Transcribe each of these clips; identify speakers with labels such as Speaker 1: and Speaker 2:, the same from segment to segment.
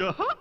Speaker 1: Uh-huh.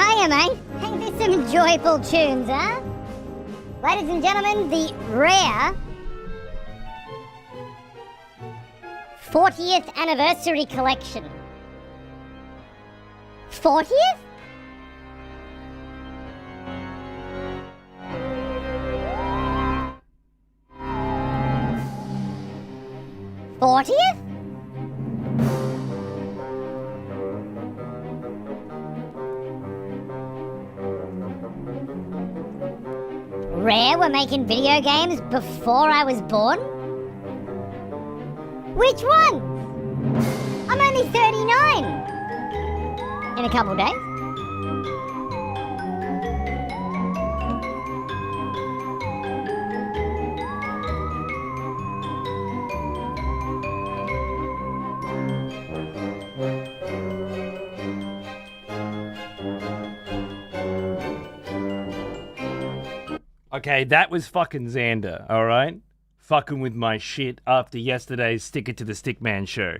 Speaker 1: hiya, mate. Hey, there's some joyful tunes, huh? Ladies and gentlemen, the rare 40th anniversary collection. 40th? '40th? Rare were making video games before I was born? Which one? I'm only 39. In a couple days.
Speaker 2: Okay, that was fucking Xander, alright? Fucking with my shit after yesterday's Stick It to the Stickman show.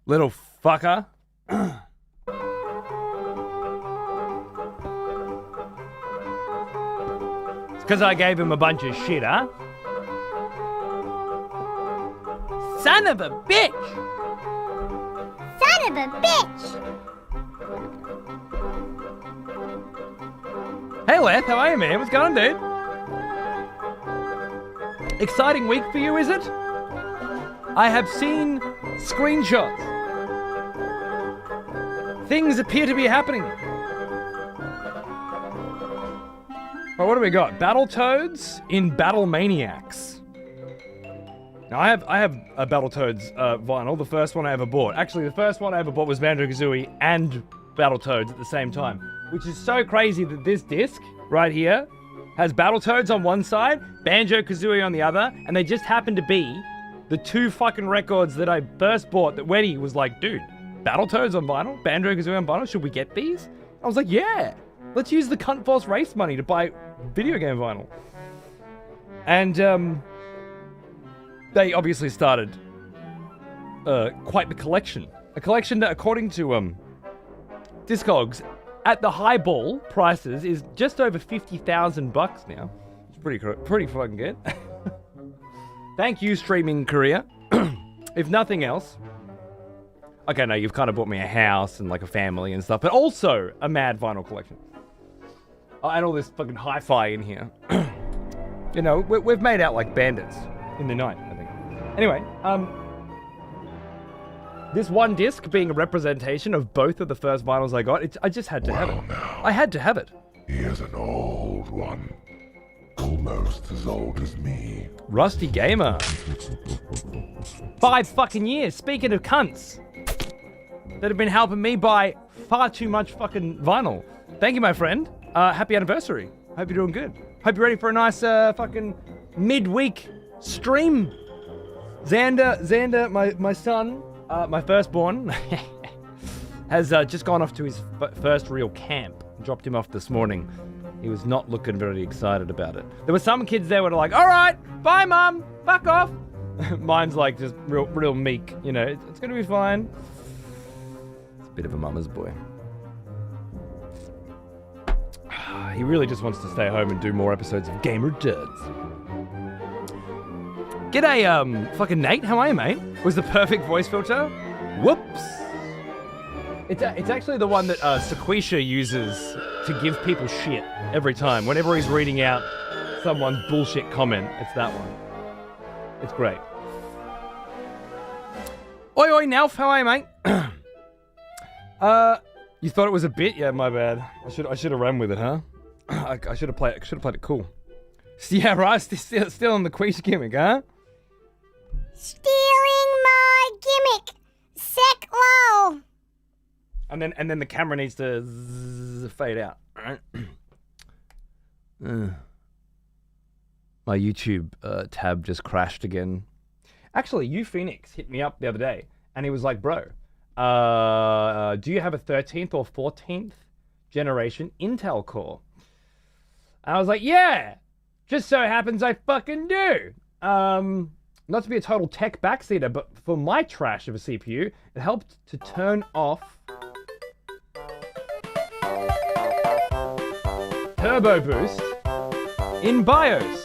Speaker 2: Little fucker. It's because I gave him a bunch of shit, huh? Son of a bitch!
Speaker 1: Son of a bitch!
Speaker 2: Hey Leth, how are you, man? What's going on, dude? Exciting week for you, is it? I have seen screenshots. Things appear to be happening. Well, what do we got? Battletoads in Battle Maniacs. Now, I have a Battletoads vinyl, the first one I ever bought. Actually, the first one I ever bought was Banjo-Kazooie and Battletoads at the same time. Which is so crazy that this disc right here has Battletoads on one side, Banjo-Kazooie on the other, and they just happen to be the two fucking records that I first bought that Weddy was like, dude, Battletoads on vinyl? Banjo-Kazooie on vinyl? Should we get these? I was like, yeah! Let's use the Cunt Force race money to buy video game vinyl. And, they obviously started quite the collection. A collection that, according to Discogs, at the highball prices is just over $50,000 now. It's pretty fucking good. Thank you, streaming Korea. If nothing else. Okay, no, you've kind of bought me a house and like a family and stuff, but also a mad vinyl collection. Oh, and all this fucking hi-fi in here. You know, we've made out like bandits in the night, I think. Anyway, this one disc being a representation of both of the first vinyls I got, I just had to have it.
Speaker 3: Now,
Speaker 2: I had to have it.
Speaker 3: here's an old one. Almost as old as me.
Speaker 2: Rusty Gamer. 5 fucking years. Speaking of cunts that have been helping me buy far too much fucking vinyl. Thank you, my friend. Happy anniversary. Hope you're doing good. Hope you're ready for a nice fucking midweek stream. Xander, my son, my firstborn, has just gone off to his first real camp. Dropped him off this morning. He was not looking very excited about it. There were some kids there who were like, all right, bye, Mum, fuck off. Mine's like just real meek, you know, it's gonna be fine. It's a bit of a mama's boy. He really just wants to stay home and do more episodes of Gamer Duds. G'day, fucking Nate, how are you, mate? Was the perfect voice filter? Whoops. It's actually the one that Sequisha uses to give people shit every time. Whenever he's reading out someone's bullshit comment, it's that one. It's great. Oi, oi, Nalf, how are you, mate? You thought it was a bit? Yeah, my bad. I should have run with it, huh? I should have played it cool. Yeah, right. Still on the Queesh gimmick, huh?
Speaker 1: Stealing my gimmick. Sec low.
Speaker 2: And then the camera needs to fade out. Alright. My YouTube tab just crashed again. Actually, Phoenix hit me up the other day, and he was like, "Bro, do you have a 13th or 14th generation Intel core?" And I was like, "Yeah, just so happens I fucking do." not to be a total tech backseater, but for my trash of a CPU, it helped to turn off Turbo Boost in BIOS.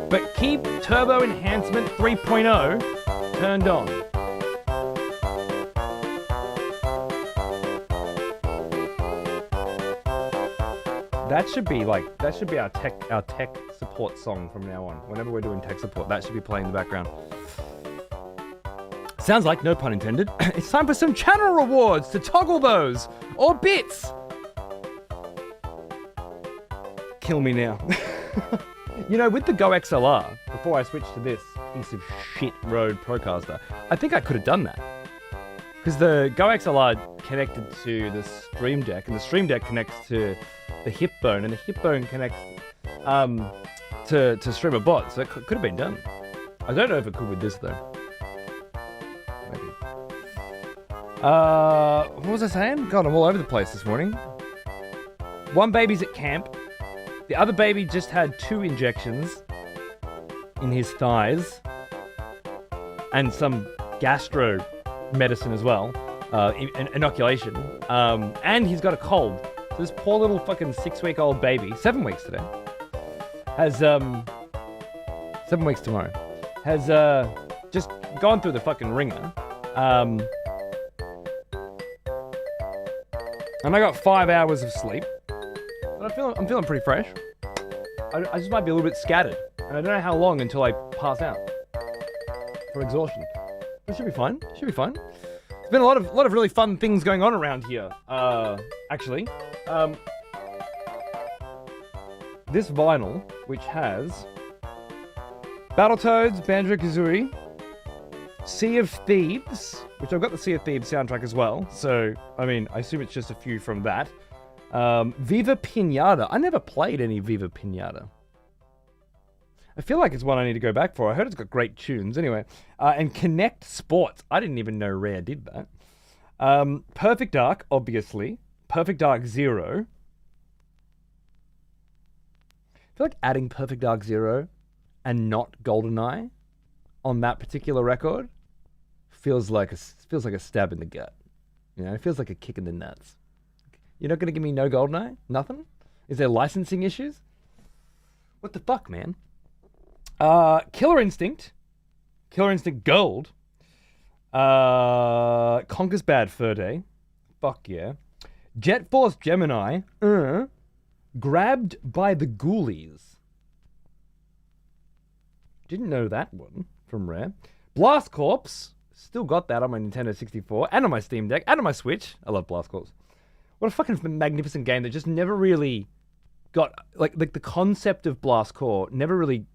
Speaker 2: But keep Turbo Enhancement 3.0 turned on. That should be our tech support song from now on. Whenever we're doing tech support, that should be playing in the background. Sounds like, no pun intended, it's time for some channel rewards to toggle those, or bits. Kill me now. You know, with the Go XLR, before I switched to this piece of shit Rode Procaster, I think I could have done that. Because the Go XLR connected to the Stream Deck, and the Stream Deck connects to the hip bone, and the hip bone connects to Streamer Bot, so it could have been done. I don't know if it could with this though. Maybe. What was I saying? God, I'm all over the place this morning. One baby's at camp. The other baby just had 2 injections in his thighs and some gastro medicine as well, inoculation. And he's got a cold. So this poor little fucking 6-week-old baby, 7 weeks today, has 7 weeks tomorrow, has just gone through the fucking ringer. And I got 5 hours of sleep. But I'm feeling pretty fresh. I just might be a little bit scattered, and I don't know how long until I pass out for exhaustion. It should be fine. Should be fine. There's been a lot of really fun things going on around here. Actually, this vinyl, which has Battletoads, Banjo-Kazooie, Sea of Thieves, which I've got the Sea of Thieves soundtrack as well. So I mean, I assume it's just a few from that. Viva Pinata. I never played any Viva Pinata. I feel like it's one I need to go back for. I heard it's got great tunes. Anyway, and Connect Sports. I didn't even know Rare did that. Perfect Dark, obviously. Perfect Dark Zero. I feel like adding Perfect Dark Zero and not GoldenEye on that particular record feels like a stab in the gut. You know, it feels like a kick in the nuts. You're not going to give me no GoldenEye? Nothing? Is there licensing issues? What the fuck, man? Killer Instinct Gold. Conker's Bad Fur Day. Fuck yeah. Jet Force Gemini. Grabbed by the Ghoulies. Didn't know that one from Rare. Blast Corps. Still got that on my Nintendo 64 and on my Steam Deck and on my Switch. I love Blast Corps. What a fucking magnificent game that just never really got, like the concept of Blast Corps never really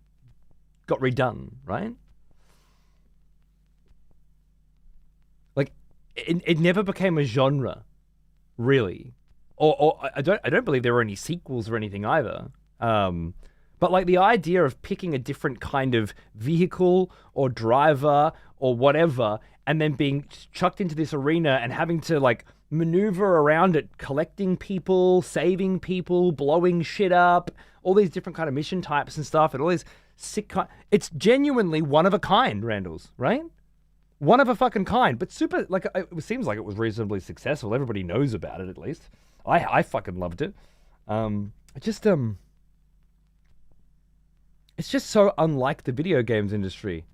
Speaker 2: got redone, right? Like, it never became a genre, really. Or I don't believe there were any sequels or anything either. But like the idea of picking a different kind of vehicle or driver or whatever, and then being chucked into this arena and having to like maneuver around it, collecting people, saving people, blowing shit up, all these different kind of mission types and stuff, and all these sick it's genuinely one of a kind, Randalls, right? One of a fucking kind, but super, like, it seems like it was reasonably successful. Everybody knows about it, at least. I fucking loved it. It's just so unlike the video games industry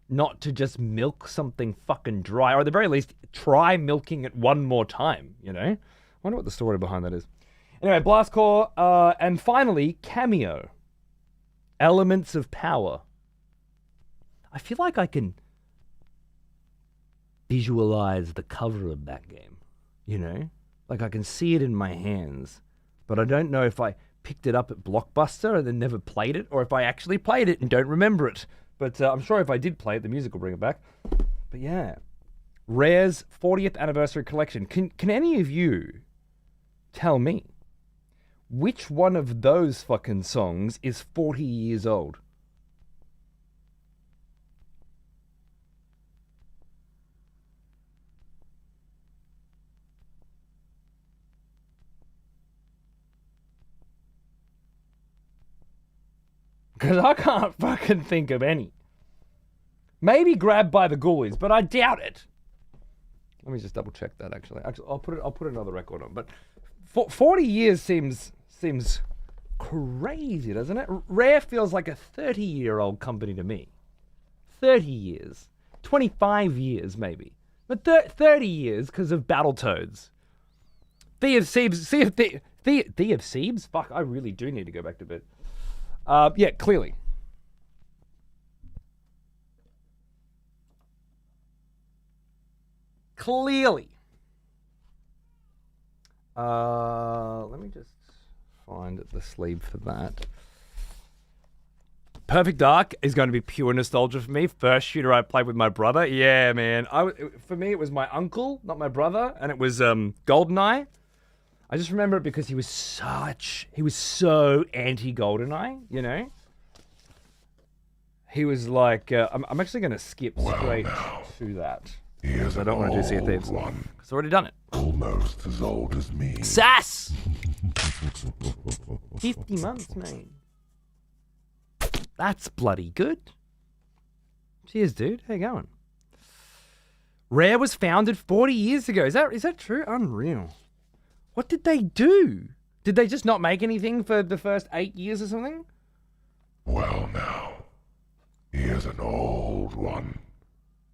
Speaker 2: not to just milk something fucking dry, or at the very least, try milking it one more time, you know? I wonder what the story behind that is. Anyway, Blast Corps, and finally, Cameo. Elements of Power. I feel like I can visualize the cover of that game, you know? Like I can see it in my hands, but I don't know if I picked it up at Blockbuster and then never played it, or if I actually played it and don't remember it. But I'm sure if I did play it, the music will bring it back. But yeah, Rare's 40th anniversary collection. Can any of you tell me which one of those fucking songs is 40 years old? Because I can't fucking think of any. Maybe Grabbed by the Ghoulies, but I doubt it. Let me just double check that actually. I'll put another record on. But 40 years seems crazy, doesn't it? Rare feels like a 30-year-old company to me. 30 years. 25 years maybe. But 30 years because of Battletoads. Sea of Thieves? Fuck, I really do need to go back to bed. Yeah, clearly. Clearly. Let me just find the sleeve for that. Perfect Dark is going to be pure nostalgia for me. First shooter I played with my brother. Yeah, man. For me, it was my uncle, not my brother, and it was GoldenEye. I just remember it because he was so anti-GoldenEye, you know? He was like, I'm actually going to skip straight to that. Because I don't want to do Sea of Thieves. Because I've already done it.
Speaker 3: Almost as old as me.
Speaker 2: Sass! 50 months, mate. That's bloody good. Cheers, dude. How you going? Rare was founded 40 years ago. Is that true? Unreal. What did they do? Did they just not make anything for the first 8 years or something?
Speaker 3: Well now, here's an old one.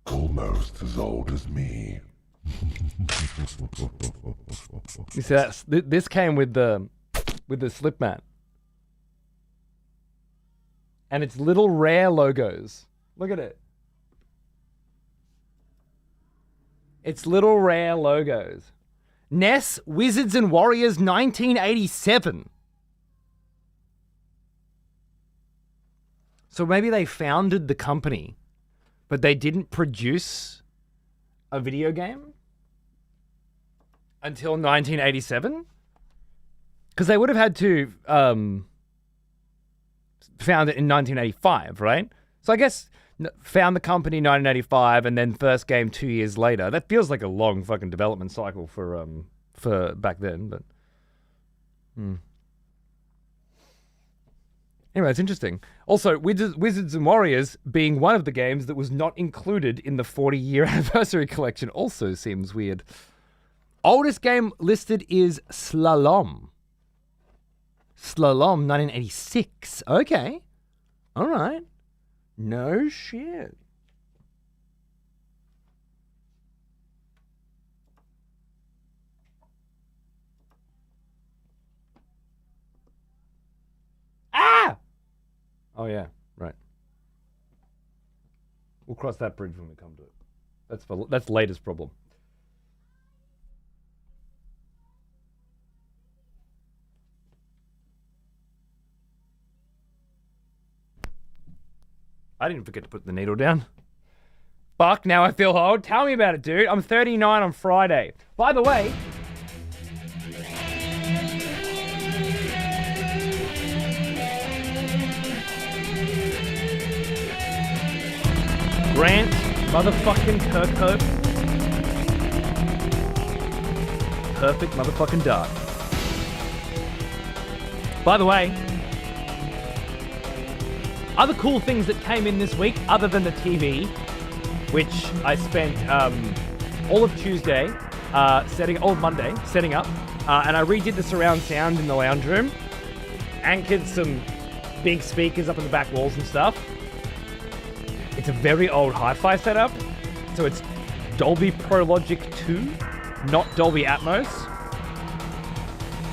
Speaker 3: Almost as old as me.
Speaker 2: You see, this came with the slip mat. And it's little Rare logos. Look at it. It's little Rare logos. NES Wizards and Warriors 1987. So maybe they founded the company, but they didn't produce a video game until 1987? Because they would have had to found it in 1985, right? So I guess found the company in 1985 and then first game 2 years later. That feels like a long fucking development cycle for back then, but Anyway, it's interesting. Also, Wizards and Warriors being one of the games that was not included in the 40-year anniversary collection also seems weird. Oldest game listed is Slalom. Slalom 1986. Okay. All right. No shit. Ah! Oh, yeah. Right. We'll cross that bridge when we come to it. That's latest problem. I didn't forget to put the needle down. Fuck, now I feel old. Tell me about it, dude. I'm 39 on Friday. By the way... Grant motherfucking Kirkhope. Perfect motherfucking dark. By the way... Other cool things that came in this week, other than the TV, which I spent all of Tuesday all of Monday setting up, and I redid the surround sound in the lounge room, anchored some big speakers up on the back walls and stuff. It's a very old hi-fi setup, so it's Dolby Pro Logic 2, not Dolby Atmos,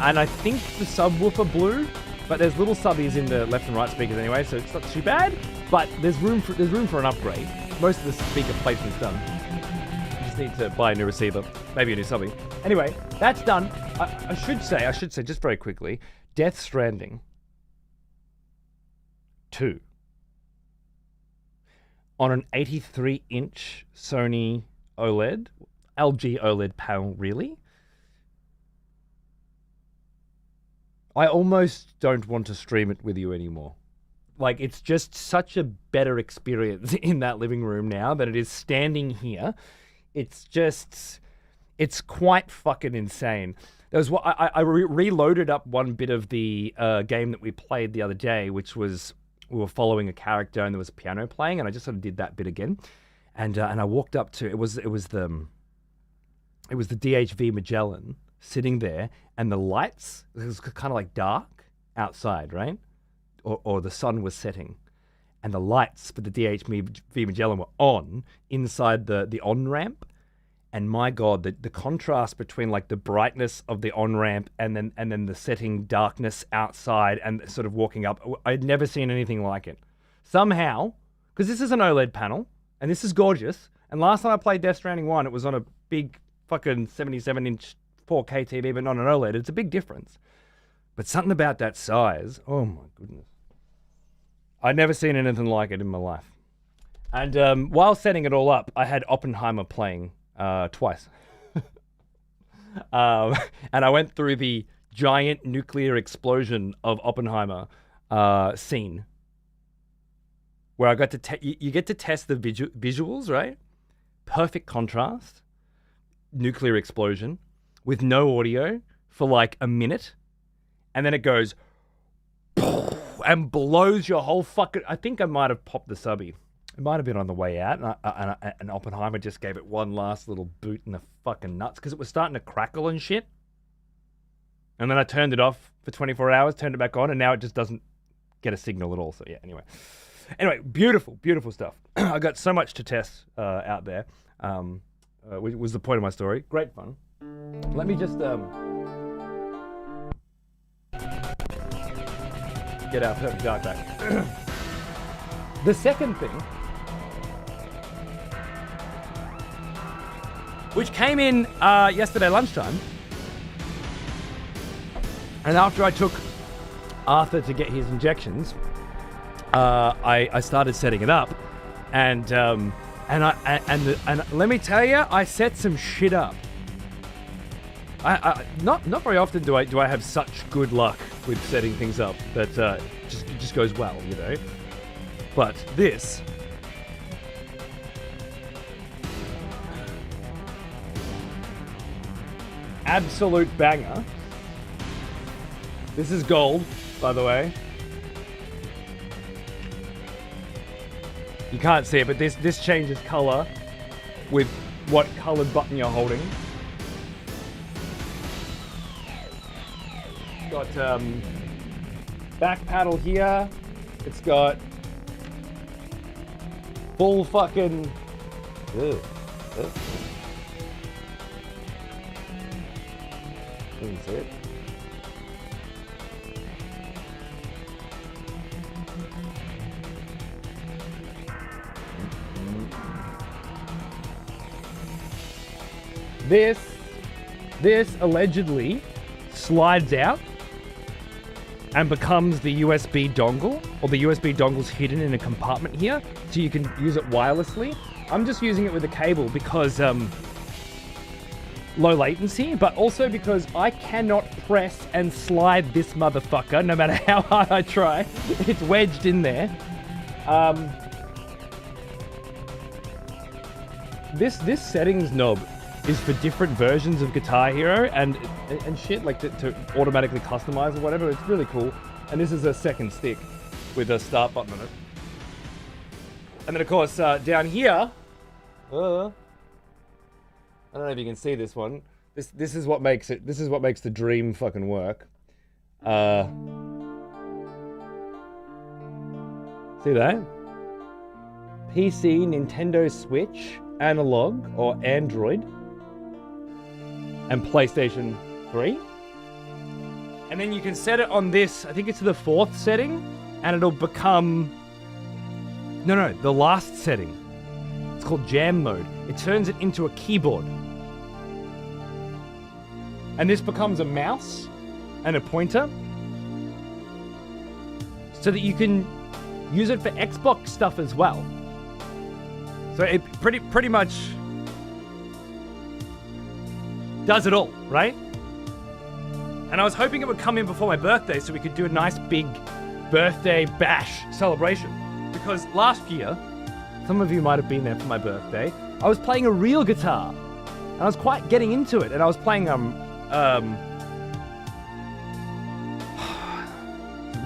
Speaker 2: and I think the subwoofer blew. But there's little subbies in the left and right speakers anyway, so it's not too bad. But there's room for an upgrade. Most of the speaker placement's done. You just need to buy a new receiver, maybe a new subby. Anyway, that's done. I should say just very quickly, Death Stranding 2 on an 83-inch Sony OLED, LG OLED panel, really. I almost don't want to stream it with you anymore. Like, it's just such a better experience in that living room now than it is standing here. It's quite fucking insane. There was I reloaded up one bit of the game that we played the other day, which was we were following a character and there was a piano playing, and I just sort of did that bit again. And I walked up to it was the DHV Magellan sitting there, and the lights, it was kind of like dark outside, right? Or the sun was setting, and the lights for the DHV Magellan were on inside the on ramp. And my God, the contrast between like the brightness of the on ramp and then the setting darkness outside and sort of walking up, I'd never seen anything like it. Somehow, because this is an OLED panel and this is gorgeous. And last time I played Death Stranding 1, it was on a big fucking 77-inch 4K TV, but not an OLED. It's a big difference. But something about that size, oh my goodness. I'd never seen anything like it in my life. And while setting it all up, I had Oppenheimer playing twice. And I went through the giant nuclear explosion of Oppenheimer scene where I got to you get to test the visuals, right? Perfect contrast, nuclear explosion with no audio for like a minute, and then it goes and blows your whole fucking... I think I might have popped the subby. It might have been on the way out, and Oppenheimer just gave it one last little boot in the fucking nuts because it was starting to crackle and shit. And then I turned it off for 24 hours, turned it back on, and now it just doesn't get a signal at all. So yeah, anyway, beautiful, beautiful stuff. I got so much to test out there, which was the point of my story. Great fun. Let me just get our perfect dark back. The second thing, which came in yesterday lunchtime, and after I took Arthur to get his injections, I started setting it up, and let me tell you, I set some shit up. Not very often do I have such good luck with setting things up that just goes well, you know. But this absolute banger. This is gold, by the way. You can't see it, but this changes color with what colored button you're holding. It's got back paddle here. It's got full fucking... Didn't see it. This allegedly slides out and becomes the USB dongle, or the USB dongle's hidden in a compartment here, so you can use it wirelessly. I'm just using it with a cable because low latency, but also because I cannot press and slide this motherfucker no matter how hard I try. It's wedged in there. This settings knob is for different versions of Guitar Hero and shit, like to automatically customize or whatever. It's really cool. And this is a second stick with a start button on it. And then of course down here, I don't know if you can see this one. This is what makes it. This is what makes the dream fucking work. See that? PC, Nintendo Switch, analog or Android, and PlayStation 3. And then you can set it on this, I think it's the 4th setting, and it'll become... No, the last setting. It's called Jam Mode. It turns it into a keyboard. And this becomes a mouse and a pointer, so that you can use it for Xbox stuff as well. So it pretty much does it all, right? And I was hoping it would come in before my birthday so we could do a nice big birthday bash celebration. Because last year, some of you might have been there for my birthday, I was playing a real guitar. And I was quite getting into it. And I was playing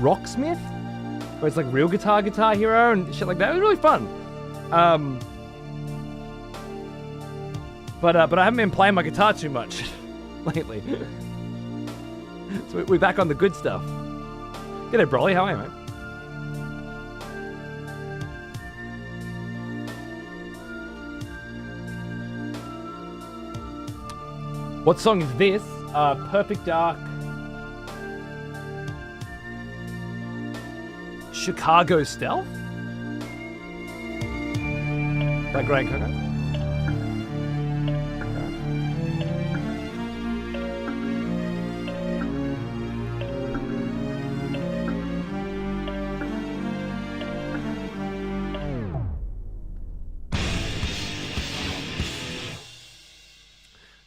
Speaker 2: Rocksmith? where it's like real Guitar Hero and shit like that. It was really fun. But I haven't been playing my guitar too much lately. So we're back on the good stuff. G'day, Broly. How are you, mate? What song is this? Perfect Dark. Chicago Stealth? That great Coco?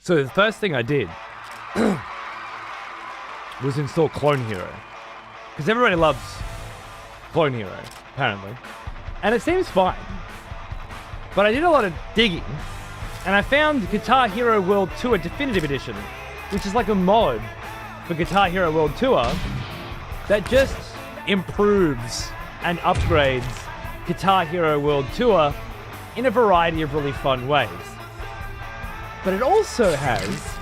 Speaker 2: So the first thing I did was install Clone Hero. Because everybody loves Clone Hero, apparently. And it seems fine. But I did a lot of digging, and I found Guitar Hero World Tour Definitive Edition, which is like a mod for Guitar Hero World Tour that just improves and upgrades Guitar Hero World Tour in a variety of really fun ways. But it also has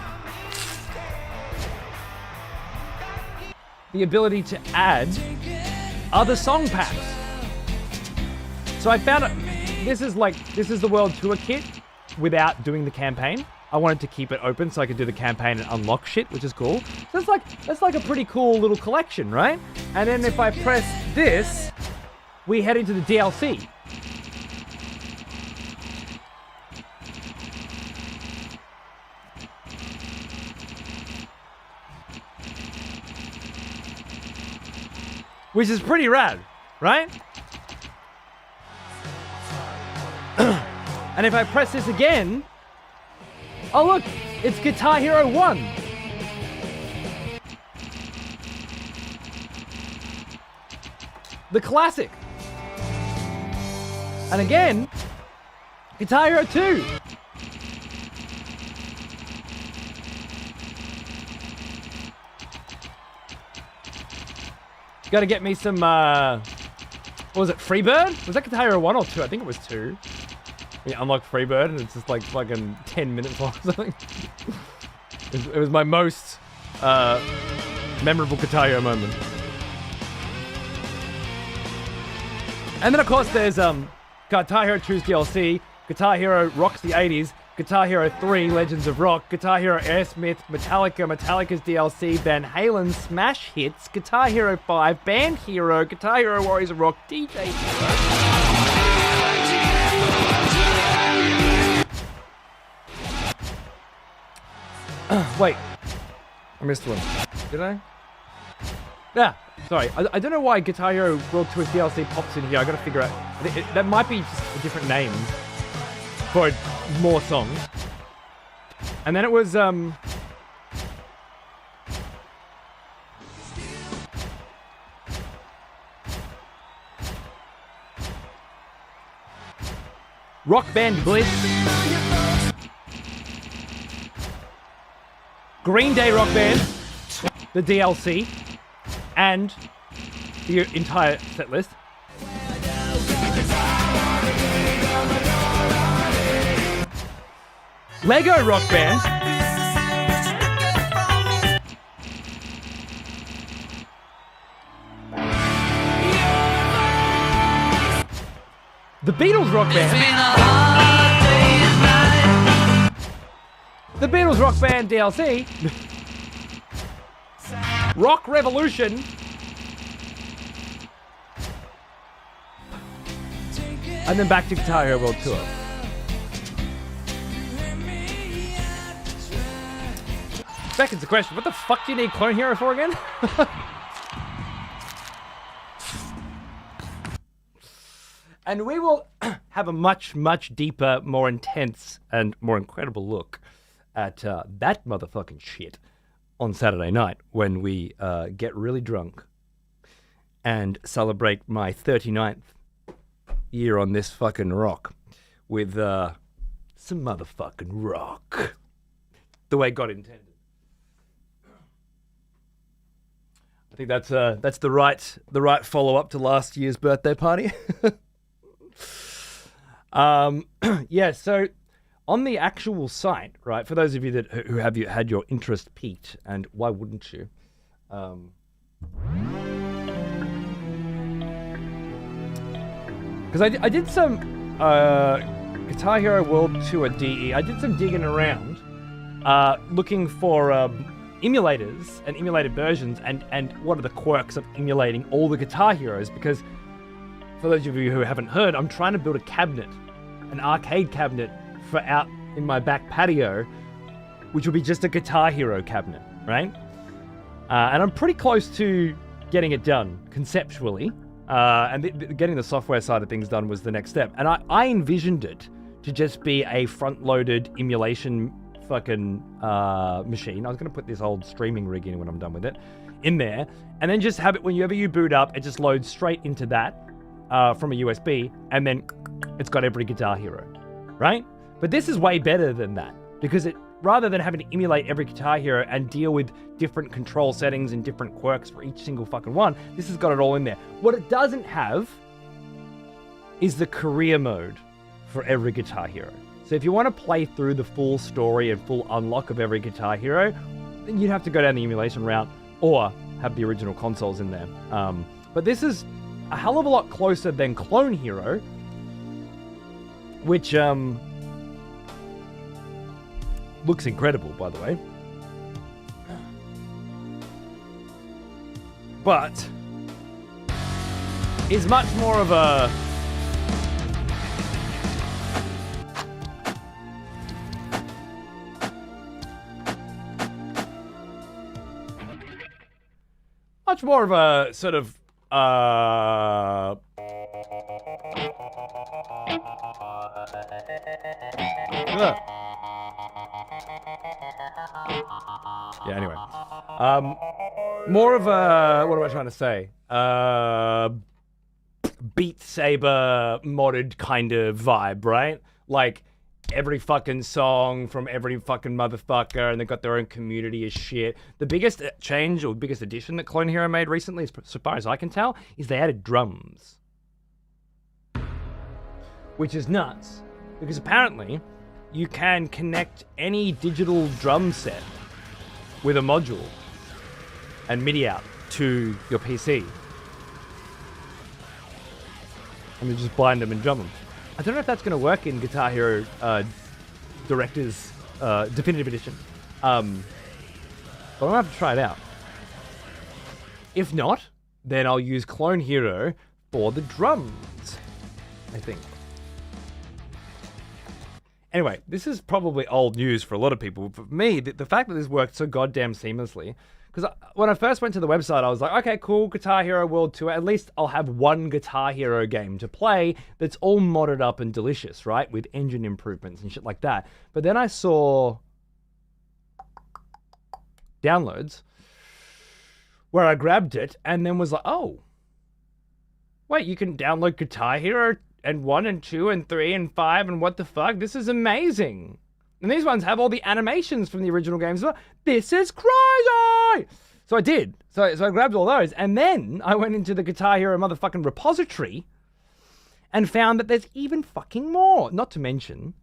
Speaker 2: the ability to add other song packs. So I found it. This is the World Tour kit without doing the campaign. I wanted to keep it open so I could do the campaign and unlock shit, which is cool. So that's like a pretty cool little collection, right? And then if I press this, we head into the DLC. Which is pretty rad, right? And if I press this again, oh look, it's Guitar Hero 1. The classic. And again, Guitar Hero 2. Gotta get me some, what was it, Freebird? Was that Guitar Hero 1 or 2? I think it was 2. We unlock Freebird and it's just like fucking 10 minutes long or something. It was my most memorable Guitar Hero moment. And then of course there's Guitar Hero 2's DLC, Guitar Hero Rocks the 80s, Guitar Hero 3 Legends of Rock, Guitar Hero Aerosmith, Metallica's DLC, Van Halen Smash Hits, Guitar Hero 5, Band Hero, Guitar Hero Warriors of Rock, DJ Hero. Wait, I missed one. Did I? Yeah, sorry. I don't know why Guitar Hero World Tour DLC pops in here. I gotta figure out. That might be just a different name for more songs. And then it was Rock Band Blitz, Green Day Rock Band, the DLC, and the entire set list. Lego Rock Band. The Beatles Rock Band. The Beatles Rock Band DLC. Rock Revolution. And then back to Guitar Hero World Tour. Beckons the question, what the fuck do you need Clone Hero for again? And we will have a much, much deeper, more intense, and more incredible look at that motherfucking shit on Saturday night when we get really drunk and celebrate my 39th year on this fucking rock with some motherfucking rock. The way God intended. I think that's the right follow up to last year's birthday party. Yeah. So on the actual site, right? For those of you who have had your interest piqued, and why wouldn't you? Because I did some Guitar Hero World Tour DE. I did some digging around, looking for emulators and emulated versions, and what are the quirks of emulating all the Guitar Heroes. Because for those of you who haven't heard, I'm trying to build a cabinet, an arcade cabinet for out in my back patio, which will be just a Guitar Hero cabinet, right? And I'm pretty close to getting it done conceptually. And getting the software side of things done was the next step. And I envisioned it to just be a front-loaded emulation fucking machine. I was going to put this old streaming rig in when I'm done with it, in there, and then just have it whenever you boot up, it just loads straight into that from a USB, and then it's got every Guitar Hero, right? But this is way better than that, because it, rather than having to emulate every Guitar Hero and deal with different control settings and different quirks for each single fucking one, this has got it all in there. What it doesn't have is the career mode for every Guitar Hero. So if you want to play through the full story and full unlock of every Guitar Hero, then you'd have to go down the emulation route or have the original consoles in there. But this is a hell of a lot closer than Clone Hero, which looks incredible, by the way. But is much more of a sort of yeah, anyway. More of a, what am I trying to say? Beat Saber modded kind of vibe, right? Like every fucking song from every fucking motherfucker, and they've got their own community as shit. The biggest change or biggest addition that Clone Hero made recently, so far as I can tell, is they added drums. Which is nuts, because apparently you can connect any digital drum set with a module and MIDI out to your PC. And then just bind them and drum them. I don't know if that's going to work in Guitar Hero Director's Definitive Edition. But I'm going to have to try it out. If not, then I'll use Clone Hero for the drums, I think. Anyway, this is probably old news for a lot of people. For me, the fact that this worked so goddamn seamlessly, because when I first went to the website, I was like, okay, cool, Guitar Hero World Tour. At least I'll have one Guitar Hero game to play that's all modded up and delicious, right? With engine improvements and shit like that. But then I saw downloads where I grabbed it and then was like, oh, wait, you can download Guitar Hero and 1 and 2 and 3 and 5 and what the fuck? This is amazing. And these ones have all the animations from the original games as well. This is crazy! So I did. So I grabbed all those. And then I went into the Guitar Hero motherfucking repository and found that there's even fucking more. Not to mention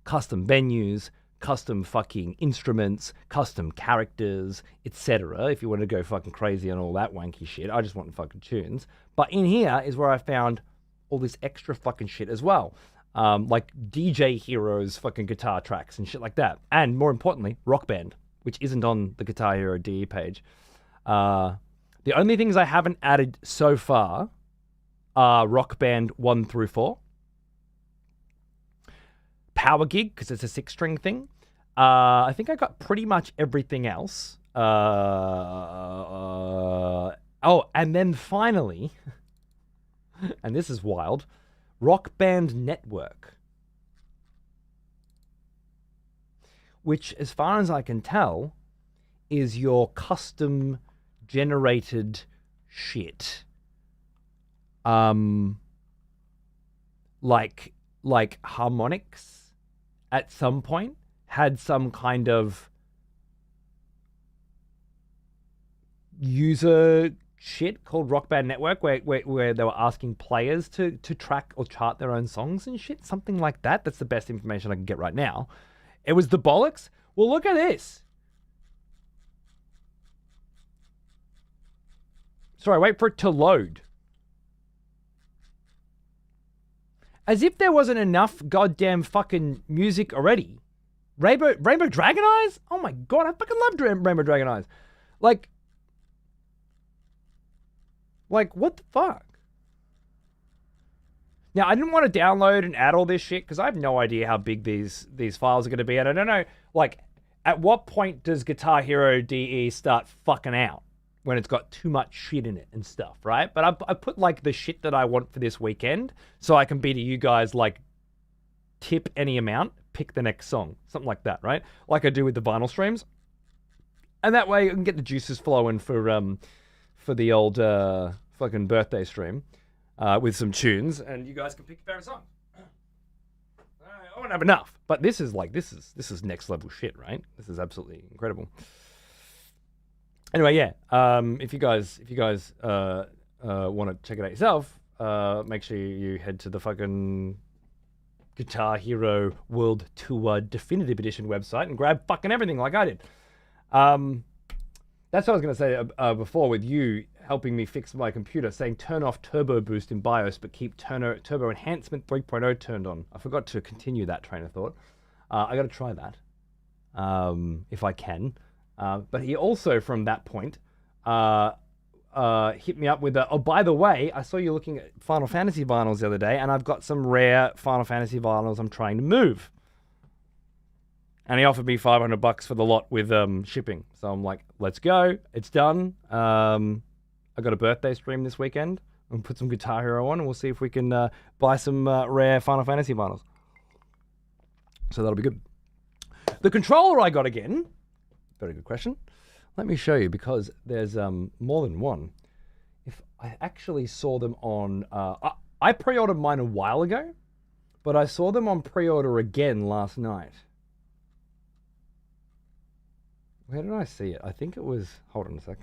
Speaker 2: custom venues, custom fucking instruments, custom characters, etc. If you want to go fucking crazy on all that wanky shit. I just want fucking tunes. But in here is where I found all this extra fucking shit as well. Like DJ Heroes fucking guitar tracks and shit like that. And more importantly, Rock Band, which isn't on the Guitar Hero DE page. The only things I haven't added so far are Rock Band 1 through 4. Power Gig, because it's a 6-string thing. I think I got pretty much everything else. Oh, and then finally, and this is wild, Rock Band Network. Which, as far as I can tell, is your custom generated shit. Like Harmonix at some point had some kind of user shit called Rock Band Network where they were asking players to track or chart their own songs and shit, something like that. That's the best information I can get right now. It was the bollocks. Well, look at this. Sorry, wait for it to load. As if there wasn't enough goddamn fucking music already. Rainbow Dragon Eyes? Oh my god, I fucking love Rainbow Dragon Eyes. Like, what the fuck? Now, I didn't want to download and add all this shit because I have no idea how big these files are going to be. And I don't know, like, at what point does Guitar Hero DE start fucking out? When it's got too much shit in it and stuff, right? But I put, like, the shit that I want for this weekend so I can be to you guys, like, tip any amount, pick the next song. Something like that, right? Like I do with the vinyl streams. And that way I can get the juices flowing for the old fucking birthday stream with some tunes, and you guys can pick your favorite song. I won't have enough, but this is next level shit, right? This is absolutely incredible. Anyway, yeah. If you guys want to check it out yourself, make sure you head to the fucking Guitar Hero World Tour Definitive Edition website and grab fucking everything like I did. That's what I was going to say before with you helping me fix my computer, saying turn off Turbo Boost in BIOS, but keep Turbo Enhancement 3.0 turned on. I forgot to continue that train of thought. I got to try that if I can. But he also, from that point, hit me up with oh, by the way, I saw you looking at Final Fantasy vinyls the other day, and I've got some rare Final Fantasy vinyls I'm trying to move. And he offered me $500 for the lot with shipping. So I'm like, let's go. It's done. I got a birthday stream this weekend. I'll put some Guitar Hero on, and we'll see if we can buy some rare Final Fantasy vinyls. So that'll be good. The controller I got again. Very good question. Let me show you, because there's more than one. If I actually saw them on... I pre-ordered mine a while ago, but I saw them on pre-order again last night. Where did I see it? I think it was... Hold on a sec.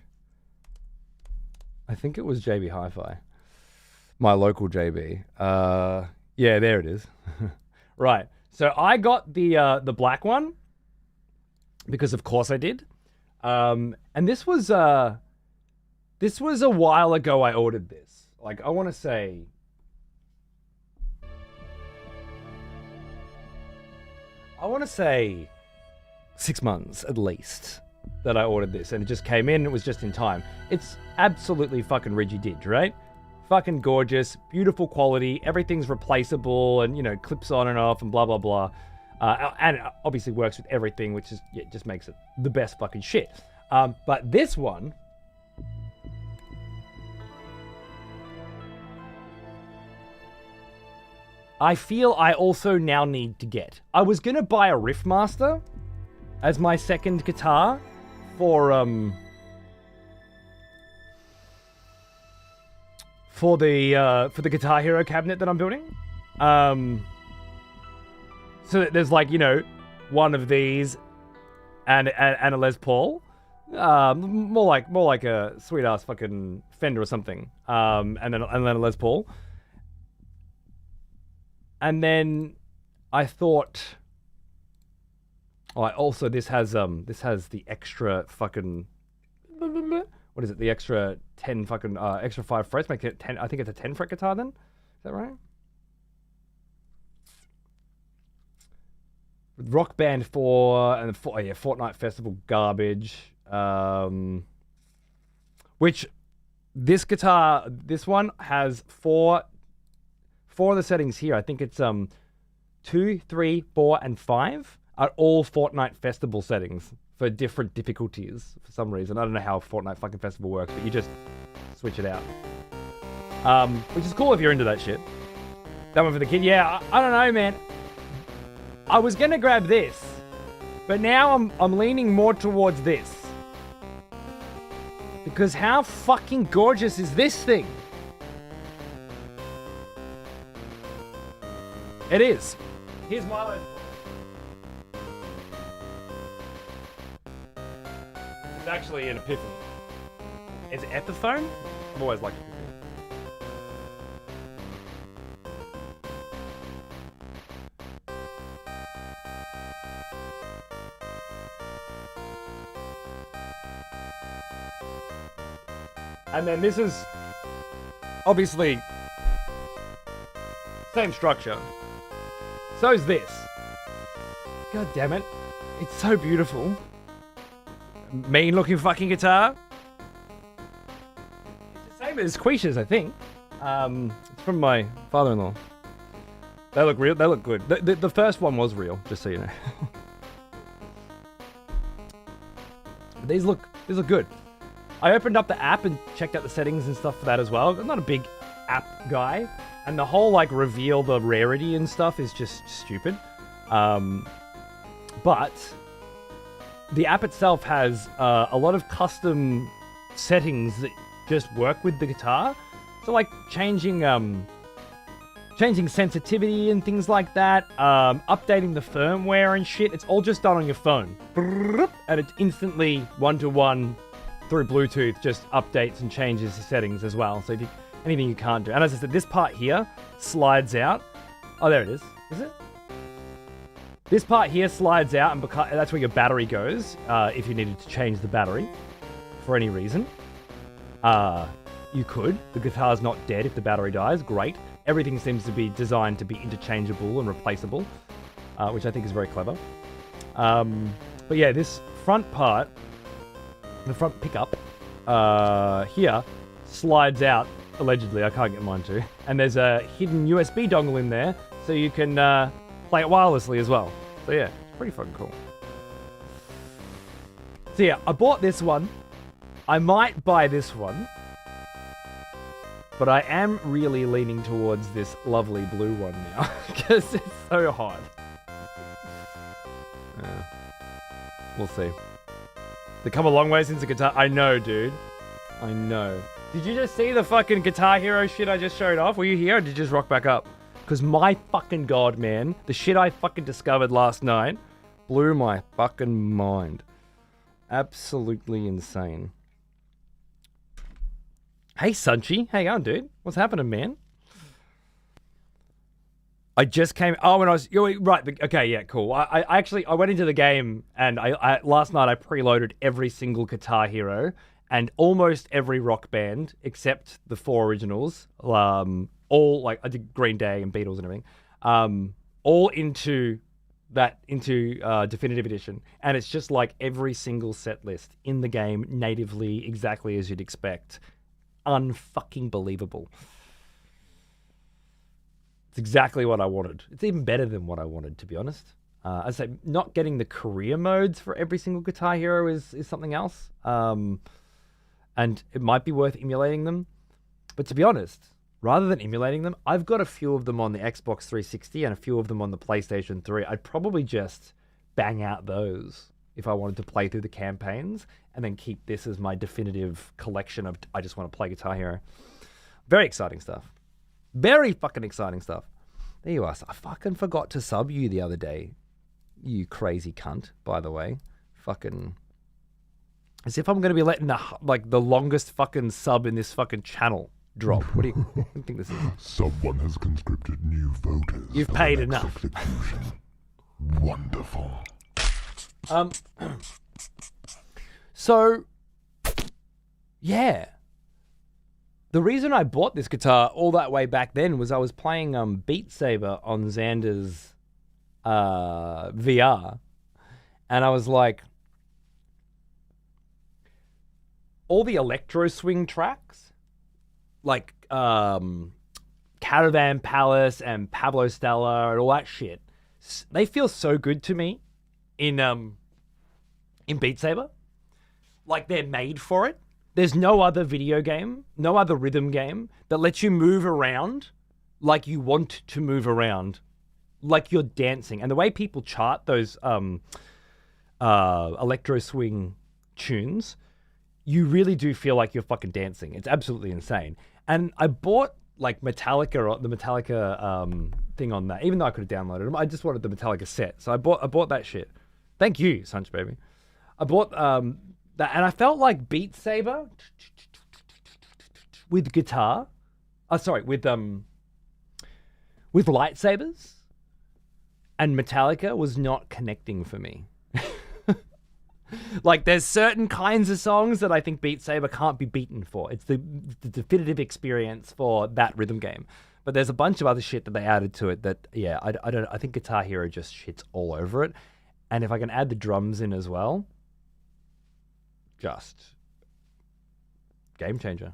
Speaker 2: I think it was JB Hi-Fi. My local JB. Yeah, there it is. Right. So I got the black one, because of course I did. And this was a while ago I ordered this. Like, I want to say... I want to say 6 months at least that I ordered this, and it just came in. It was just in time. It's absolutely fucking Reggie-Didge, right? Fucking gorgeous, beautiful quality. Everything's replaceable, and, you know, clips on and off, and blah blah blah. And it obviously works with everything, which is, yeah, just makes it the best fucking shit. But this one, I feel I also now need to get. I was gonna buy a Riffmaster as my second guitar for the Guitar Hero cabinet that I'm building. So there's, like, you know, one of these and a Les Paul. More like a sweet ass fucking Fender or something. And then a Les Paul. And then I thought, oh, also this has the extra fucking, what is it? The extra 10 fucking extra 5 frets, make it 10. I think it's a 10 fret guitar then. Is that right? Rock Band 4 and Fortnite Festival garbage. Which this guitar, this one has four of the settings here. I think it's 2, 3, 4, and 5 are all Fortnite Festival settings for different difficulties for some reason. I don't know how Fortnite fucking Festival works, but you just switch it out. Which is cool if you're into that shit. That one for the kid. Yeah, I don't know, man. I was gonna grab this, but now I'm leaning more towards this. Because how fucking gorgeous is this thing? It is. Here's my It's actually an epiphany. Is it Epiphone? I've always liked it. And then this is obviously same structure. So is this. God damn it. It's so beautiful. Mean looking fucking guitar. It's the same as Quisha's, I think. It's from my father-in-law. They look real. They look good. The first one was real, just so you know. But these look good. I opened up the app and checked out the settings and stuff for that as well. I'm not a big app guy, and the whole like reveal the rarity and stuff is just stupid. But the app itself has a lot of custom settings that just work with the guitar. So like changing sensitivity and things like that, updating the firmware and shit. It's all just done on your phone, and it's instantly one-to-one through Bluetooth. Just updates and changes the settings as well. So if anything you can't do. And as I said, this part here slides out. Oh, there it is. Is it? This part here slides out, and that's where your battery goes. If you needed to change the battery for any reason, you could. The guitar's not dead if the battery dies. Great. Everything seems to be designed to be interchangeable and replaceable, which I think is very clever. But yeah, this front part, the front pickup here, slides out, allegedly. I can't get mine to. And there's a hidden USB dongle in there, so you can play it wirelessly as well. So yeah, it's pretty fucking cool. So yeah, I bought this one. I might buy this one. But I am really leaning towards this lovely blue one now, because it's so hot. Yeah. We'll see. They come a long way since the guitar. I know, dude. I know. Did you just see the fucking Guitar Hero shit I just showed off? Were you here or did you just rock back up? Because my fucking god, man, the shit I fucking discovered last night blew my fucking mind. Absolutely insane. Hey, Sunchi. How you going, dude? What's happening, man? I just came... Oh, when I was... Right. Okay, yeah, cool. I actually... I went into the game and I last night I preloaded every single Guitar Hero and almost every rock band except the 4 originals. All, like, I did Green Day and Beatles and everything. All into Definitive Edition. And it's just like every single set list in the game natively exactly as you'd expect. Unfucking believable. It's exactly what I wanted. It's even better than what I wanted, to be honest. I say not getting the career modes for every single Guitar Hero is something else. And it might be worth emulating them. But to be honest, rather than emulating them, I've got a few of them on the Xbox 360 and a few of them on the PlayStation 3. I'd probably just bang out those if I wanted to play through the campaigns and then keep this as my definitive collection of I just want to play Guitar Hero. Very exciting stuff. Very fucking exciting stuff. There you are. I fucking forgot to sub you the other day. You crazy cunt, by the way. Fucking... As if I'm going to be letting the longest fucking sub in this fucking channel drop. What do you think this is?
Speaker 3: Someone has conscripted new voters.
Speaker 2: You've paid enough.
Speaker 3: Wonderful.
Speaker 2: So, yeah. The reason I bought this guitar all that way back then was I was playing Beat Saber on Xander's VR. And I was like, all the electro swing tracks, like Caravan Palace and Pablo Stella and all that shit, they feel so good to me in Beat Saber. Like they're made for it. There's no other video game, no other rhythm game that lets you move around like you want to move around, like you're dancing. And the way people chart those electro swing tunes, you really do feel like you're fucking dancing. It's absolutely insane. And I bought like the Metallica thing on that, even though I could have downloaded them. I just wanted the Metallica set, so I bought that shit. Thank you, Sunch Baby. I bought that, and I felt like Beat Saber with guitar, with lightsabers and Metallica was not connecting for me. Like, there's certain kinds of songs that I think Beat Saber can't be beaten for. It's the definitive experience for that rhythm game. But there's a bunch of other shit that they added to it that, yeah, I think Guitar Hero just shits all over it. And if I can add the drums in as well, just game changer.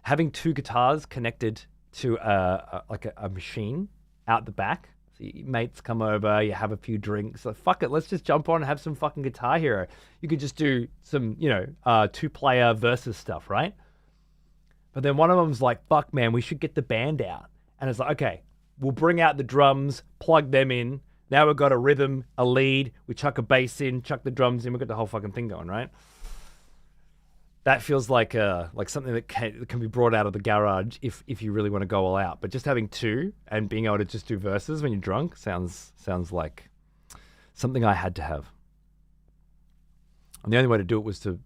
Speaker 2: Having two guitars connected to a machine out the back. So your mates come over, you have a few drinks. Like, fuck it, let's just jump on and have some fucking Guitar Hero. You could just do some, two-player versus stuff, right? But then one of them's like, fuck, man, we should get the band out. And it's like, okay, we'll bring out the drums, plug them in. Now we've got a rhythm, a lead. We chuck a bass in, chuck the drums in. We've got the whole fucking thing going, right? That feels like something that can be brought out of the garage if you really want to go all out. But just having two and being able to just do verses when you're drunk sounds like something I had to have. And the only way to do it was to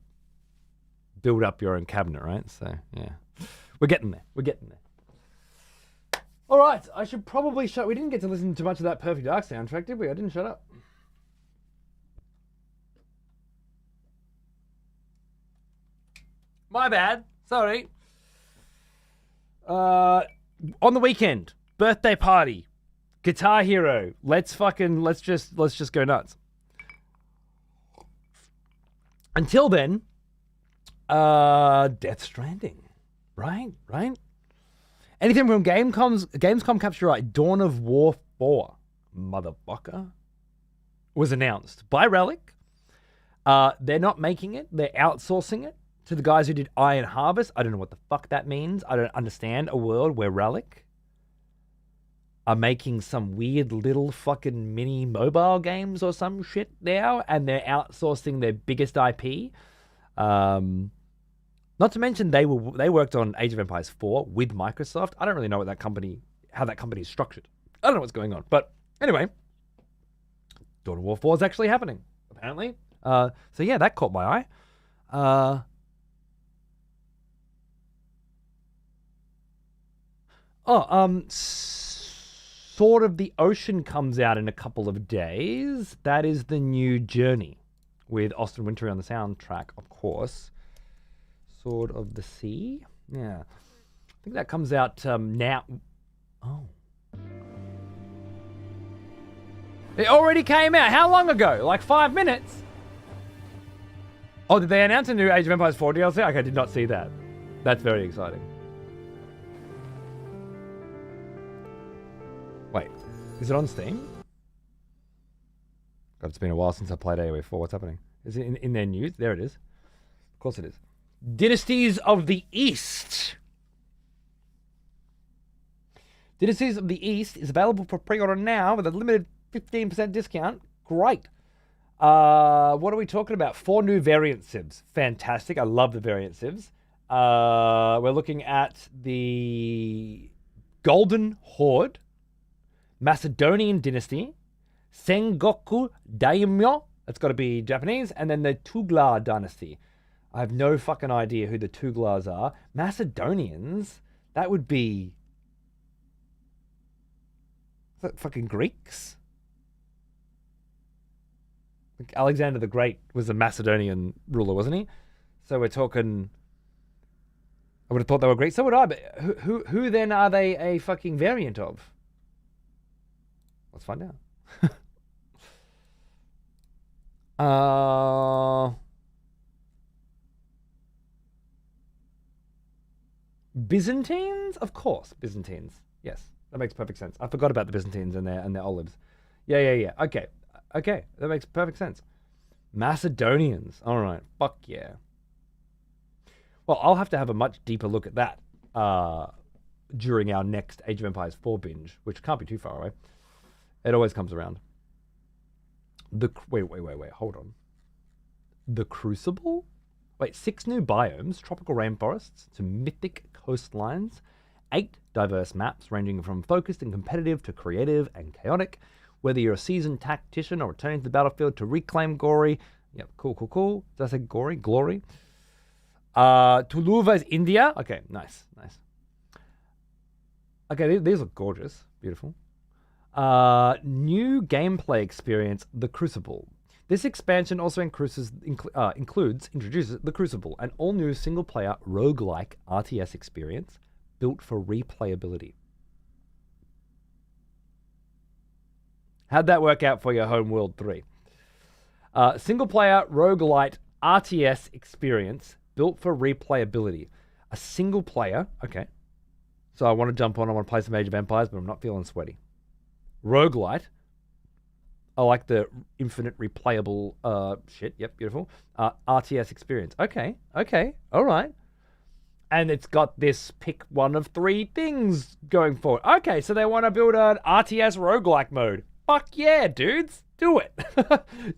Speaker 2: build up your own cabinet, right? So, yeah. We're getting there. All right, I should probably shut... We didn't get to listen to much of that Perfect Dark soundtrack, did we? I didn't shut up. My bad. Sorry. On the weekend, birthday party, Guitar Hero. Let's just go nuts. Until then, Death Stranding. Right? Anything from Gamescom capture right, Dawn of War 4, motherfucker, was announced by Relic. They're not making it. They're outsourcing it to the guys who did Iron Harvest. I don't know what the fuck that means. I don't understand a world where Relic are making some weird little fucking mini mobile games or some shit now, and they're outsourcing their biggest IP. Not to mention they worked on Age of Empires 4 with Microsoft. I don't really know how that company is structured. I don't know what's going on. But anyway, Dawn of War 4 is actually happening, apparently. So yeah, that caught my eye. Sword of the Ocean comes out in a couple of days. That is the new Journey with Austin Wintory on the soundtrack, of course. Sword of the Sea? Yeah. I think that comes out now. Oh. It already came out. How long ago? Like 5 minutes? Oh, did they announce a new Age of Empires 4 DLC? Okay, I did not see that. That's very exciting. Wait, is it on Steam? God, it's been a while since I played AoE 4. What's happening? Is it in their news? There it is. Of course it is. Dynasties of the East. Dynasties of the East is available for pre-order now with a limited 15% discount. Great. What are we talking about? 4 new variant civs. Fantastic. I love the variant civs. We're looking at the Golden Horde, Macedonian Dynasty, Sengoku Daimyo, that's got to be Japanese, and then the Tugla Dynasty. I have no fucking idea who the Tuglars are. Macedonians? That would be... Is that fucking Greeks? Like Alexander the Great was a Macedonian ruler, wasn't he? So we're talking... I would have thought they were Greeks. So would I, but who then are they a fucking variant of? Let's find out. Byzantines? Of course, Byzantines. Yes, that makes perfect sense. I forgot about the Byzantines and their olives. Yeah. Okay, that makes perfect sense. Macedonians. All right, fuck yeah. Well, I'll have to have a much deeper look at that during our next Age of Empires 4 binge, which can't be too far away. It always comes around. Wait, hold on. The Crucible? Wait, 6 new biomes, tropical rainforests to mythic coastlines, 8 diverse maps ranging from focused and competitive to creative and chaotic. Whether you're a seasoned tactician or returning to the battlefield to reclaim glory. Yep, cool. Did I say glory? Tuluva is India. Okay, nice. Okay, these look gorgeous. Beautiful. New gameplay experience, The Crucible. This expansion also introduces The Crucible, an all-new single-player roguelike RTS experience built for replayability. How'd that work out for your Homeworld 3? Single-player roguelite RTS experience built for replayability. A single-player, okay. So I want to jump on, I want to play some Age of Empires, but I'm not feeling sweaty. Roguelite. I like the infinite replayable shit. Yep, beautiful. RTS experience. Okay, all right. And it's got this pick one of three things going for it. Okay, so they want to build an RTS roguelike mode. Fuck yeah, dudes. Do it.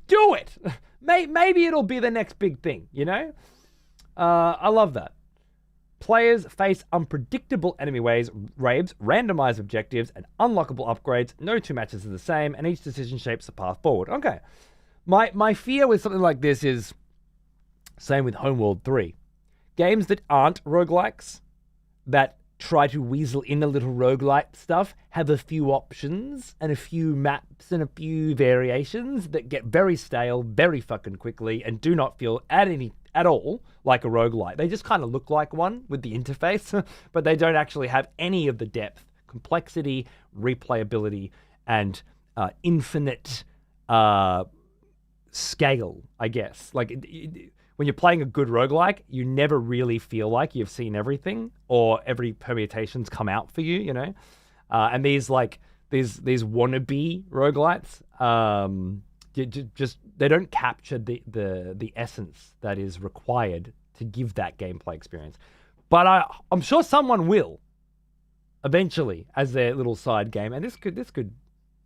Speaker 2: Do it. Maybe it'll be the next big thing, you know? I love that. Players face unpredictable enemy waves, randomized objectives, and unlockable upgrades. No two matches are the same, and each decision shapes the path forward. Okay. My fear with something like this is, same with Homeworld 3. Games that aren't roguelikes, that try to weasel in a little roguelike stuff, have a few options and a few maps and a few variations that get very stale very fucking quickly and do not feel at all like a roguelike. They just kind of look like one with the interface, but they don't actually have any of the depth, complexity, replayability, and infinite scale, I guess. Like, when you're playing a good roguelike, you never really feel like you've seen everything or every permutation's come out for you, you know? And these wannabe roguelites, they don't capture the essence that is required to give that gameplay experience. But I'm sure someone will eventually as their little side game, and this could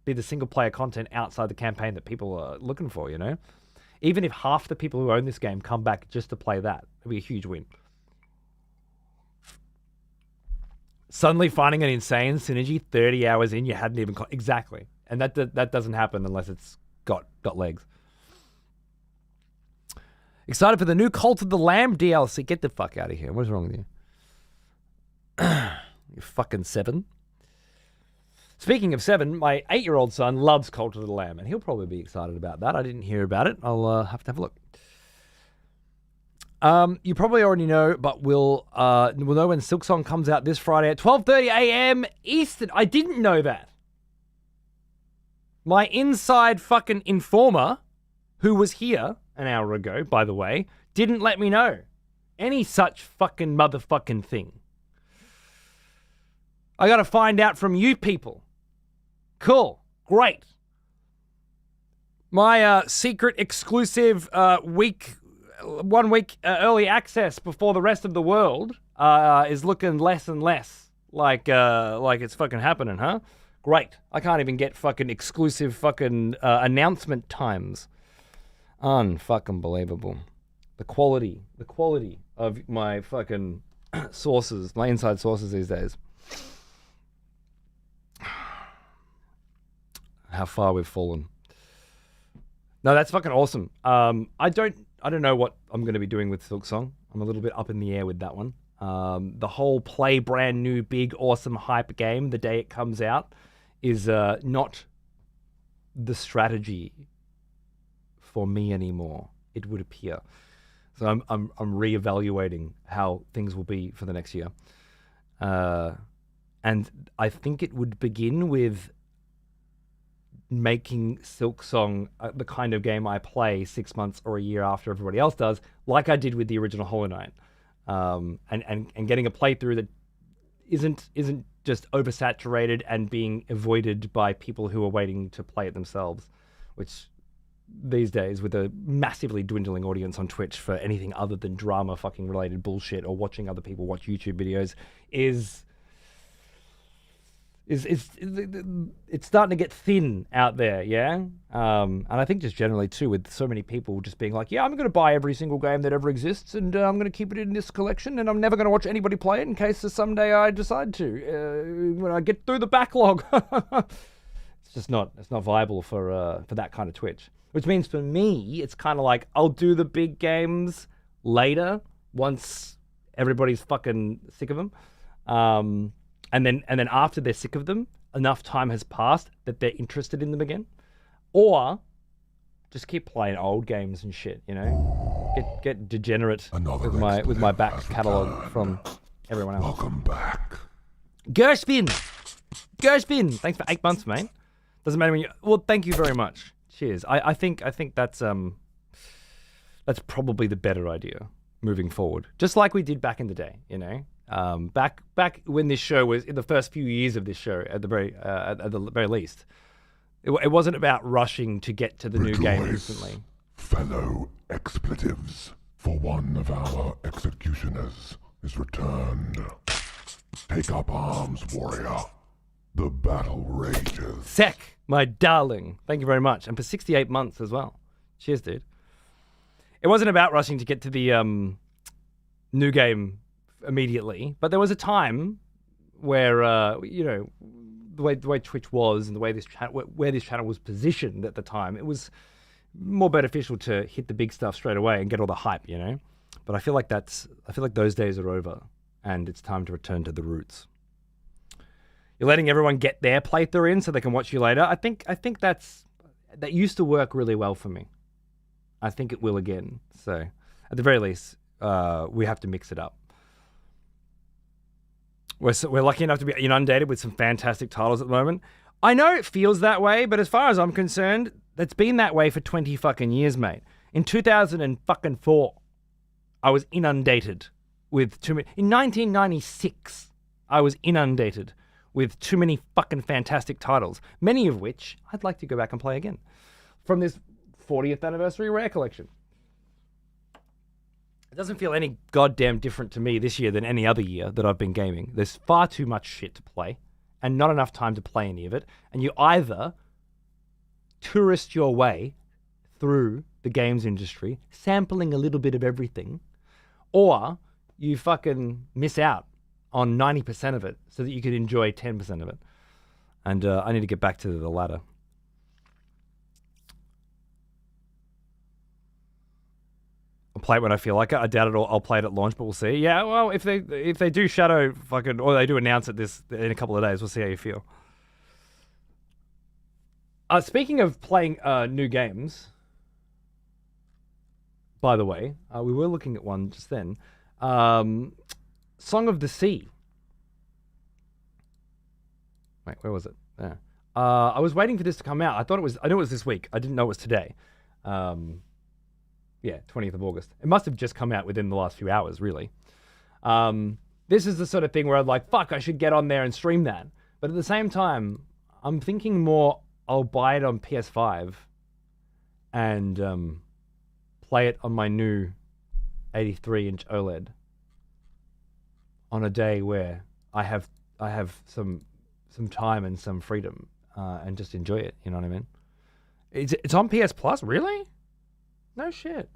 Speaker 2: be the single player content outside the campaign that people are looking for, you know? Even if half the people who own this game come back just to play that, it'd be a huge win. Suddenly finding an insane synergy 30 hours in, you hadn't even... Exactly. And that doesn't happen unless it's got legs. Excited for the new Cult of the Lamb DLC. Get the fuck out of here. What's wrong with you? You fucking 7. Speaking of 7, my 8-year-old son loves Cult of the Lamb, and he'll probably be excited about that. I didn't hear about it. I'll have to have a look. You probably already know, but we'll know when Silksong comes out this Friday at 12:30 a.m. Eastern. I didn't know that. My inside fucking informer, who was here an hour ago, by the way, didn't let me know any such fucking motherfucking thing. I gotta find out from you people. Cool. Great. My secret exclusive 1 week early access before the rest of the world is looking less and less like it's fucking happening, huh? Great. I can't even get fucking exclusive fucking announcement times. Unfucking believable. The quality of my fucking sources, my inside sources these days. How far we've fallen. No, that's fucking awesome. I don't know what I'm going to be doing with Silksong. I'm a little bit up in the air with that one. The whole play brand new, big, awesome hype game the day it comes out is not the strategy for me anymore, it would appear. So I'm reevaluating how things will be for the next year. And I think it would begin with making Silksong the kind of game I play 6 months or a year after everybody else does, like I did with the original Hollow Knight. And getting a playthrough that isn't just oversaturated and being avoided by people who are waiting to play it themselves, which these days, with a massively dwindling audience on Twitch for anything other than drama fucking related bullshit or watching other people watch YouTube videos, it's starting to get thin out there, yeah? And I think just generally too, with so many people just being like, yeah, I'm going to buy every single game that ever exists, and I'm going to keep it in this collection, and I'm never going to watch anybody play it in case someday I decide to, when I get through the backlog. It's not viable for that kind of Twitch. Which means for me, it's kind of like, I'll do the big games later once everybody's fucking sick of them. And then after they're sick of them, enough time has passed that they're interested in them again. Or just keep playing old games and shit, you know? Get degenerate with my back catalogue from everyone else.
Speaker 3: Welcome back.
Speaker 2: Gershpin! Thanks for 8 months, mate. Doesn't matter when you... Well, thank you very much. Cheers. I think that's probably the better idea moving forward. Just like we did back in the day, you know? Back when this show was... In the first few years of this show, at the very least. It wasn't about rushing to get to the new game instantly.
Speaker 3: Fellow expletives, for one of our executioners is returned. Take up arms, warrior. The battle rages.
Speaker 2: Sek, my darling. Thank you very much. And for 68 months as well. Cheers, dude. It wasn't about rushing to get to the new game immediately, but there was a time where, you know, the way Twitch was and the way where this channel was positioned at the time, it was more beneficial to hit the big stuff straight away and get all the hype, you know. But I feel like those days are over, and it's time to return to the roots. You're letting everyone get their playthrough in so they can watch you later. I think that used to work really well for me. I think it will again. So at the very least, we have to mix it up. We're lucky enough to be inundated with some fantastic titles at the moment. I know it feels that way, but as far as I'm concerned, it's been that way for 20 fucking years, mate. In 2004, I was inundated with too many... In 1996, I was inundated with too many fucking fantastic titles, many of which I'd like to go back and play again from this 40th anniversary Rare Collection. It doesn't feel any goddamn different to me this year than any other year that I've been gaming. There's far too much shit to play and not enough time to play any of it. And you either tourist your way through the games industry, sampling a little bit of everything, or you fucking miss out on 90% of it so that you can enjoy 10% of it. And I need to get back to the latter. I'll play it when I feel like it. I doubt I'll play it at launch, but we'll see. Yeah, well, if they do shadow fucking, or they do announce it in a couple of days, we'll see how you feel. Speaking of playing new games, by the way, we were looking at one just then. Song of the Sea. Wait, where was it? Yeah. I was waiting for this to come out. I knew it was this week. I didn't know it was today. Yeah, 20th of August. It must have just come out within the last few hours, really. This is the sort of thing where I'm like, fuck, I should get on there and stream that. But at the same time, I'm thinking more, I'll buy it on PS5 and play it on my new 83-inch OLED on a day where I have some time and some freedom and just enjoy it. You know what I mean? It's on PS Plus, really? No shit.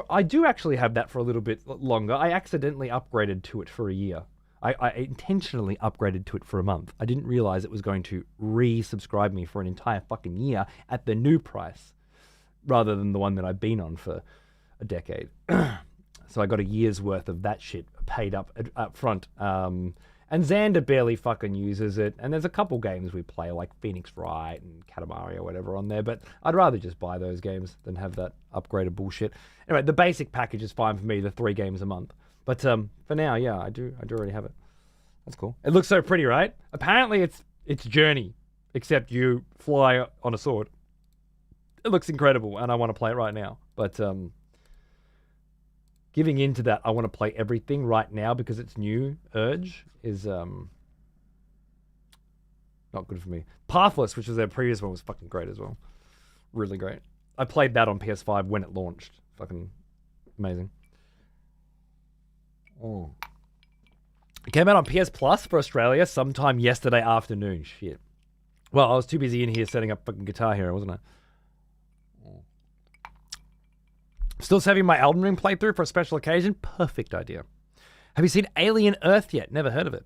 Speaker 2: I do actually have that for a little bit longer. I accidentally upgraded to it for a year. I intentionally upgraded to it for a month. I didn't realize it was going to resubscribe me for an entire fucking year at the new price, rather than the one that I've been on for a decade. So I got a year's worth of that shit paid up front. And Xander barely fucking uses it. And there's a couple games we play, like Phoenix Wright and Katamari or whatever on there. But I'd rather just buy those games than have that upgraded bullshit. Anyway, the basic package is fine for me, the 3 games a month. But for now, yeah, I do already have it. That's cool. It looks so pretty, right? Apparently it's Journey, except you fly on a sword. It looks incredible, and I want to play it right now. But giving into that, I want to play everything right now because it's new urge is not good for me. Pathless, which was their previous one, was fucking great as well. Really great. I played that on PS5 when it launched. Fucking amazing. Oh. It came out on PS Plus for Australia sometime yesterday afternoon. Shit. Well, I was too busy in here setting up fucking Guitar Hero, wasn't I? Still saving my Elden Ring playthrough for a special occasion? Perfect idea. Have you seen Alien Earth yet? Never heard of it.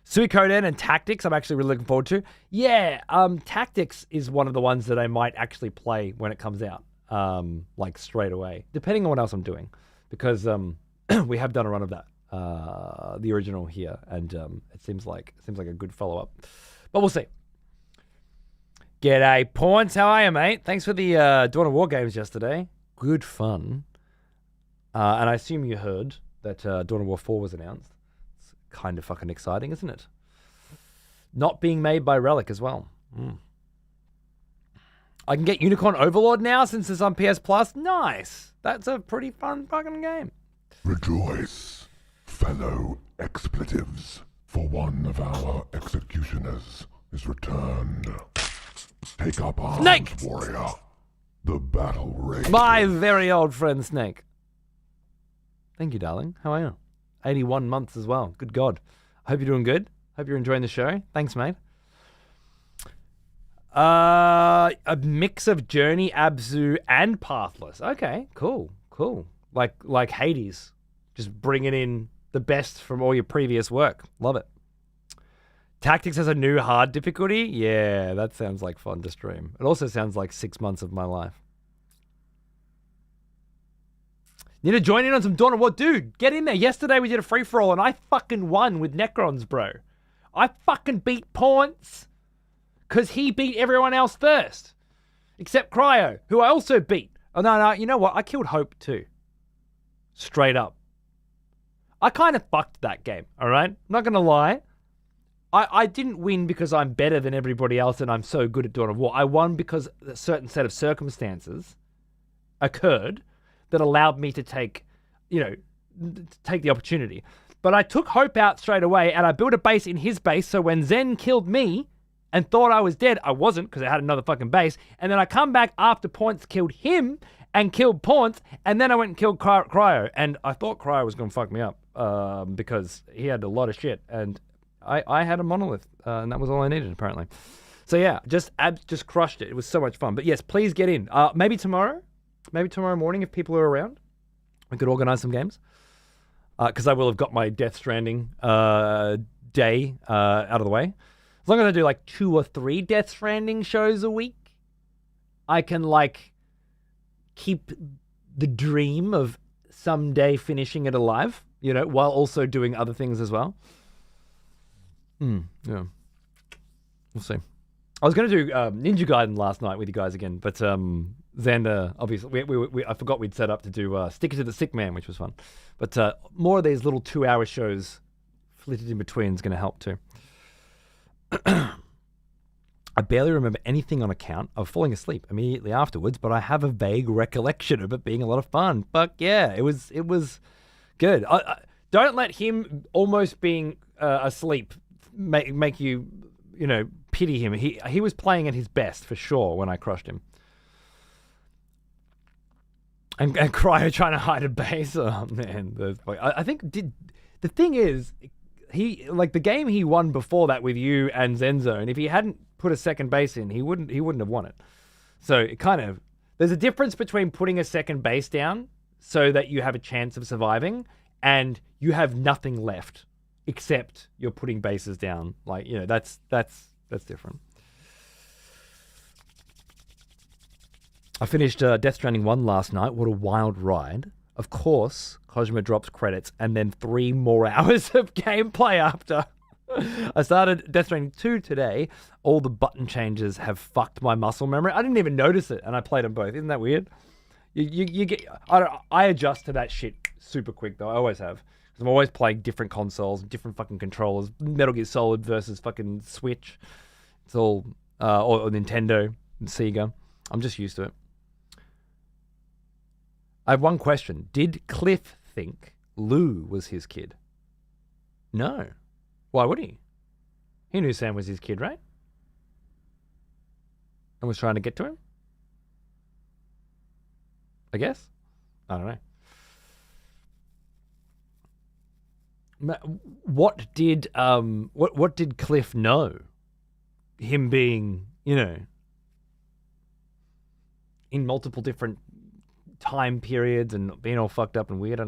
Speaker 2: Suikoden and Tactics, I'm actually really looking forward to. Yeah, Tactics is one of the ones that I might actually play when it comes out. like straight away, depending on what else I'm doing, because we have done a run of that, the original here, and it seems like a good follow up, but we'll see. G'day, Points. How are you, mate? Thanks for the Dawn of War games yesterday. Good fun. And I assume you heard that Dawn of War 4 was announced. It's kind of fucking exciting, isn't it? Not being made by Relic as well. I can get Unicorn Overlord now since it's on PS Plus. Nice. That's a pretty fun fucking game.
Speaker 3: Rejoice, fellow expletives, for one of our executioners is returned. Take up arms,
Speaker 2: Snake!
Speaker 3: warrior. The battle rages.
Speaker 2: My very old friend Snake. Thank you, darling. How are you? 81 months as well. Good God. I hope you're doing good. Hope you're enjoying the show. Thanks, mate. A mix of Journey, Abzu, and Pathless. Okay, cool. Like Hades. Just bringing in the best from all your previous work. Love it. Tactics has a new hard difficulty? Yeah, that sounds like fun to stream. It also sounds like 6 months of my life. Need to join in on some Dawn of War? Dude, get in there. Yesterday we did a free-for-all and I fucking won with Necrons, bro. I fucking beat Points because he beat everyone else first. Except Cryo, who I also beat. Oh, no, you know what? I killed Hope too. Straight up. I kind of fucked that game, all right? I'm not going to lie. I didn't win because I'm better than everybody else and I'm so good at Dawn of War. I won because a certain set of circumstances occurred that allowed me to take the opportunity. But I took Hope out straight away and I built a base in his base, so when Zen killed me and thought I was dead, I wasn't because I had another fucking base. And then I come back after Points killed him and killed Points, and then I went and killed Cryo. And I thought Cryo was going to fuck me up because he had a lot of shit. And I had a monolith, and that was all I needed, apparently. So yeah, just crushed it. It was so much fun. But yes, please get in. Maybe tomorrow morning if people are around. We could organize some games. Because I will have got my Death Stranding day out of the way. As long as I do like 2 or 3 Death Stranding shows a week, I can like keep the dream of someday finishing it alive, while also doing other things as well. Yeah. We'll see. I was going to do Ninja Gaiden last night with you guys again, but Xander, obviously, I forgot we'd set up to do Sticker to the Sick Man, which was fun. But more of these little 2-hour shows flitted in between is going to help too. I barely remember anything on account of falling asleep immediately afterwards, but I have a vague recollection of it being a lot of fun. But yeah, it was good. Don't let him almost being asleep make you, pity him. He was playing at his best for sure when I crushed him. And Cryo trying to hide a base. Oh man, I think the thing is, the game he won before that with you and Zenzone. If he hadn't put a second base in, he wouldn't have won it. So it kind of, there's a difference between putting a second base down so that you have a chance of surviving, and you have nothing left except you're putting bases down. That's different. I finished Death Stranding 1 last night. What a wild ride. Of course, Kojima drops credits and then 3 more hours of gameplay after. I started Death Stranding 2 today. All the button changes have fucked my muscle memory. I didn't even notice it, and I played them both. Isn't that weird? You get. I adjust to that shit super quick though. I always have. Because I'm always playing different consoles, different fucking controllers. Metal Gear Solid versus fucking Switch. It's all or Nintendo and Sega. I'm just used to it. I have one question. Did Cliff think Lou was his kid? No. Why would he? He knew Sam was his kid, right? And was trying to get to him? I guess? I don't know. What did Cliff know? Him being, in multiple different time periods and being all fucked up and weird. I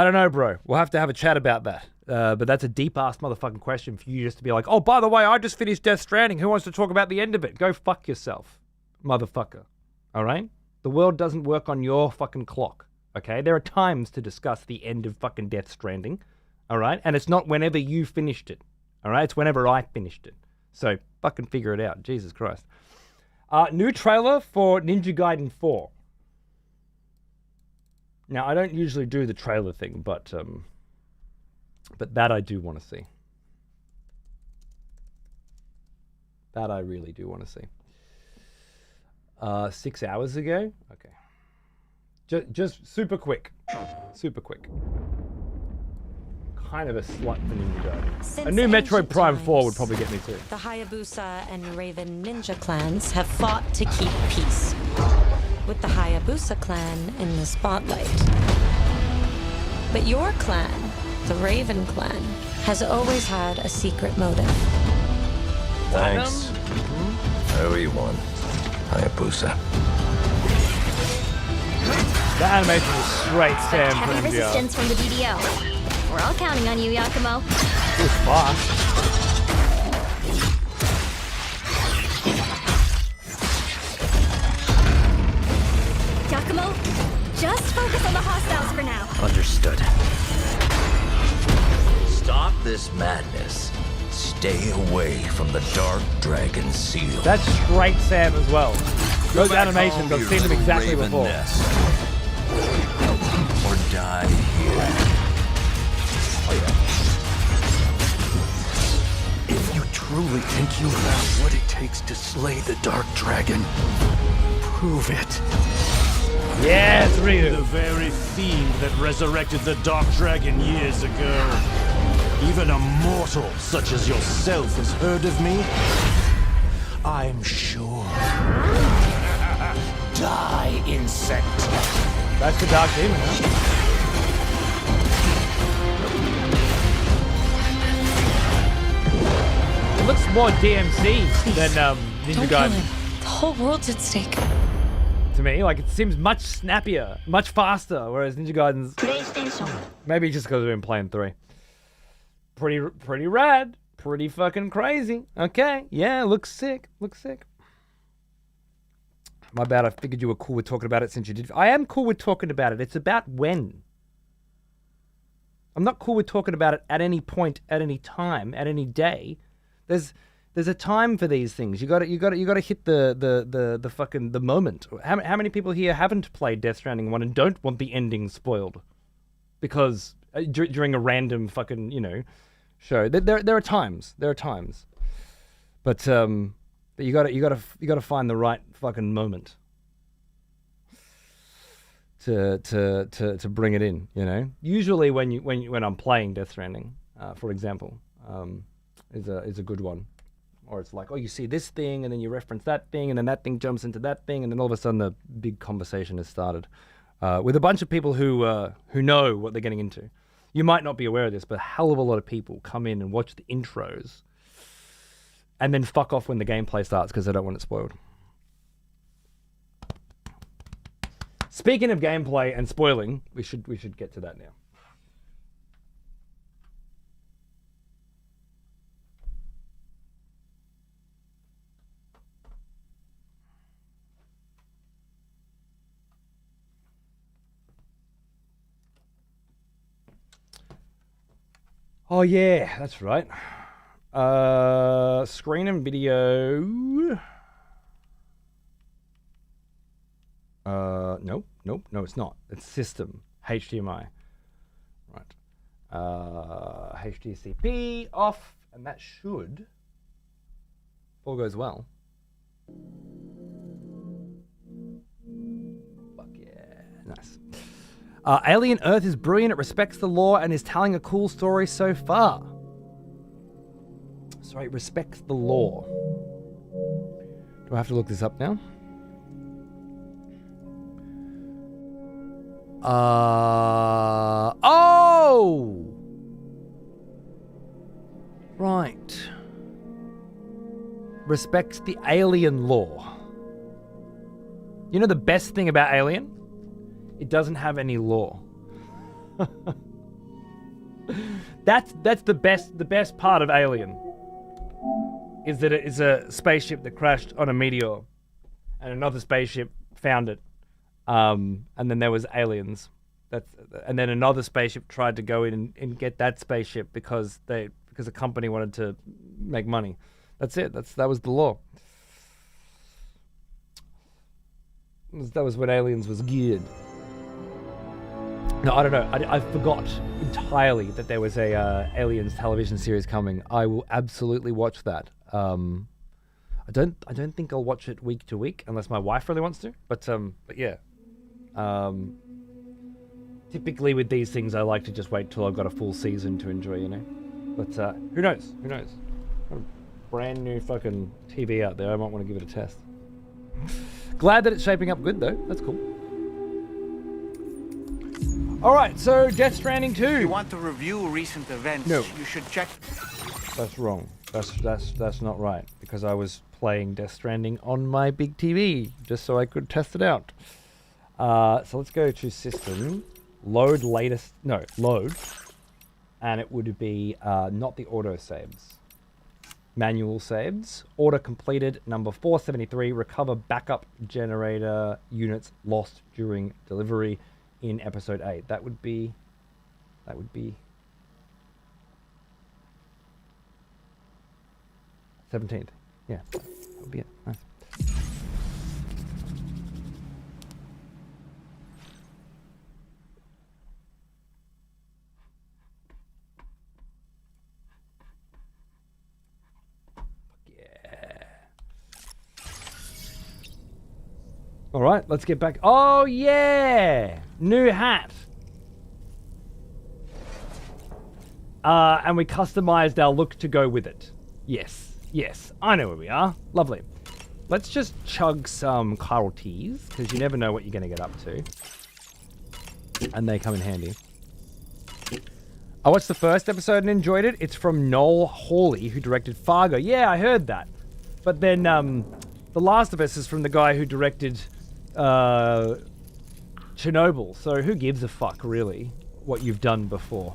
Speaker 2: don't know, bro. We'll have to have a chat about that. But that's a deep-ass motherfucking question for you just to be like, oh, by the way, I just finished Death Stranding. Who wants to talk about the end of it? Go fuck yourself, motherfucker. All right? The world doesn't work on your fucking clock. Okay? There are times to discuss the end of fucking Death Stranding. All right? And it's not whenever you finished it. All right? It's whenever I finished it. So fucking figure it out. Jesus Christ. New trailer for Ninja Gaiden 4. Now, I don't usually do the trailer thing, but that I do want to see. That I really do want to see. 6 hours ago? Okay. Just super quick. Super quick. Kind of a slut for Ninja Gaiden. A new Metroid Prime 4 would probably get me too.
Speaker 4: The Hayabusa and Raven ninja clans have fought to keep peace, with the Hayabusa clan in the spotlight. But your clan, the Raven clan, has always had a secret motive.
Speaker 5: Thanks. Everyone. Hayabusa.
Speaker 2: The animation is straight Sam
Speaker 6: Heavy
Speaker 2: from MGR.
Speaker 6: resistance from the DDO. We're all counting on you, Yakumo.
Speaker 2: It was fast.
Speaker 6: Yakumo, just focus on the hostiles for now.
Speaker 5: Understood. Stop this madness. Stay away from the Dark Dragon Seal.
Speaker 2: That's straight Sam as well. Those animations, I've seen them exactly before.
Speaker 5: Nest. Or die here.
Speaker 2: Oh yeah.
Speaker 7: If you truly think you have what it takes to slay the Dark Dragon, prove it.
Speaker 2: Yeah, it's Ryu.
Speaker 8: The very fiend that resurrected the Dark Dragon years ago. Even a mortal such as yourself has heard of me? I'm sure. Die, insect.
Speaker 2: That's the Dark Demon, huh? It looks more DMC than Ninja
Speaker 4: Don't kill
Speaker 2: Gaiden
Speaker 4: him. The whole world's at stake.
Speaker 2: to me. Like, it seems much snappier, much faster, whereas Ninja Gaiden's... Maybe just because we've been playing 3. Pretty rad. Pretty fucking crazy. Okay, yeah, looks sick. Looks sick. My bad, I figured you were cool with talking about it since you did. I am cool with talking about it. It's about when. I'm not cool with talking about it at any point, at any time, at any day. There's a time for these things. You got to hit the fucking the moment. How many people here haven't played Death Stranding 1 and don't want the ending spoiled because during a random fucking show? There are times. There are times. But you gotta find the right fucking moment to bring it in. Usually when I'm playing Death Stranding, for example, is a good one. Or it's like, oh, you see this thing, and then you reference that thing, and then that thing jumps into that thing, and then all of a sudden the big conversation has started with a bunch of people who know what they're getting into. You might not be aware of this, but a hell of a lot of people come in and watch the intros and then fuck off when the gameplay starts because they don't want it spoiled. Speaking of gameplay and spoiling, we should get to that now. Oh yeah, that's right. Screen and video. No, it's not. It's system. HDMI. Right. HDCP off, and that should, if all goes well. Fuck yeah, nice. Alien Earth is brilliant, it respects the lore, and is telling a cool story so far. Sorry, it respects the lore. Do I have to look this up now? Oh! Right. Respects the alien lore. You know the best thing about Alien? It doesn't have any lore. That's the best part of Alien. Is that it is a spaceship that crashed on a meteor, and another spaceship found it. And then there was aliens. And then another spaceship tried to go in and get that spaceship because a company wanted to make money. That's it. That was the law. That was when Aliens was geared. No, I don't know. I forgot entirely that there was a Aliens television series coming. I will absolutely watch that. I don't think I'll watch it week to week unless my wife really wants to. But yeah. Typically with these things, I like to just wait till I've got a full season to enjoy, you know. But who knows? Who knows? Got a brand new fucking TV out there. I might want to give it a test. Glad that it's shaping up good though. That's cool. All right, so Death Stranding 2.
Speaker 9: If you want to review recent events,
Speaker 2: No.
Speaker 9: you should check.
Speaker 2: That's wrong. That's not right because I was playing Death Stranding on my big TV just so I could test it out. So let's go to system, load, and it would be not the auto saves, manual saves. Order completed number 473. Recover backup generator units lost during delivery in episode 8. That would be 17th. Yeah, that would be it. Nice. All right, let's get back. Oh, yeah! New hat. And we customized our look to go with it. Yes, yes. I know where we are. Lovely. Let's just chug some chiral teas, because you never know what you're going to get up to. And they come in handy. I watched the first episode and enjoyed it. It's from Noel Hawley, who directed Fargo. Yeah, I heard that. But then The Last of Us is from the guy who directed Chernobyl. So who gives a fuck, really, what you've done before?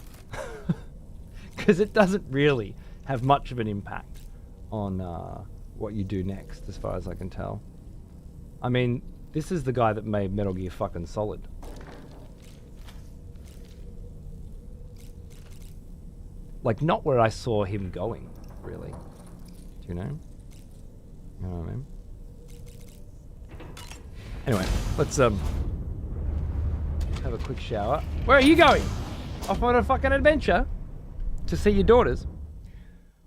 Speaker 2: Because it doesn't really have much of an impact on what you do next, as far as I can tell. I mean, this is the guy that made Metal Gear fucking Solid. Like, not where I saw him going, really. Do you know? You know what I mean? Anyway, let's have a quick shower. Where are you going? Off on a fucking adventure? To see your daughters?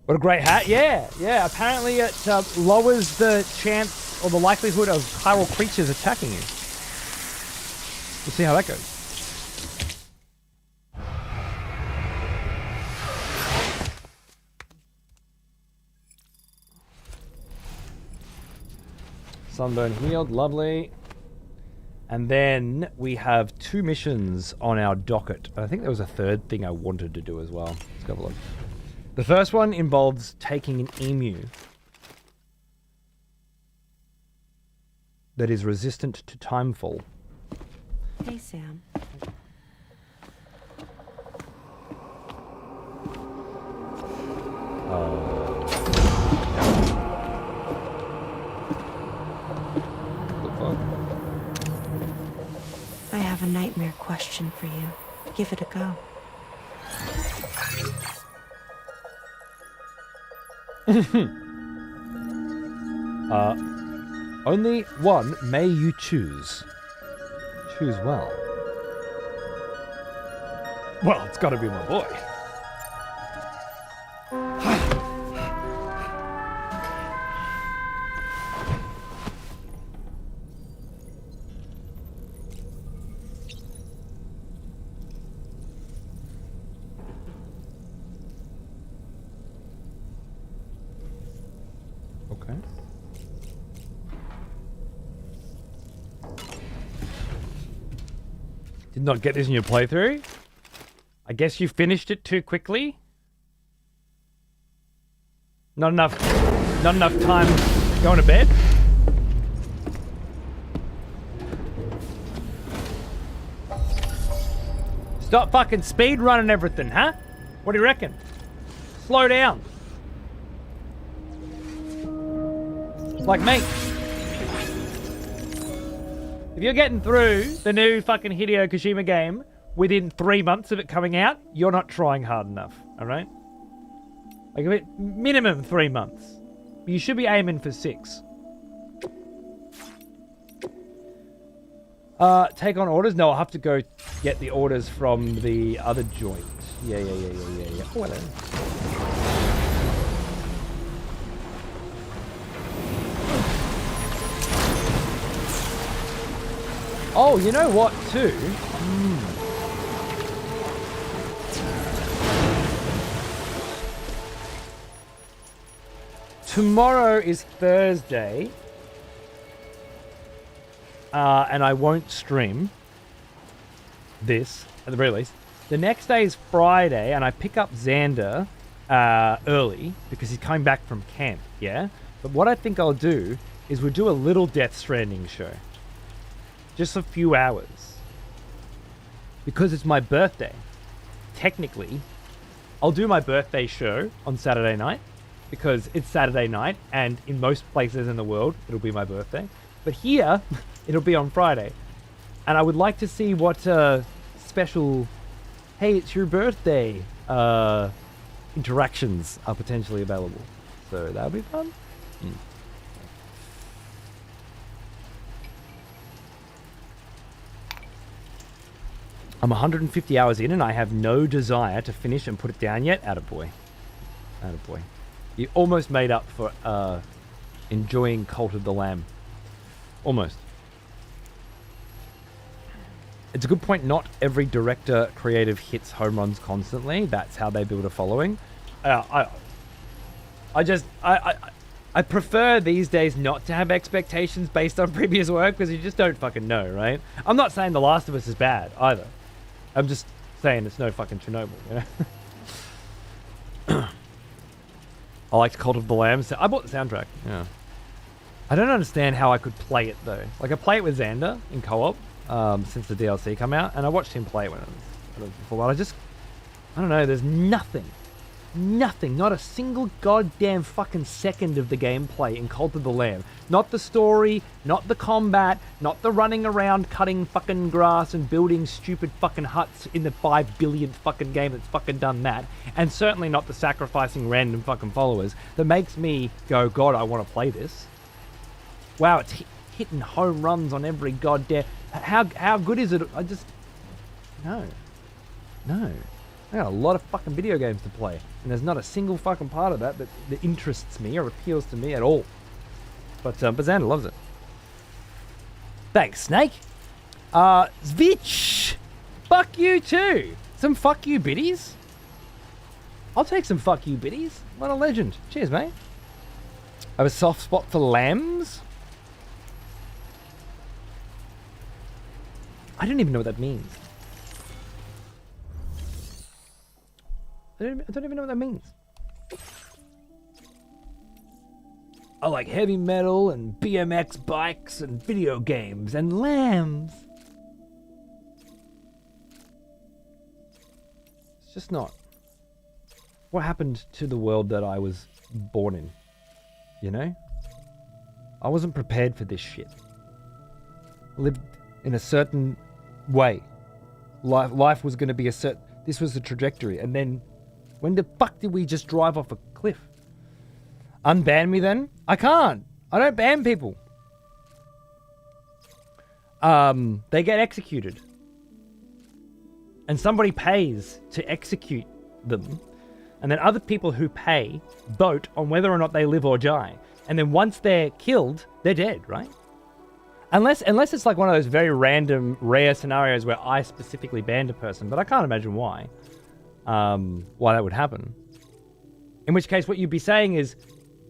Speaker 2: What a great hat. Yeah, yeah. Apparently it lowers the chance or the likelihood of chiral creatures attacking you. We'll see how that goes. Sunburn healed, lovely. And then we have 2 missions on our docket. I think there was a third thing I wanted to do as well. Let's have a look. The first one involves taking an emu that is resistant to timefall.
Speaker 4: Hey, Sam. I have a nightmare question for you. Give it a go.
Speaker 2: Only one may you choose. Choose well. Well, it's got to be my boy. Okay. Did not get this in your playthrough? I guess you finished it too quickly? Not enough time going to bed? Stop fucking speed running everything, huh? What do you reckon? Slow down. Like me. If you're getting through the new fucking Hideo Kojima game within 3 months of it coming out, you're not trying hard enough, alright? Like, a bit, minimum 3 months. You should be aiming for 6. Take on orders? No, I'll have to go get the orders from the other joint. Yeah. Oh, hello. Oh, you know what, too? Tomorrow is Thursday. And I won't stream this, at the very least. The next day is Friday, and I pick up Xander early because he's coming back from camp, yeah? But what I think I'll do is we'll do a little Death Stranding show. Just a few hours. Because it's my birthday. Technically, I'll do my birthday show on Saturday night because it's Saturday night, and in most places in the world, it'll be my birthday. But here, it'll be on Friday. And I would like to see what special, hey, it's your birthday, interactions are potentially available. So that'll be fun. I'm 150 hours in and I have no desire to finish and put it down yet. Attaboy. Attaboy. You almost made up for enjoying Cult of the Lamb. Almost. It's a good point. Not every director creative hits home runs constantly. That's how they build a following. I prefer these days not to have expectations based on previous work because you just don't fucking know, right? I'm not saying The Last of Us is bad either. I'm just saying it's no fucking Chernobyl, you know? I liked Cult of the Lamb. I bought the soundtrack. Yeah. I don't understand how I could play it though. Like I play it with Xander in co-op since the DLC come out, and I watched him play it when it was for a while. I don't know. There's nothing, not a single goddamn fucking second of the gameplay in Cult of the Lamb. Not the story, not the combat, not the running around cutting fucking grass and building stupid fucking huts in the 5 billionth fucking game that's fucking done that, and certainly not the sacrificing random fucking followers that makes me go, God, I want to play this. Wow, it's hitting home runs on every goddamn... How good is it? No. I got a lot of fucking video games to play, and there's not a single fucking part of that that interests me or appeals to me at all. But Xander loves it. Thanks, Snake. Zvich! Fuck you too! Some fuck you biddies? I'll take some fuck you biddies. What a legend. Cheers, mate. I have a soft spot for lambs. I don't even know what that means. I don't even know what that means. I like heavy metal and BMX bikes and video games and lambs. It's just not what happened to the world that I was born in, you know? I wasn't prepared for this shit. I lived in a certain way. Life was going to be a certain... This was the trajectory. And then, when the fuck did we just drive off a cliff? Unban me then? I can't. I don't ban people. They get executed. And somebody pays to execute them. And then other people who pay vote on whether or not they live or die. And then once they're killed, they're dead, right? Unless it's like one of those very random, rare scenarios where I specifically banned a person, but I can't imagine why that would happen. In which case, what you'd be saying is,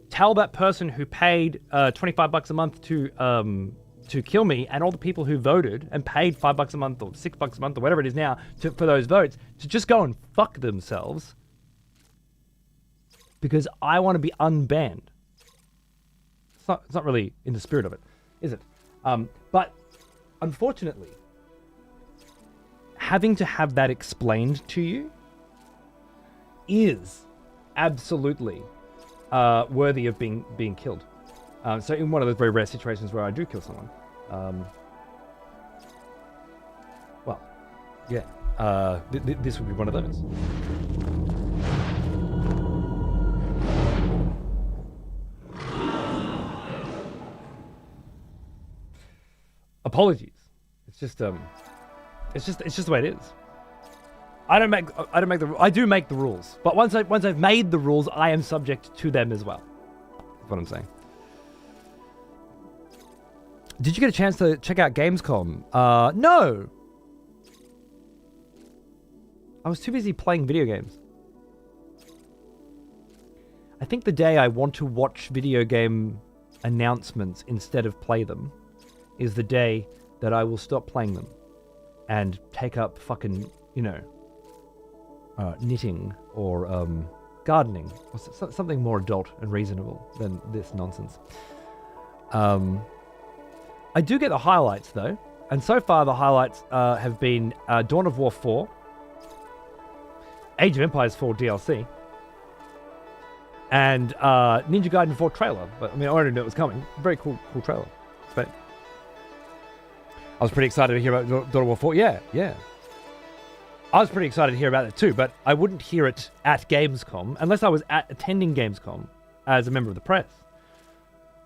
Speaker 2: tell that person who paid $25 a month to kill me, and all the people who voted and paid $5 a month or $6 a month or whatever it is now for those votes to just go and fuck themselves, because I want to be unbanned. It's not really in the spirit of it, is it? But unfortunately, having to have that explained to you is absolutely worthy of being killed. So in one of those very rare situations where I do kill someone, Yeah, this would be one of those. Apologies. It's just the way it is. I do make the rules, but once I've made the rules, I am subject to them as well. That's what I'm saying. Did you get a chance to check out Gamescom? No. I was too busy playing video games. I think the day I want to watch video game announcements instead of play them is the day that I will stop playing them and take up fucking, knitting or gardening or something more adult and reasonable than this nonsense. I do get the highlights though, and so far the highlights have been Dawn of War 4, Age of Empires 4 DLC, and Ninja Gaiden 4 trailer. But I mean, I already knew it was coming. Very cool trailer. But I was pretty excited to hear about Dawn of War 4. Yeah. I was pretty excited to hear about it too, but I wouldn't hear it at Gamescom unless I was attending Gamescom as a member of the press.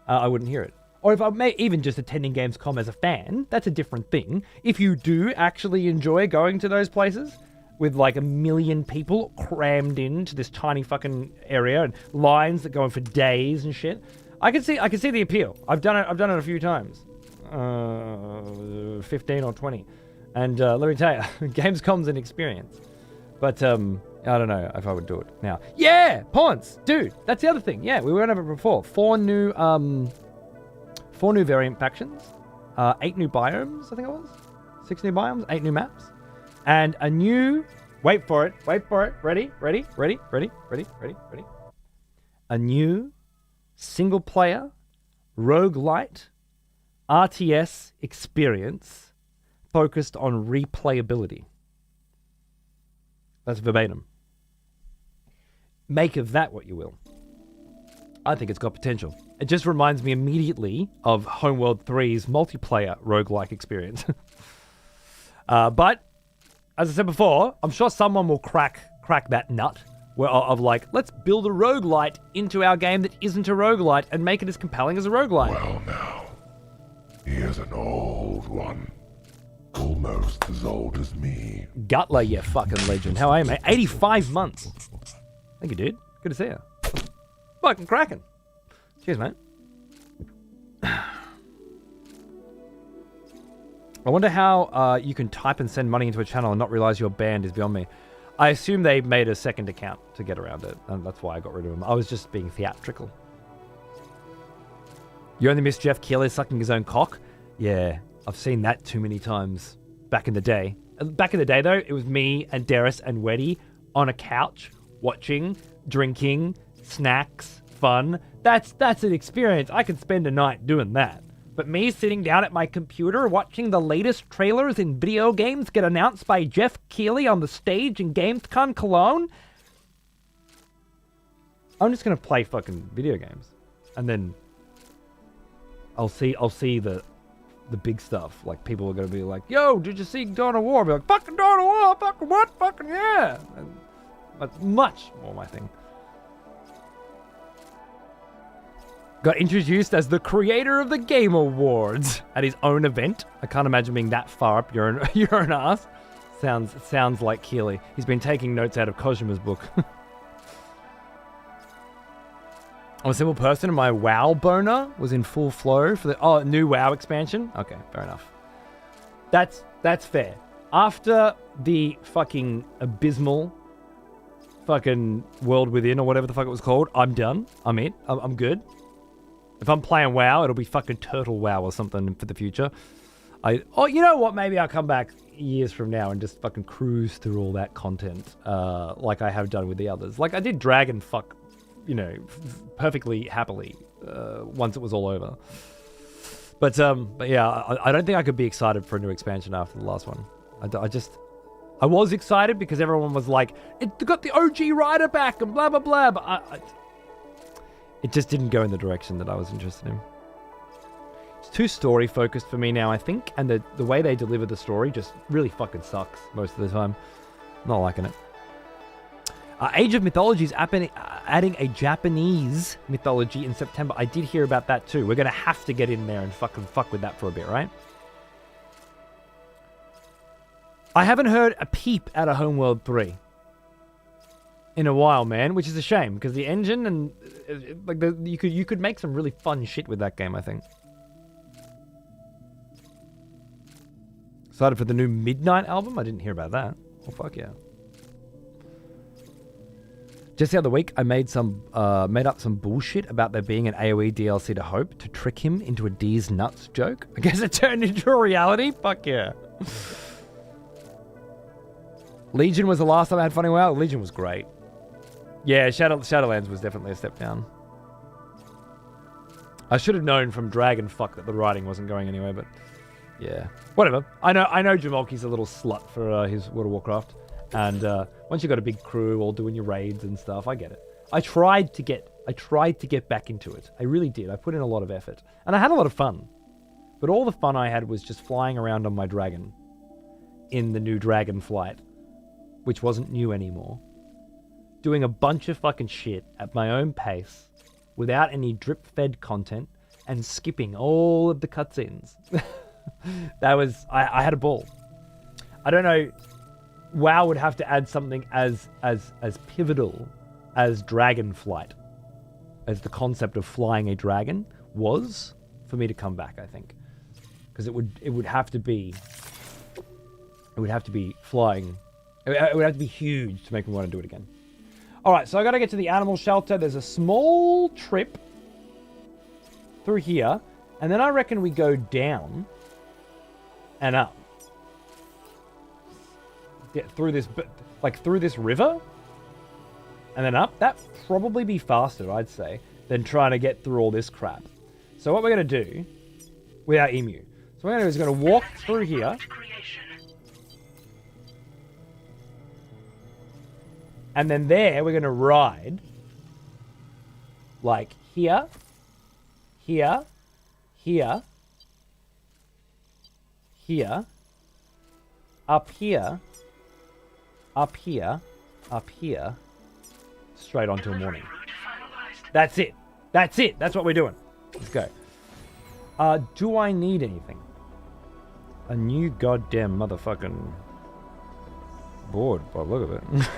Speaker 2: I wouldn't hear it. Or if I may even just attending Gamescom as a fan, that's a different thing. If you do actually enjoy going to those places with like 1 million people crammed into this tiny fucking area and lines that go on for days and shit, I can see the appeal. I've done it a few times. 15 or 20. And let me tell you, Gamescom's an experience. But I don't know if I would do it now. Yeah, Ponce, dude, that's the other thing. Yeah, we went over it before. 4 new variant factions, 8 new biomes, I think it was. 6 new biomes, 8 new maps, and a new. Wait for it. Ready. A new single-player roguelite RTS experience focused on replayability. That's verbatim. Make of that what you will. I think it's got potential. It just reminds me immediately of Homeworld 3's multiplayer roguelike experience. But, as I said before, I'm sure someone will crack that nut of like, let's build a roguelite into our game that isn't a roguelite and make it as compelling as a roguelite.
Speaker 3: Well now, here's an old one. Almost as old as me.
Speaker 2: Gutler, you fucking legend. How are you, mate? 85 months. Thank you, dude. Good to see you. Fucking cracking. Cheers, mate. I wonder how you can type and send money into a channel and not realize your band is beyond me. I assume they made a second account to get around it, and that's why I got rid of them. I was just being theatrical. You only miss Jeff Keighley sucking his own cock? Yeah, I've seen that too many times back in the day. Back in the day, though, it was me and Darius and Weddy on a couch, watching, drinking, snacks, fun. That's an experience. I could spend a night doing that. But me sitting down at my computer watching the latest trailers in video games get announced by Jeff Keighley on the stage in Gamescom Cologne? I'm just gonna play fucking video games. And then I'll see the big stuff. Like, people are gonna be like, yo, did you see Dawn of War? I'll be like, fucking Dawn of War, fucking what? Fucking yeah. And that's much more my thing. Got introduced as the creator of the Game Awards at his own event. I can't imagine being that far up your own ass. Sounds like Keighley. He's been taking notes out of Kojima's book. I'm a simple person and my WoW boner was in full flow for the new WoW expansion. Okay, fair enough. That's fair. After the fucking abysmal fucking World Within or whatever the fuck it was called, I'm done. I'm in. I'm good. If I'm playing WoW, it'll be fucking Turtle WoW or something for the future. You know what? Maybe I'll come back years from now and just fucking cruise through all that content, like I have done with the others. Like I did Dragon fuck, perfectly happily once it was all over. But yeah, I don't think I could be excited for a new expansion after the last one. I was excited because everyone was like, it got the OG rider back and blah blah blah. But it just didn't go in the direction that I was interested in. It's too story focused for me now, I think, and the way they deliver the story just really fucking sucks most of the time. Not liking it. Age of Mythology is adding a Japanese mythology in September. I did hear about that too. We're going to have to get in there and fucking fuck with that for a bit, right? I haven't heard a peep out of Homeworld 3 in a while, man, which is a shame because the engine and like you could make some really fun shit with that game, I think. Excited for the new Midnight album? I didn't hear about that. Oh fuck yeah. Just the other week, I made up some bullshit about there being an AoE DLC to Hope to trick him into a D's nuts joke. I guess it turned into a reality. Fuck yeah. Legion was the last time I had fun. Wow, Legion was great. Yeah, Shadowlands was definitely a step down. I should have known from Dragonfuck that the writing wasn't going anywhere, but yeah, whatever. I know Jamolki's a little slut for his World of Warcraft, and once you got a big crew all doing your raids and stuff, I get it. I tried to get back into it. I really did. I put in a lot of effort, and I had a lot of fun. But all the fun I had was just flying around on my dragon in the new Dragon Flight, which wasn't new anymore. Doing a bunch of fucking shit at my own pace without any drip-fed content and skipping all of the cutscenes. I had a ball. I don't know. WoW would have to add something as pivotal as dragon flight, as the concept of flying a dragon was, for me to come back, I think. Because it would have to be flying. It would have to be huge to make me want to do it again. Alright, so I gotta get to the animal shelter. There's a small trip through here, and then I reckon we go down and up. Get through this, through this river, and then up. That'd probably be faster, I'd say, than trying to get through all this crap. So what we're gonna do with our emu, so what we're gonna do is we're gonna walk through here. And then there, we're going to ride, like, here, here, here, here, up here, up here, up here, straight on till morning. That's it. That's it. That's what we're doing. Let's go. Do I need anything? A new goddamn motherfucking board, by the look of it.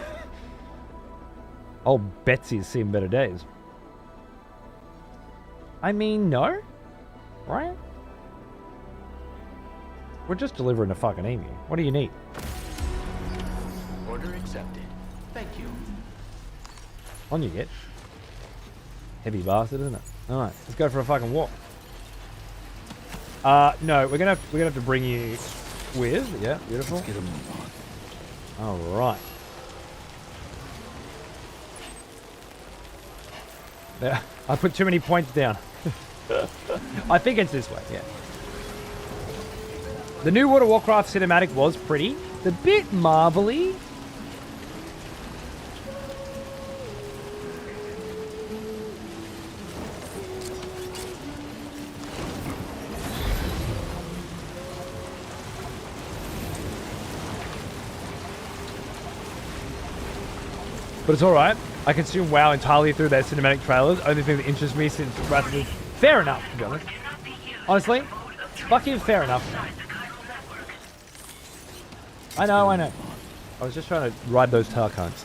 Speaker 2: Old Betsy's seen better days. I mean, no? Right? We're just delivering a fucking emu. What do you need?
Speaker 7: Order accepted. Thank you.
Speaker 2: On you get. Heavy bastard, isn't it? Alright, let's go for a fucking walk. No, we're gonna have to bring you with. Yeah, beautiful.
Speaker 7: Let's get a move on.
Speaker 2: Alright. Yeah, I put too many points down. I think it's this way, yeah. The new World of Warcraft cinematic was pretty. It's a bit marvelly. But it's alright. I consume WoW entirely through their cinematic trailers. Only thing that interests me since Wrath of the... Fair enough, to be honest. Honestly, fucking fair enough. I know. I was just trying to ride those tail cunts.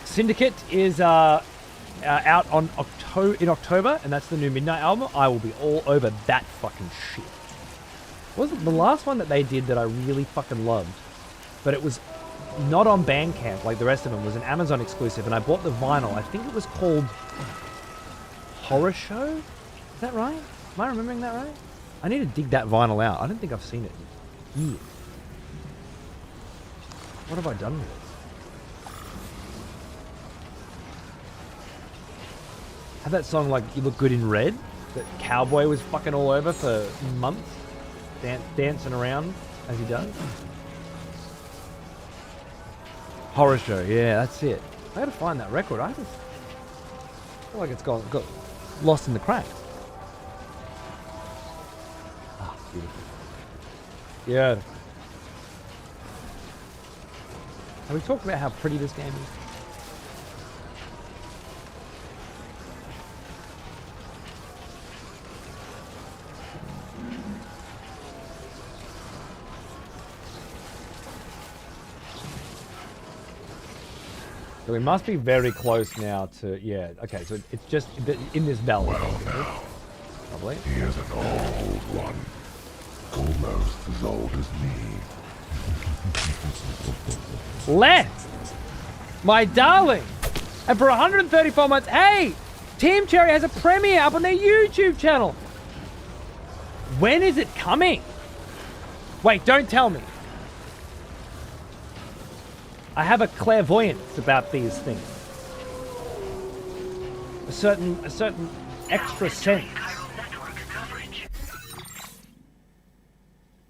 Speaker 2: Syndicate is out on in October, and that's the new Midnight album. I will be all over that fucking shit. Was it the last one that they did that I really fucking loved? But it was not on Bandcamp like the rest of them. It was an Amazon exclusive, and I bought the vinyl. I think it was called Horror Show? Is that right? Am I remembering that right? I need to dig that vinyl out. I don't think I've seen it in years. What have I done with it? Had that song like You Look Good in Red that Cowboy was fucking all over for months, dancing around as he does. Horror Show, yeah, that's it. I gotta find that record. feel like it's got lost in the cracks. Ah, beautiful. Yeah. Have we talked about how pretty this game is? So we must be very close now to, yeah, okay, so it's just in this valley.
Speaker 3: Well now,
Speaker 2: Probably.
Speaker 3: he is an old one. Almost as old as me.
Speaker 2: Les! My darling! And for 134 months, hey! Team Cherry has a premiere up on their YouTube channel! When is it coming? Wait, don't tell me. I have a clairvoyance about these things. A certain extra sense.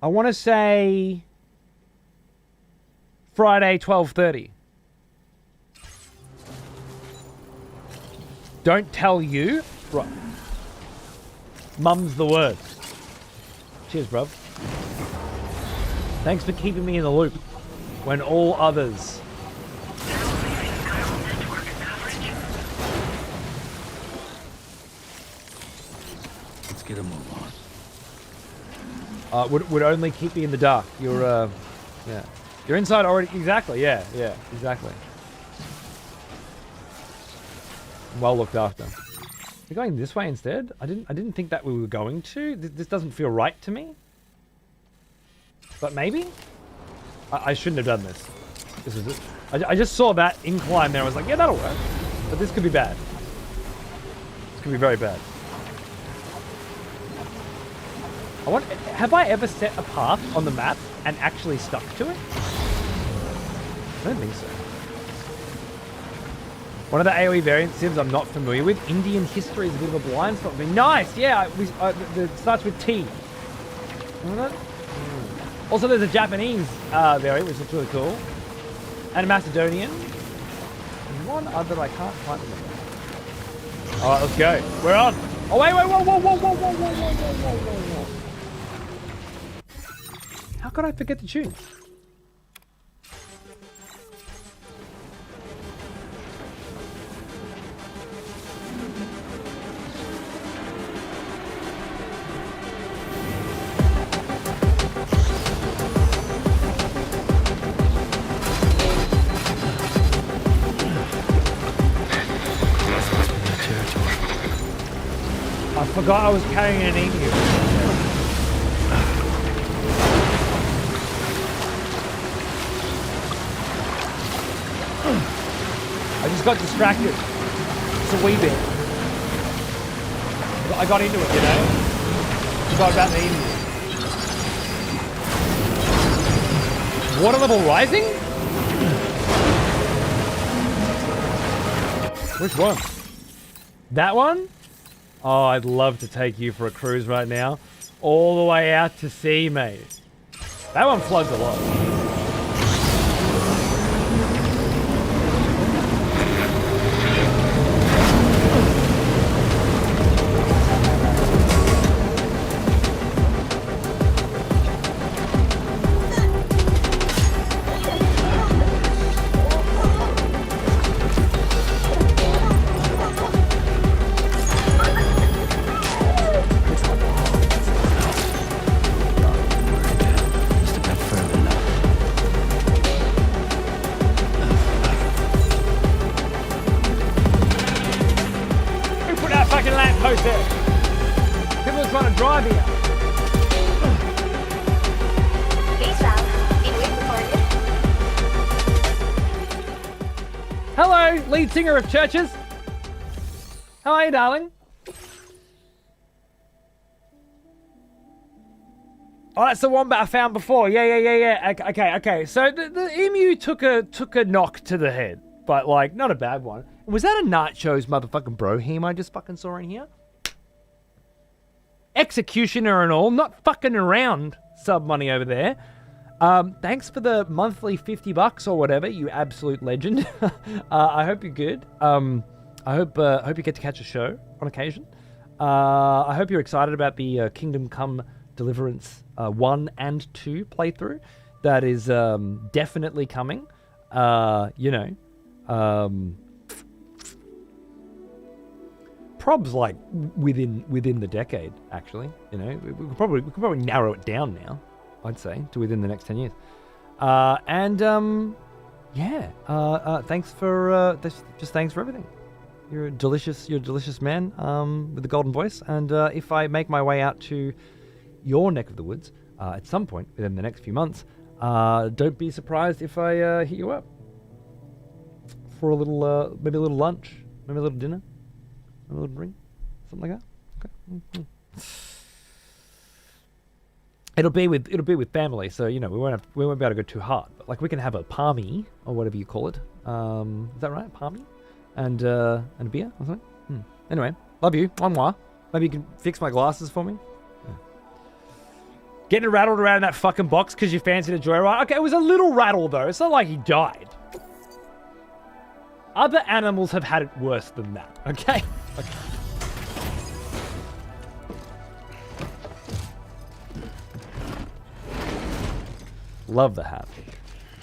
Speaker 2: I want to say Friday 12:30. Don't tell you. Right. Mum's the word. Cheers, bruv. Thanks for keeping me in the loop when all others.
Speaker 7: Let's get a move on.
Speaker 2: Would only keep me in the dark. You're, yeah. You're inside already. Exactly. Yeah. Yeah. Exactly. Well looked after. We're going this way instead. I didn't think that we were going to. This doesn't feel right to me. But maybe. I shouldn't have done this. This is it. I just saw that incline there. I was like, yeah, that'll work. But this could be bad. This could be very bad. Have I ever set a path on the map and actually stuck to it? I don't think so. One of the AoE variant sims I'm not familiar with. Indian history is a bit of a blind spot for me. Nice, yeah. It starts with T. Remember that? Also, there's a Japanese variant, which looks really cool, and a Macedonian. And one other I can't quite remember. All right, let's go. We're on. Oh wait, whoa, whoa, whoa, whoa, whoa, whoa, whoa, whoa, whoa, whoa. How could I forget the tune? I forgot I was carrying an emu. I just got distracted. It's a wee bit. I got into it, you know? Forgot about the emu. Water level rising? Which one? That one? Oh, I'd love to take you for a cruise right now. All the way out to sea, mate. That one floods a lot. Singer of churches. How are you, darling? Oh, that's the wombat I found before. Yeah. Okay. So the emu took a knock to the head, but like not a bad one. Was that a Nacho's motherfucking broheme I just fucking saw in here? Executioner and all, not fucking around. Sub money over there. Thanks for the monthly $50 or whatever, you absolute legend. I hope you're good. I hope you get to catch a show on occasion. I hope you're excited about the Kingdom Come Deliverance 1 and 2 playthrough. That is definitely coming. Probs like within the decade, actually. We could probably narrow it down now, I'd say, to within the next 10 years. Thanks for thanks for everything. You're a delicious man with a golden voice. And if I make my way out to your neck of the woods at some point within the next few months, don't be surprised if I hit you up for a little, maybe a little lunch, maybe a little dinner, maybe a little drink, something like that. Okay. Mm-hmm. It'll be with family, so we won't be able to go too hard. But like we can have a palmy or whatever you call it. Is that right? Palmy, and a beer or something. Anyway, love you. One more. Maybe you can fix my glasses for me. Yeah. Getting rattled around in that fucking box because you fancied a joyride. Okay, it was a little rattle though. It's not like he died. Other animals have had it worse than that. Okay. Love the hat.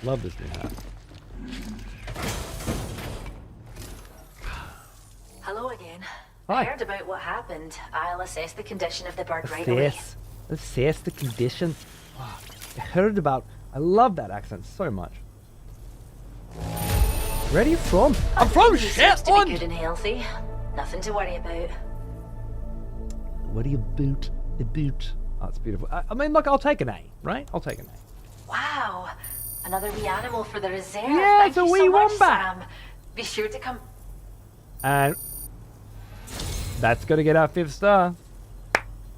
Speaker 2: Love this new hat.
Speaker 10: Hello again.
Speaker 2: Hi.
Speaker 10: I heard about what happened. I'll assess the condition of the bird right away.
Speaker 2: Assess the condition. Oh, I heard about. I love that accent so much. Where are you from? I'm from
Speaker 10: Seems to be good
Speaker 2: Shetland.
Speaker 10: and healthy. Nothing to worry about.
Speaker 2: What do you boot? The boot. Oh, it's beautiful. I mean, look, I'll take an A, right? I'll take an A.
Speaker 10: Wow. Another wee animal for the reserve.
Speaker 2: Yeah,
Speaker 10: Thank
Speaker 2: it's a
Speaker 10: you
Speaker 2: wee
Speaker 10: so much,
Speaker 2: wombat.
Speaker 10: Sam. Be sure to come.
Speaker 2: And that's going to get our 5th star.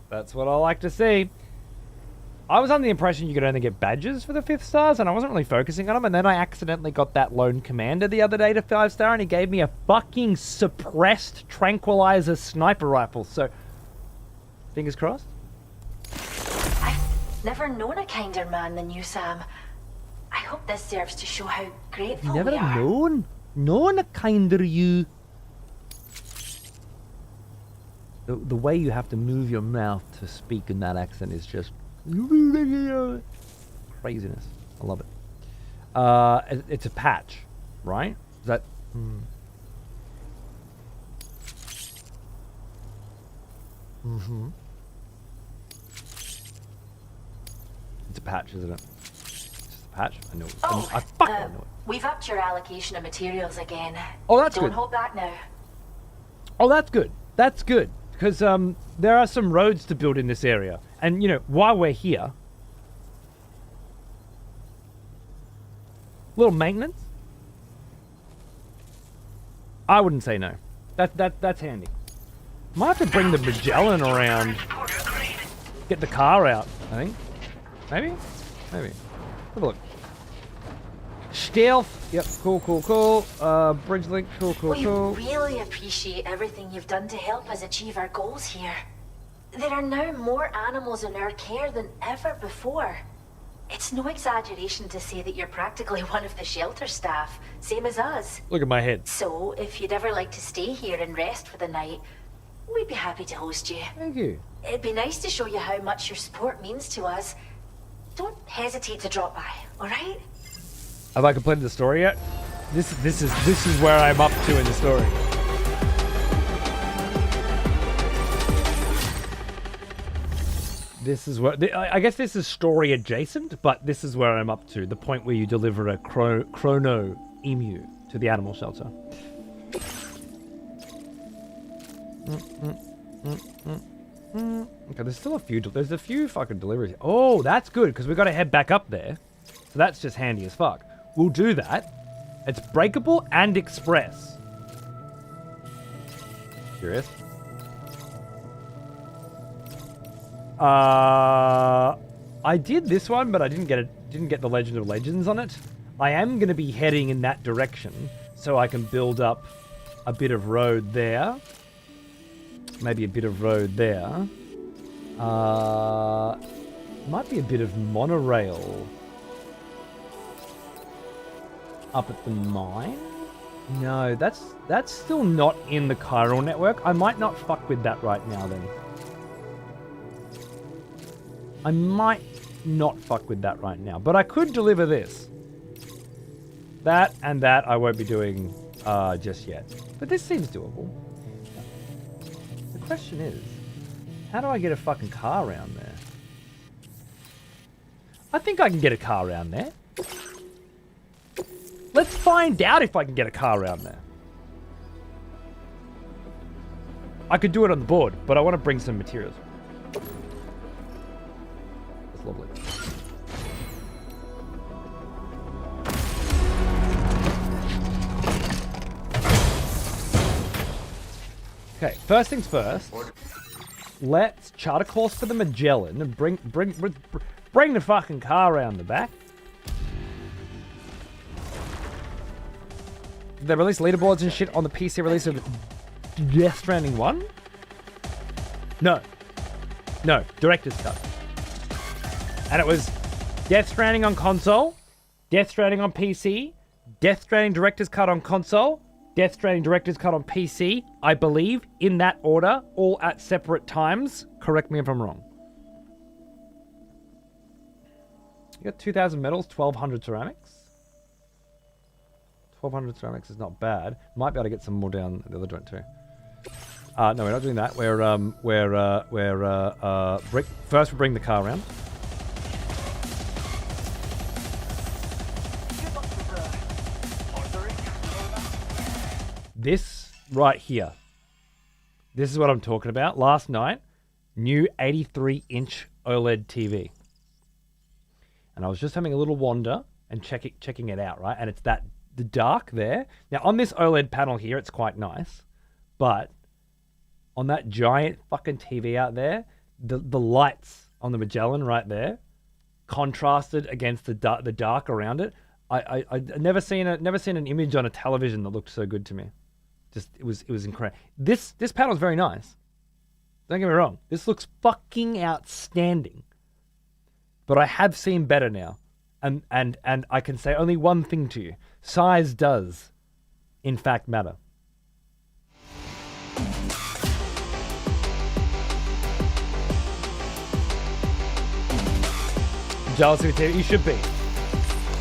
Speaker 2: That's what I like to see. I was under the impression you could only get badges for the 5th stars, and I wasn't really focusing on them. And then I accidentally got that lone commander the other day to 5 star, and he gave me a fucking suppressed tranquilizer sniper rifle. So, fingers crossed.
Speaker 10: I've never known a kinder man than you, Sam. I hope this serves to show how grateful
Speaker 2: Never
Speaker 10: we are.
Speaker 2: known a kinder you. The way you have to move your mouth to speak in that accent is just craziness. I love it. It's a patch, right? Is that? Mm-hmm. It's a patch, isn't it? It's just a patch. I know. I fucking know it.
Speaker 10: We've upped your allocation of materials again.
Speaker 2: Oh, that's
Speaker 10: Don't
Speaker 2: good.
Speaker 10: hold back now.
Speaker 2: Oh, that's good. That's good. Because there are some roads to build in this area. And, while we're here... little maintenance? I wouldn't say no. That's handy. Might have to bring the Magellan around. Get the car out, I think. Maybe? Have a look. Stealth. Yep, cool. Bridge link, cool.
Speaker 10: We really appreciate everything you've done to help us achieve our goals here. There are now more animals in our care than ever before. It's no exaggeration to say that you're practically one of the shelter staff, same as us.
Speaker 2: Look at my head.
Speaker 10: So, if you'd ever like to stay here and rest for the night, we'd be happy to host you.
Speaker 2: Thank you.
Speaker 10: It'd be nice to show you how much your support means to us. Don't hesitate to drop by, alright?
Speaker 2: Have I completed the story yet? This is where I'm up to in the story. This is where I guess this is story adjacent, but this is where I'm up to. The point where you deliver a chrono emu to the animal shelter. Okay, there's still a few. There's a few fucking deliveries. Oh, that's good because we got to head back up there. So that's just handy as fuck. We'll do that. It's breakable and express. Curious. I did this one, but I didn't get the Legend of Legends on it. I am going to be heading in that direction so I can build up a bit of road there. Maybe a bit of road there. Might be a bit of monorail up at the mine. No, that's still not in the chiral network. I might not fuck with that right now then. I might not fuck with that right now, but I could deliver this. That and that I won't be doing just yet. But this seems doable. The question is, how do I get a fucking car around there? I think I can get a car around there. Let's find out if I can get a car around there. I could do it on the board, but I want to bring some materials. That's lovely. Okay, first things first. Let's chart a course for the Magellan and bring the fucking car around the back. They released leaderboards and shit on the PC release of Death Stranding 1? No, Director's Cut. And it was Death Stranding on console, Death Stranding on PC, Death Stranding Director's Cut on console, Death Stranding Director's Cut on PC, I believe, in that order, all at separate times. Correct me if I'm wrong. You got 2,000 metals, 1,200 ceramics. 1,200 ceramics is not bad. Might be able to get some more down the other joint too. No, we're not doing that. First we bring the car around. This right here. This is what I'm talking about. Last night, new 83-inch OLED TV. And I was just having a little wander and checking it out, right? And it's the dark there. Now, on this OLED panel here, it's quite nice. But on that giant fucking TV out there, the lights on the Magellan right there, contrasted against the dark around it. I never seen an image on a television that looked so good to me. Just it was incredible. This panel is very nice. Don't get me wrong. This looks fucking outstanding. But I have seen better now. And I can say only one thing to you. Size does, in fact, matter. Jealousy, you should be.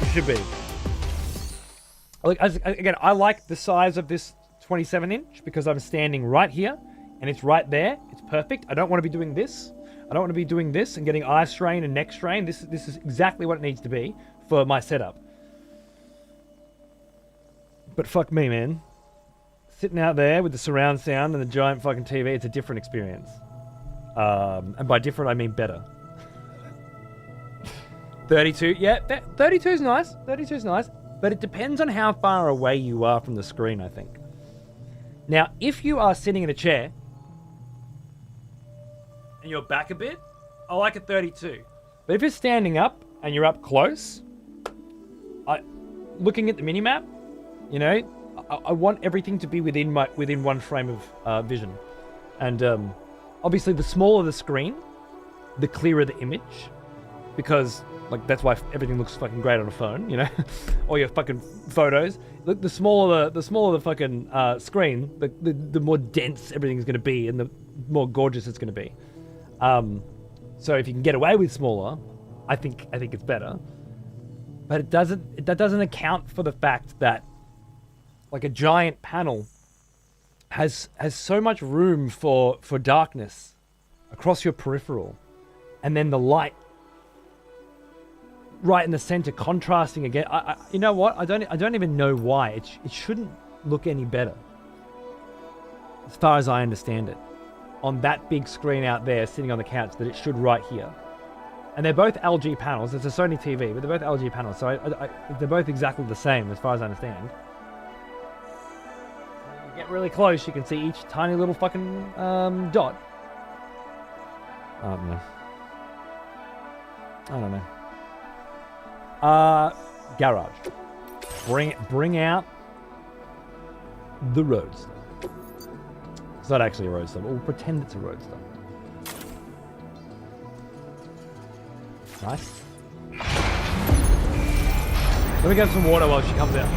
Speaker 2: You should be. Again, I like the size of this 27-inch because I'm standing right here and it's right there. It's perfect. I don't want to be doing this. I don't want to be doing this and getting eye strain and neck strain. This is exactly what it needs to be for my setup. But fuck me, man. Sitting out there with the surround sound and the giant fucking TV, it's a different experience. And by different, I mean better. 32, yeah, 32 is nice. 32 is nice. But it depends on how far away you are from the screen, I think. Now, if you are sitting in a chair and you're back a bit, I like a 32. But if you're standing up and you're up close, looking at the minimap, you know, I want everything to be within one frame of vision. And obviously, the smaller the screen, the clearer the image, because like that's why everything looks fucking great on a phone, you know, or your fucking photos. Look, the smaller the fucking screen, the more dense everything's going to be, and the more gorgeous it's going to be. So if you can get away with smaller, I think it's better. But that doesn't account for the fact that like a giant panel has so much room for darkness across your peripheral, and then the light right in the center contrasting again. You know what? I don't even know why. It shouldn't look any better, as far as I understand it, on that big screen out there sitting on the couch that it should right here. And they're both LG panels. It's a Sony TV, but they're both LG panels, so they're both exactly the same as far as I understand. You get really close, you can see each tiny little fucking dot. I don't know. Garage. Bring out the Roadster. It's not actually a Roadster, but we'll pretend it's a Roadster. Nice. Let me get some water while she comes out.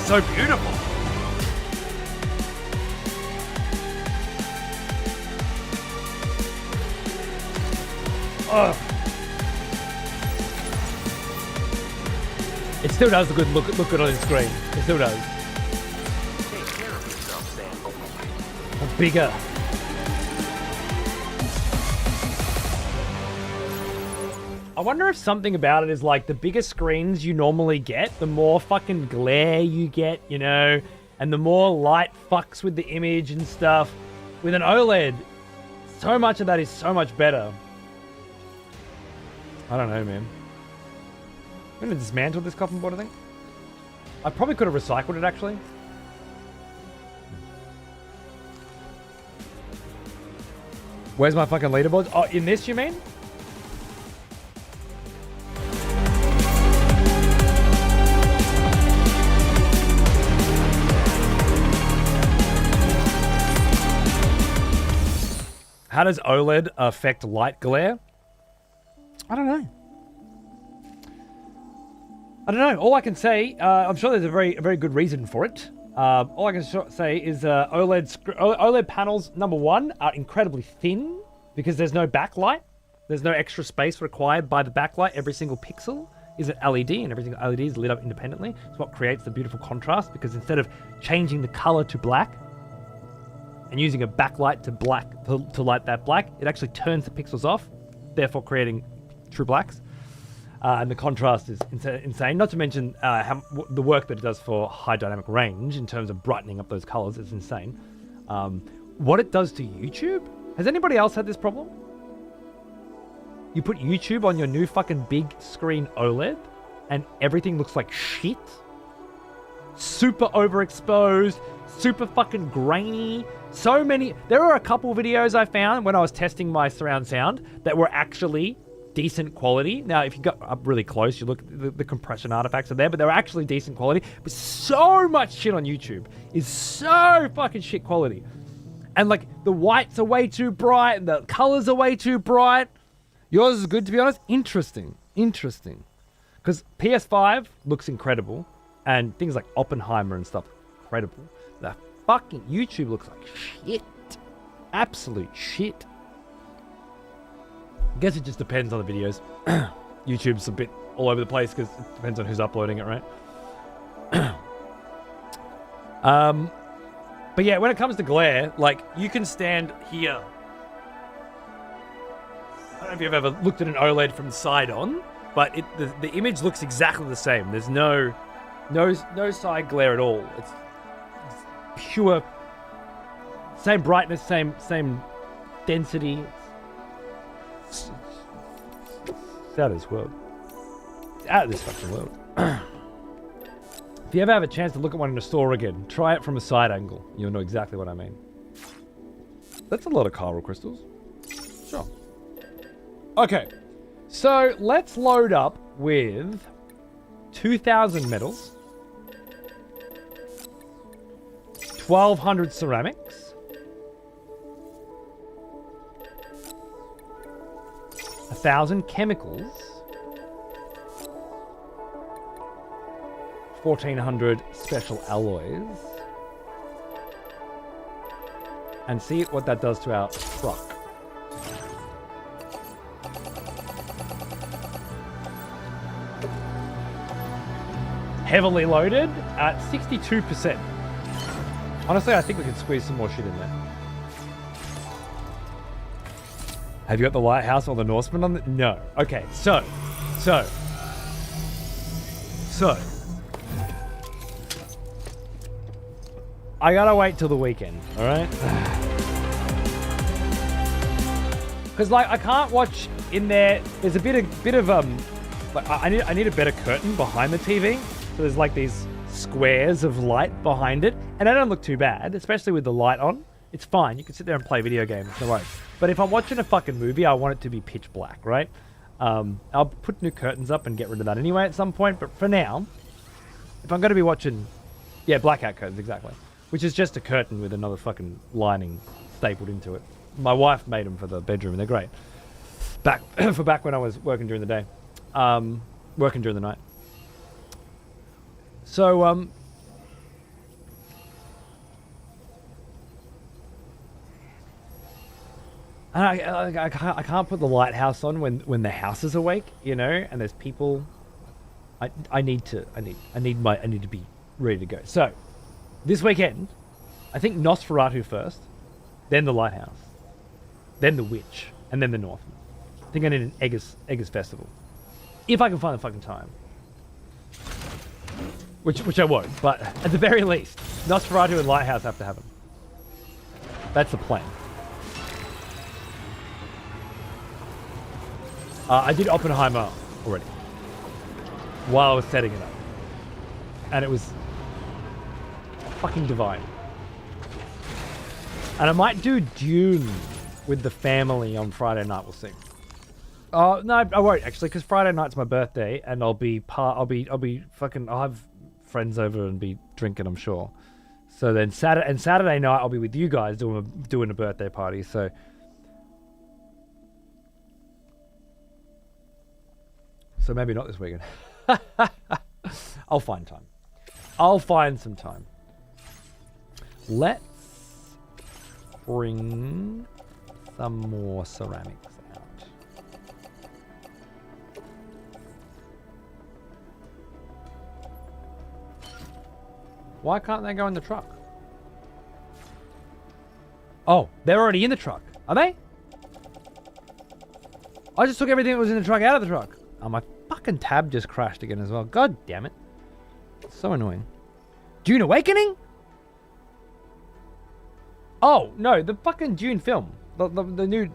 Speaker 2: so beautiful. Oh. It still does look good on the screen. It still does. Bigger. I wonder if something about it is like the bigger screens you normally get, the more fucking glare you get, you know, and the more light fucks with the image and stuff. With an OLED, so much of that is so much better. I don't know, man. I'm gonna dismantle this coffin board, I think. I probably could have recycled it, actually. Where's my fucking leaderboards? Oh, in this, you mean? How does OLED affect light glare? I don't know. All I can say, I'm sure there's a very good reason for it. All I can say is OLED panels, number one, are incredibly thin because there's no backlight. There's no extra space required by the backlight. Every single pixel is an LED, and every single LED is lit up independently. It's what creates the beautiful contrast, because instead of changing the color to black and using a backlight to black to light that black, it actually turns the pixels off, therefore creating true blacks. And the contrast is insane. Not to mention the work that it does for high dynamic range in terms of brightening up those colors is insane. What it does to YouTube? Has anybody else had this problem? You put YouTube on your new fucking big screen OLED and everything looks like shit. Super overexposed, super fucking grainy. There were a couple videos I found when I was testing my surround sound that were actually decent quality. Now, if you got up really close, you look at the compression artifacts are there, but they're actually decent quality. But so much shit on YouTube is so fucking shit quality. And like the whites are way too bright and the colors are way too bright. Yours is good, to be honest. Interesting. Because PS5 looks incredible and things like Oppenheimer and stuff, incredible. The fucking YouTube looks like shit. Absolute shit. I guess it just depends on the videos. YouTube's a bit all over the place because it depends on who's uploading it, right? But yeah, when it comes to glare, like, you can stand here. I don't know if you've ever looked at an OLED from the side on, but the image looks exactly the same. There's no side glare at all. It's pure, same brightness, same density. It's out of this world. It's out of this fucking world. If you ever have a chance to look at one in a store again, try it from a side angle. You'll know exactly what I mean. That's a lot of chiral crystals. Sure. Okay. So let's load up with 2,000 metals, 1,200 ceramics, 1,000 chemicals, 1,400 special alloys, and see what that does to our truck. Heavily loaded at 62%. Honestly, I think we can squeeze some more shit in there. Have you got the lighthouse or the Norseman on the... No. Okay, so. I gotta wait till the weekend, alright? Because, like, I can't watch in there... There's a bit of like, I need a better curtain behind the TV. So there's like these squares of light behind it. And they don't look too bad, especially with the light on. It's fine. You can sit there and play video games. No worries. But if I'm watching a fucking movie, I want it to be pitch black, right? I'll put new curtains up and get rid of that anyway at some point. But for now, if I'm going to be watching... Yeah, blackout curtains, exactly. Which is just a curtain with another fucking lining stapled into it. My wife made them for the bedroom, and they're great. Back when I was working during the day. Working during the night. So, And I can't put the lighthouse on when the house is awake, you know, and there's people. I need to be ready to go. So this weekend, I think Nosferatu first, then the lighthouse, then the witch, and then the Northman. I think I need an Eggers festival, if I can find the fucking time. Which I won't, but at the very least, Nosferatu and Lighthouse have to happen. That's the plan. I did Oppenheimer already, while I was setting it up. And it was fucking divine. And I might do Dune with the family on Friday night, we'll see. Oh, no, I won't actually, because Friday night's my birthday, and I'll have friends over and be drinking, I'm sure. So then Saturday night I'll be with you guys doing a birthday party. So maybe not this weekend. I'll find time. I'll find some time. Let's bring some more ceramics out. Why can't they go in the truck? Oh, they're already in the truck. Are they? I just took everything that was in the truck out of the truck. Oh, my fucking tab just crashed again as well. God damn it. It's so annoying. Dune Awakening? Oh, no, the fucking Dune film. The new...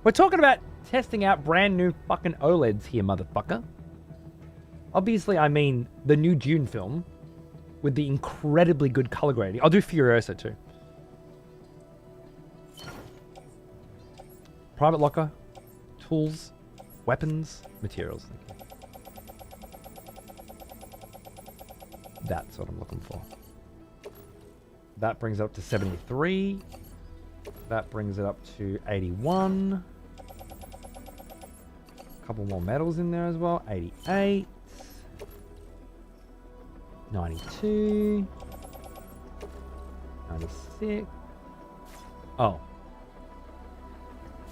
Speaker 2: We're talking about testing out brand new fucking OLEDs here, motherfucker. Obviously, I mean the new Dune film with the incredibly good color grading. I'll do Furiosa too. Private locker, tools, weapons, materials. That's what I'm looking for. That brings it up to 73. That brings it up to 81. A couple more metals in there as well. 88. 92. 96. Oh.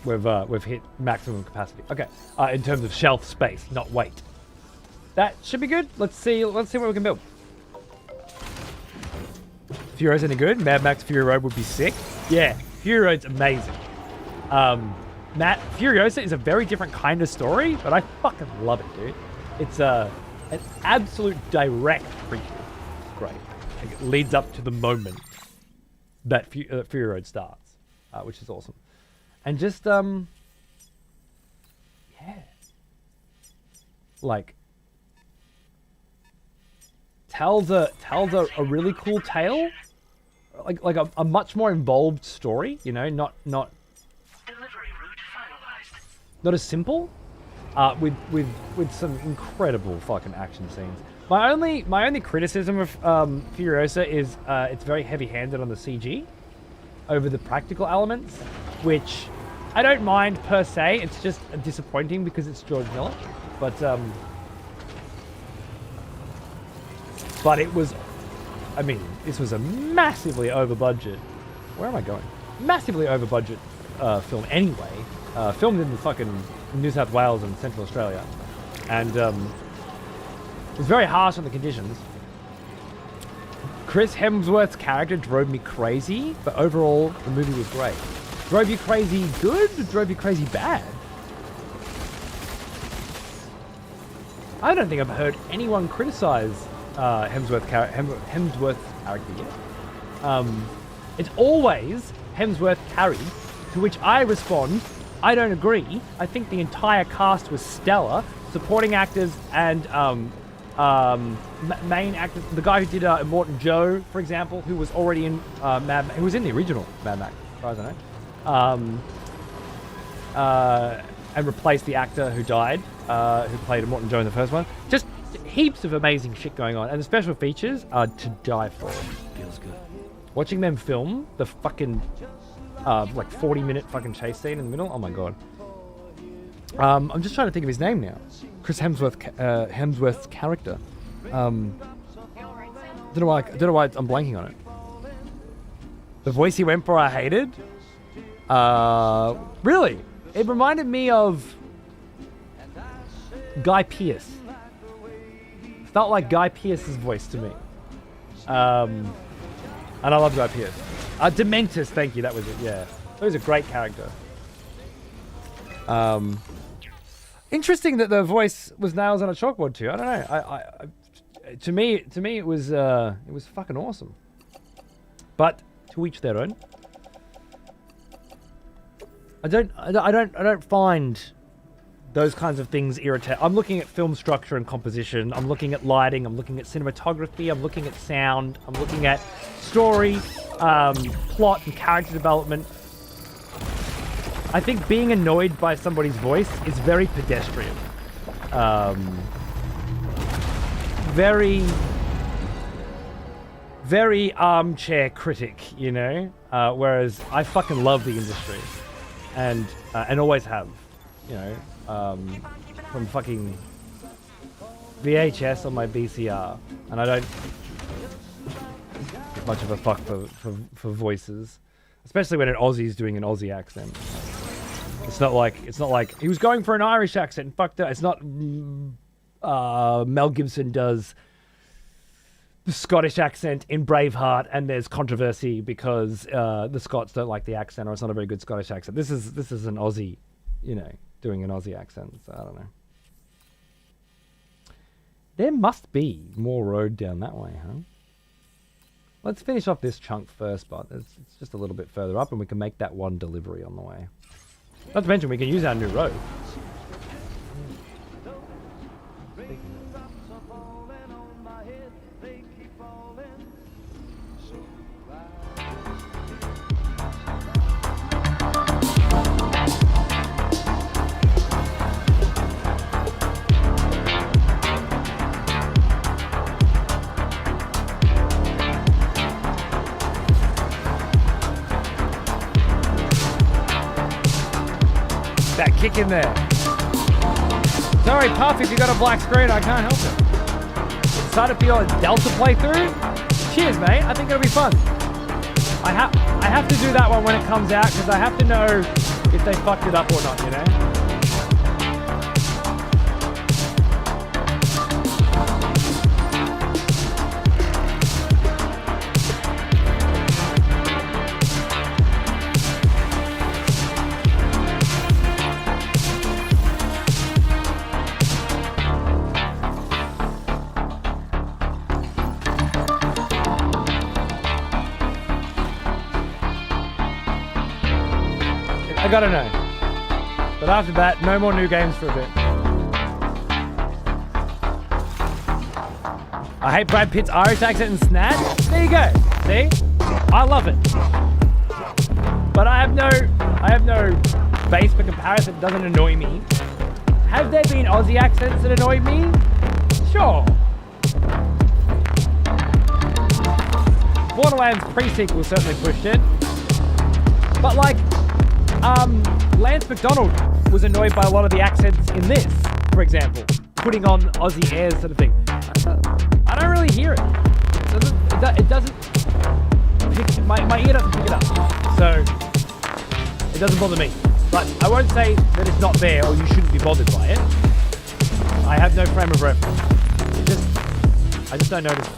Speaker 2: We've hit maximum capacity. Okay. In terms of shelf space, not weight. That should be good. Let's see what we can build. Fury Road's any good? Mad Max Fury Road would be sick. Yeah, Fury Road's amazing. Matt, Furiosa is a very different kind of story, but I fucking love it, dude. It's an absolute direct prequel. It's great. Like, it leads up to the moment that Fury Road starts, which is awesome. And just, yeah. Like, tells a really cool tale. Like a much more involved story, you know, not as simple, with some incredible fucking action scenes. My only criticism of Furiosa is it's very heavy-handed on the CG over the practical elements, which I don't mind per se. It's just disappointing because it's George Miller, but it was. I mean, this was a massively over-budget... Where am I going? Massively over-budget film anyway. Filmed in the fucking New South Wales and Central Australia. And it was very harsh on the conditions. Chris Hemsworth's character drove me crazy, but overall, the movie was great. Drove you crazy good or drove you crazy bad? I don't think I've heard anyone criticize Hemsworth's character yet. It's always Hemsworth carried, to which I respond, I don't agree. I think the entire cast was stellar. Supporting actors and main actors. The guy who did Immortan Joe, for example, who was already in who was in the original Mad Max, as far as I know. And replaced the actor who died, who played Immortan Joe in the first one. Just heaps of amazing shit going on, and the special features are to die for. Feels good. Watching them film the fucking like 40-minute fucking chase scene in the middle. Oh my god. I'm just trying to think of his name now. Chris Hemsworth's character. Don't know why I'm blanking on it. The voice he went for, I hated. Really, it reminded me of Guy Pearce. Felt like Guy Pearce's voice to me. And I love Guy Pearce. Dementus, thank you, that was it, yeah. He was a great character. Interesting that the voice was nails on a chalkboard too. I don't know. To me it was fucking awesome. But to each their own. I don't find those kinds of things irritating. I'm looking at film structure and composition. I'm looking at lighting. I'm looking at cinematography. I'm looking at sound. I'm looking at story, plot, and character development. I think being annoyed by somebody's voice is very pedestrian. Very, very armchair critic, you know? Whereas I fucking love the industry. And always have, you know? From fucking VHS on my VCR. And I don't give much of a fuck for voices. Especially when an Aussie's doing an Aussie accent. It's not like he was going for an Irish accent and fucked it. It's not Mel Gibson does the Scottish accent in Braveheart and there's controversy because the Scots don't like the accent or it's not a very good Scottish accent. This is an Aussie, you know, doing an Aussie accent. So I don't know. There must be more road down that way, huh? Let's finish off this chunk first, but it's just a little bit further up and we can make that one delivery on the way. Not to mention we can use our new road. That kick in there. Sorry, Puff, if you got a black screen, I can't help it. Excited for your Delta playthrough? Cheers, mate. I think it'll be fun. I have to do that one when it comes out because I have to know if they fucked it up or not, you know? I gotta know. But after that, no more new games for a bit. I hate Brad Pitt's Irish accent and snatch. There you go. See? I love it. But I have no base for comparison. It doesn't annoy me. Have there been Aussie accents that annoy me? Sure. Borderlands pre-sequel certainly pushed it. But like, Lance McDonald was annoyed by a lot of the accents in this, for example, putting on Aussie airs sort of thing. I don't really hear it. It doesn't pick, my ear doesn't pick it up, so it doesn't bother me. But I won't say that it's not there or you shouldn't be bothered by it. I have no frame of reference. I just don't notice it.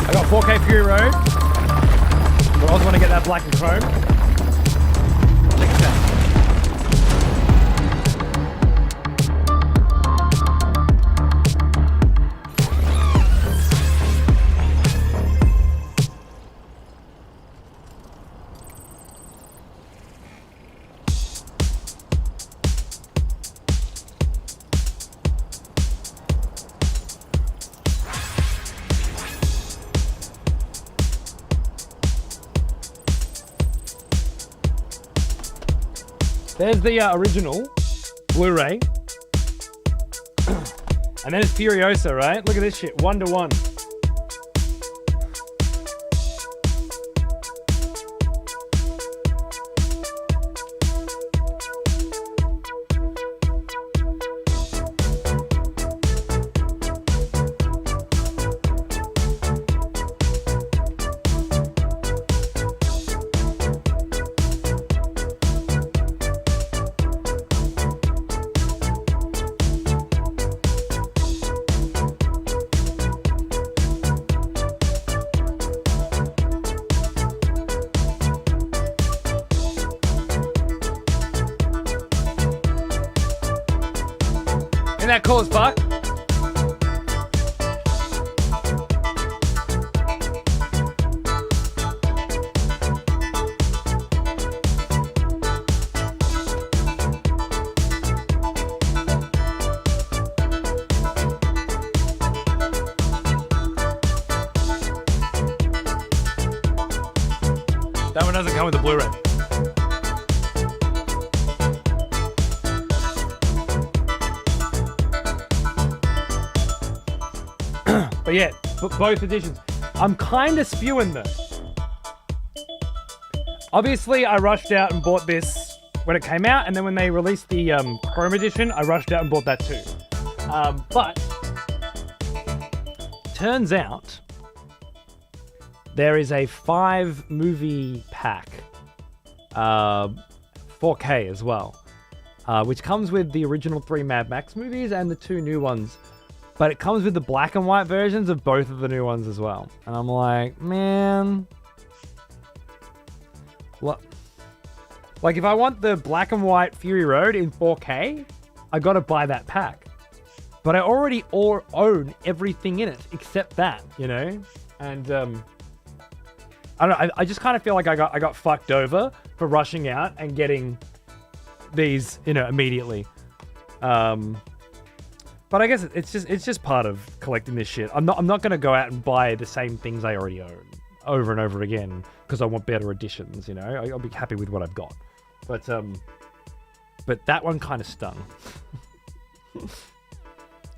Speaker 2: I got 4K Fury Road, but I also want to get that black and chrome. Take a chance. There's the original Blu-ray. And then it's Furiosa, right? Look at this shit, 1-to-1. Isn't that cool as fuck? That one doesn't come with the Blu-ray. But yeah, both editions. I'm kind of spewing them. Obviously, I rushed out and bought this when it came out, and then when they released the Chrome edition, I rushed out and bought that too. But turns out there is a 5-movie pack, 4K as well, which comes with the original 3 Mad Max movies and the 2 new ones. But it comes with the black and white versions of both of the new ones as well. And I'm like, man, what? Like, if I want the black and white Fury Road in 4K, I gotta buy that pack. But I already own everything in it except that, you know? And I don't know. I just kind of feel like I got fucked over for rushing out and getting these, you know, immediately. But I guess it's just part of collecting this shit. I'm not gonna go out and buy the same things I already own over and over again because I want better editions. You know, I'll be happy with what I've got. But that one kind of stung.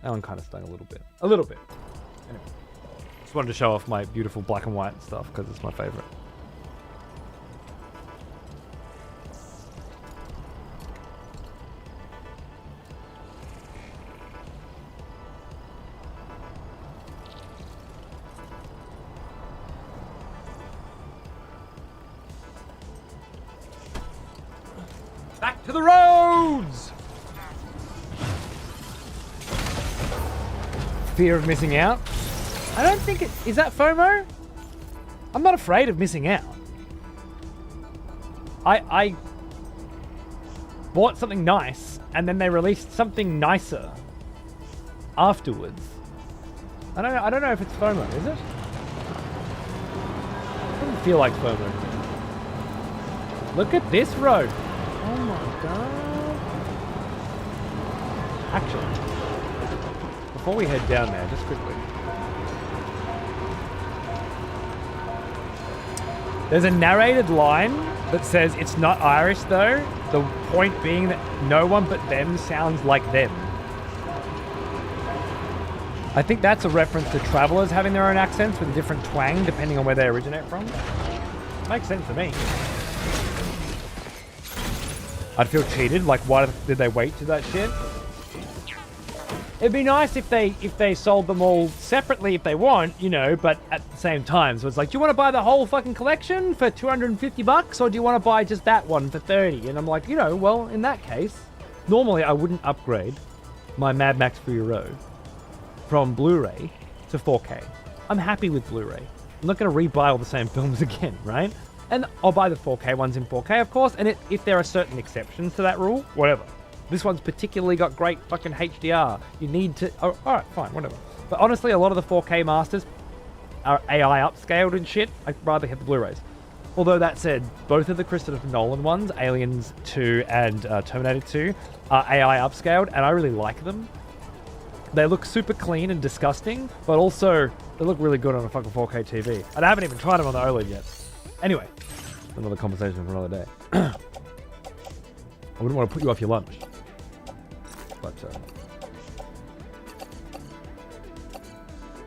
Speaker 2: That one kind of stung a little bit. Anyway, just wanted to show off my beautiful black and white stuff because it's my favorite. Back to the roads! Fear of missing out? I don't think it... Is that FOMO? I'm not afraid of missing out. I bought something nice, and then they released something nicer afterwards. I don't know if it's FOMO, is it? It doesn't feel like FOMO. Look at this road. Oh my god. Actually, before we head down there, just quickly. There's a narrated line that says it's not Irish though. The point being that no one but them sounds like them. I think that's a reference to travelers having their own accents with a different twang depending on where they originate from. Makes sense to me. I'd feel cheated. Like, why did they wait to that shit? It'd be nice if they sold them all separately if they want, you know, but at the same time. So it's like, do you want to buy the whole fucking collection for $250 or do you want to buy just that one for $30? And I'm like, you know, well, in that case, normally I wouldn't upgrade my Mad Max Fury Road from Blu-ray to 4K. I'm happy with Blu-ray. I'm not going to rebuy all the same films again, right? And I'll buy the 4K ones in 4K, of course, and if there are certain exceptions to that rule, whatever. This one's particularly got great fucking HDR. You need to... Oh, alright, fine, whatever. But honestly, a lot of the 4K masters are AI upscaled and shit. I'd rather have the Blu-rays. Although that said, both of the Christopher Nolan ones, Aliens 2 and Terminator 2, are AI upscaled, and I really like them. They look super clean and disgusting, but also they look really good on a fucking 4K TV. And I haven't even tried them on the OLED yet. Anyway, another conversation for another day. I wouldn't want to put you off your lunch. But,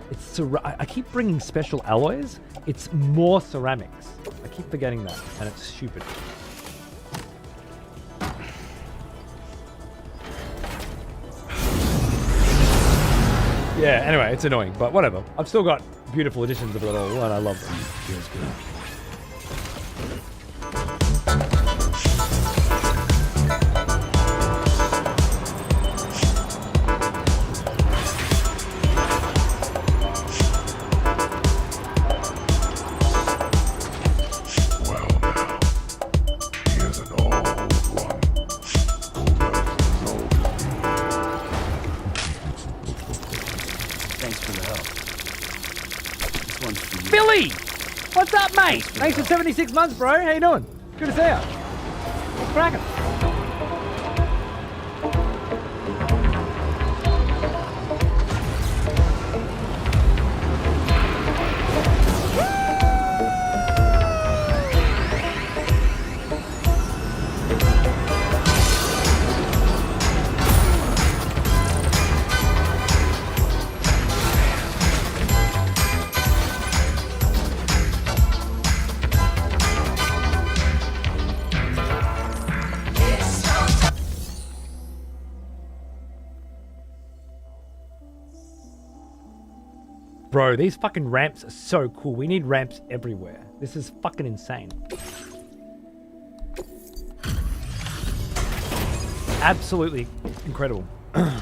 Speaker 2: it's I keep bringing special alloys. It's more ceramics. I keep forgetting that, and it's stupid. Yeah, anyway, it's annoying, but whatever. I've still got beautiful editions of it all, and I love them. Feels good.
Speaker 7: This one's for you.
Speaker 2: Billy! What's up, mate? Thanks for 76 months, bro. How you doing? Good to see you. What's cracking? Bro, these fucking ramps are so cool. We need ramps everywhere. This is fucking insane. Absolutely incredible. I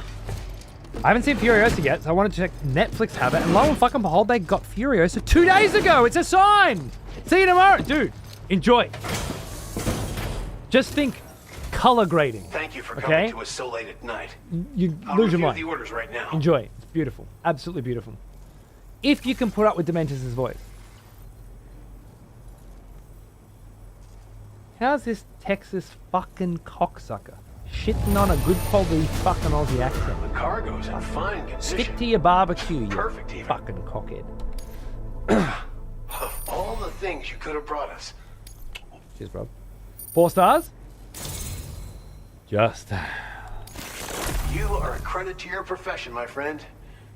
Speaker 2: haven't seen Furiosa yet, so I wanted to check Netflix have it, and lo and fucking behold, they got Furiosa 2 days ago. It's a sign. See you tomorrow. Dude, enjoy. Just think color grading.
Speaker 11: Thank you for coming to us so late at night.
Speaker 2: You
Speaker 11: I'll
Speaker 2: lose your
Speaker 11: review
Speaker 2: mind.
Speaker 11: the orders right now.
Speaker 2: Enjoy. It's beautiful. Absolutely beautiful. If you can put up with Dementus' voice. How's this Texas fucking cocksucker shitting on a good quality fucking Aussie accent?
Speaker 11: The cargo's in fine condition.
Speaker 2: Stick to your barbecue, you
Speaker 11: Perfect, even.
Speaker 2: fucking cockhead.
Speaker 11: Of all the things you could have brought us.
Speaker 2: Cheers, bro. 4 stars? Just.
Speaker 11: You are a credit to your profession, my friend.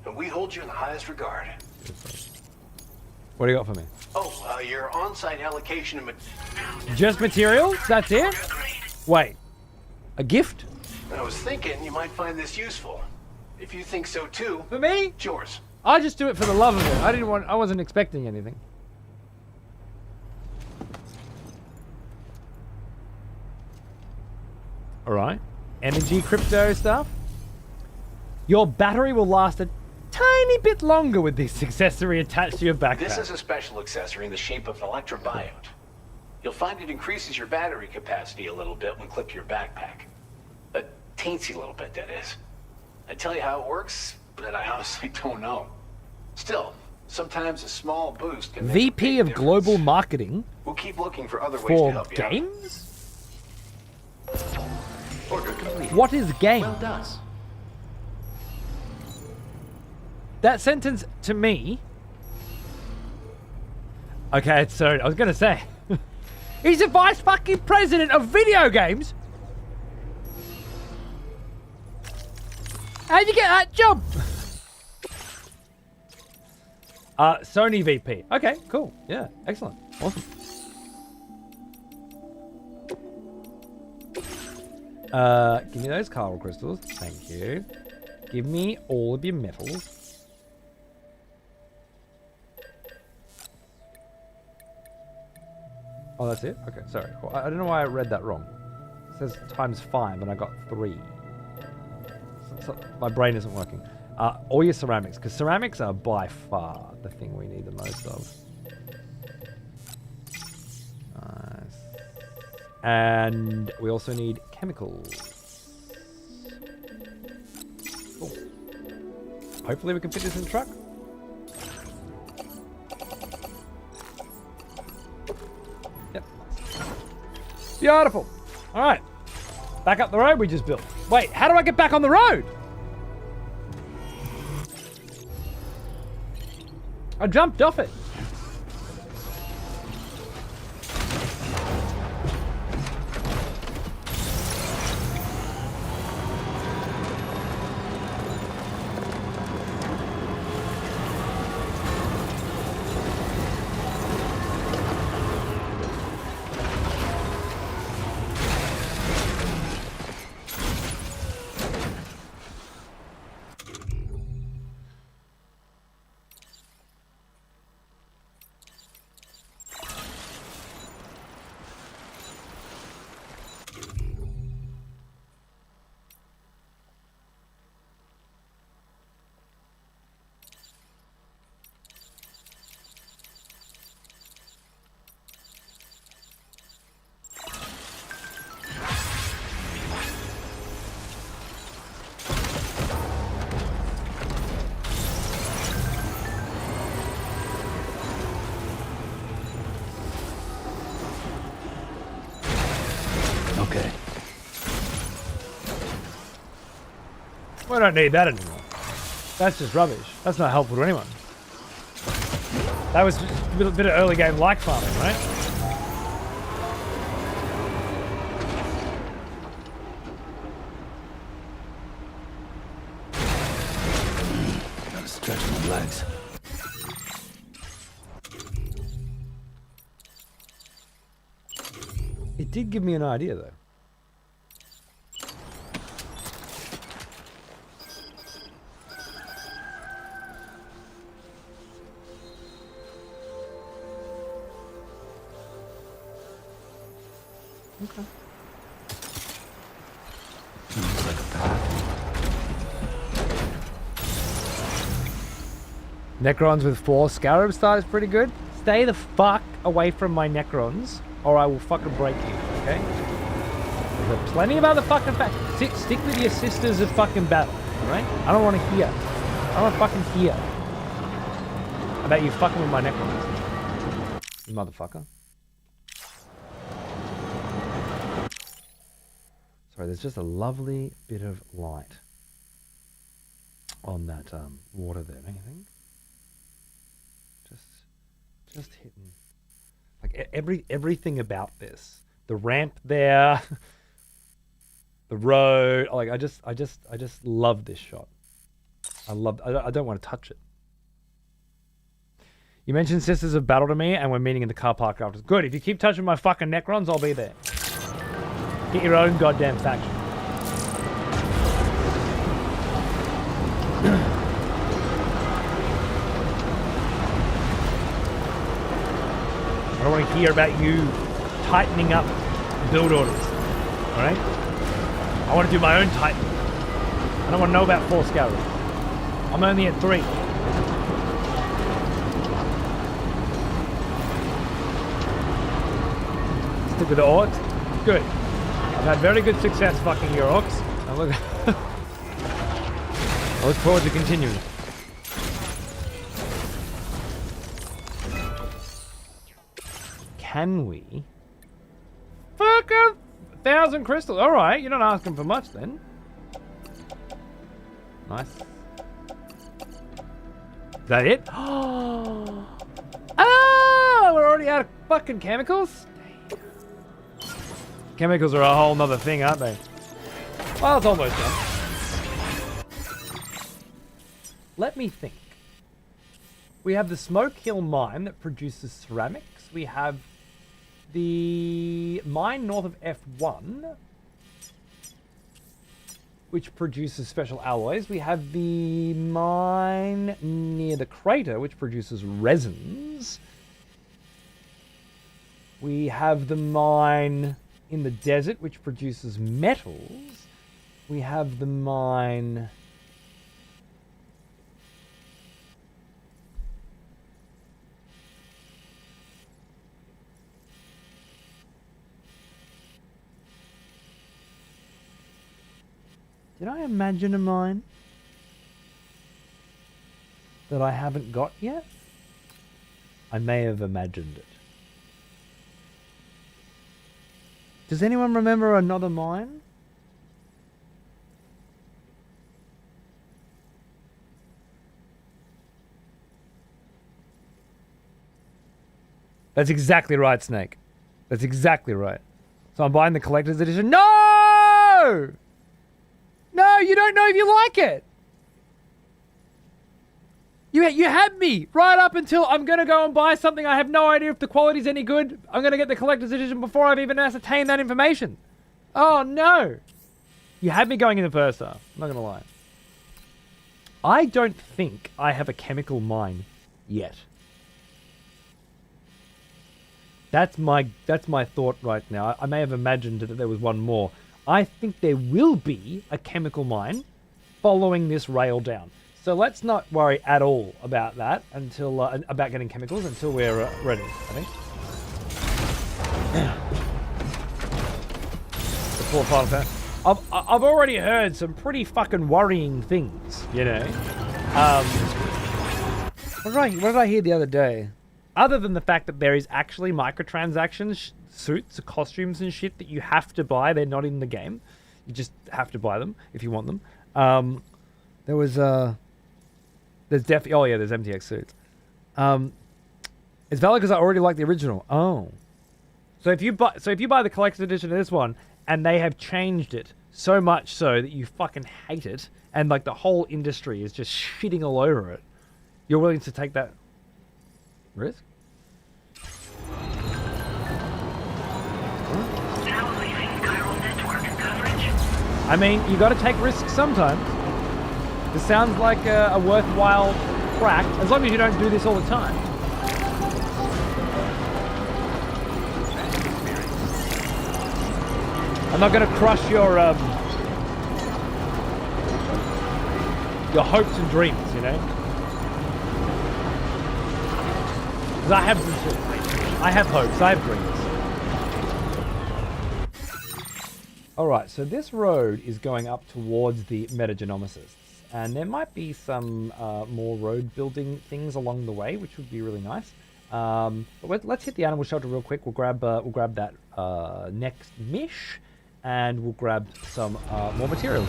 Speaker 11: And we hold you in the highest regard.
Speaker 2: What do you got for me?
Speaker 11: Oh, your on-site allocation of
Speaker 2: Just materials? That's it? Wait. A gift?
Speaker 11: I was thinking you might find this useful. If you think so too.
Speaker 2: For me?
Speaker 11: It's yours.
Speaker 2: I just do it for the love of it. I wasn't expecting anything. Alright. Energy crypto stuff. Your battery will last a tiny bit longer with this accessory attached to your backpack.
Speaker 11: This is a special accessory in the shape of an electrobiode. You'll find it increases your battery capacity a little bit when clipped to your backpack. A teensy little bit, that is. I tell you how it works, but I honestly don't know. Still, sometimes a small boost can make a
Speaker 2: VP
Speaker 11: big
Speaker 2: of
Speaker 11: difference.
Speaker 2: Global Marketing
Speaker 11: We'll keep looking for other ways to
Speaker 2: for
Speaker 11: help you out.
Speaker 2: games?
Speaker 11: Order complete.
Speaker 2: What is game?
Speaker 11: Well done.
Speaker 2: That sentence to me. Okay, so I was gonna say, he's the vice fucking president of video games. How'd you get that job? Sony VP. Okay, cool. Yeah, excellent. Awesome. Give me those coral crystals. Thank you. Give me all of your metals. Oh, that's it? Okay, sorry. Well, I don't know why I read that wrong. It says ×5 and I got 3. So my brain isn't working. All your ceramics, because ceramics are by far the thing we need the most of. Nice. And we also need chemicals. Cool. Hopefully we can fit this in the truck. Yep. Beautiful. All right. Back up the road we just built. Wait, how do I get back on the road? I jumped off it. We don't need that anymore. That's just rubbish. That's not helpful to anyone. That was just a bit of early game like farming, right?
Speaker 7: Gotta stretch my legs.
Speaker 2: It did give me an idea, though. Okay.
Speaker 7: Seems like a path.
Speaker 2: Necrons with 4 Scarab Stars is pretty good. Stay the fuck away from my Necrons, or I will fucking break you, okay? There's plenty of other fucking stick with your sisters of fucking battle, alright? I don't want to hear. I don't want to fucking hear about you fucking with my Necrons. You motherfucker. Sorry, there's just a lovely bit of light on that water there, don't you think? Just hitting. Like everything about this. The ramp there, the road. Like I just love this shot. I don't want to touch it. You mentioned Sisters of Battle to me, and we're meeting in the car park after. Good. If you keep touching my fucking Necrons, I'll be there. Get your own goddamn faction. I don't want to hear about you tightening up build orders. Alright? I want to do my own tightening. I don't want to know about 4 Scarabs. I'm only at 3. Stick with the orcs. Good. I've had very good success fucking your orcs. I look forward to continuing. Can we? Fuck 1,000 crystals. Alright, you're not asking for much then. Nice. Is that it? Oh, we're already out of fucking chemicals? Chemicals are a whole nother thing, aren't they? Well, it's almost done. Let me think. We have the Smoke Hill mine that produces ceramics. We have the mine north of F1, which produces special alloys. We have the mine near the crater, which produces resins. We have the mine in the desert, which produces metals. We have the mine... Did I imagine a mine that I haven't got yet? I may have imagined it. Does anyone remember another mine? That's exactly right, Snake. That's exactly right. So I'm buying the collector's edition. No! No, you don't know if you like it. You had me right up until I'm going to go and buy something. I have no idea if the quality's any good. I'm going to get the collector's edition before I've even ascertained that information. Oh, no. You had me going in the first half. I'm not going to lie. I don't think I have a chemical mine yet. That's my thought right now. I may have imagined that there was one more. I think there will be a chemical mine following this rail down. So let's not worry at all about that until about getting chemicals until we're ready. I think. The poor final fan. I've already heard some pretty fucking worrying things. You know. What did I hear the other day? Other than the fact that there is actually microtransactions, suits, costumes and shit that you have to buy. They're not in the game. You just have to buy them if you want them. There was there's definitely, oh yeah, there's MTX suits. It's valid because I already like the original. Oh. So if you buy the collector's edition of this one and they have changed it so much so that you fucking hate it and like the whole industry is just shitting all over it, you're willing to take that risk? I mean, you got to take risks sometimes. This sounds like a worthwhile crack, as long as you don't do this all the time. I'm not going to crush your hopes and dreams, you know? Because I have them too. I have hopes, I have dreams. Alright, so this road is going up towards the metagenomicists. And there might be some more road building things along the way, which would be really nice. But let's hit the animal shelter real quick. We'll grab that next mish, and we'll grab some more materials.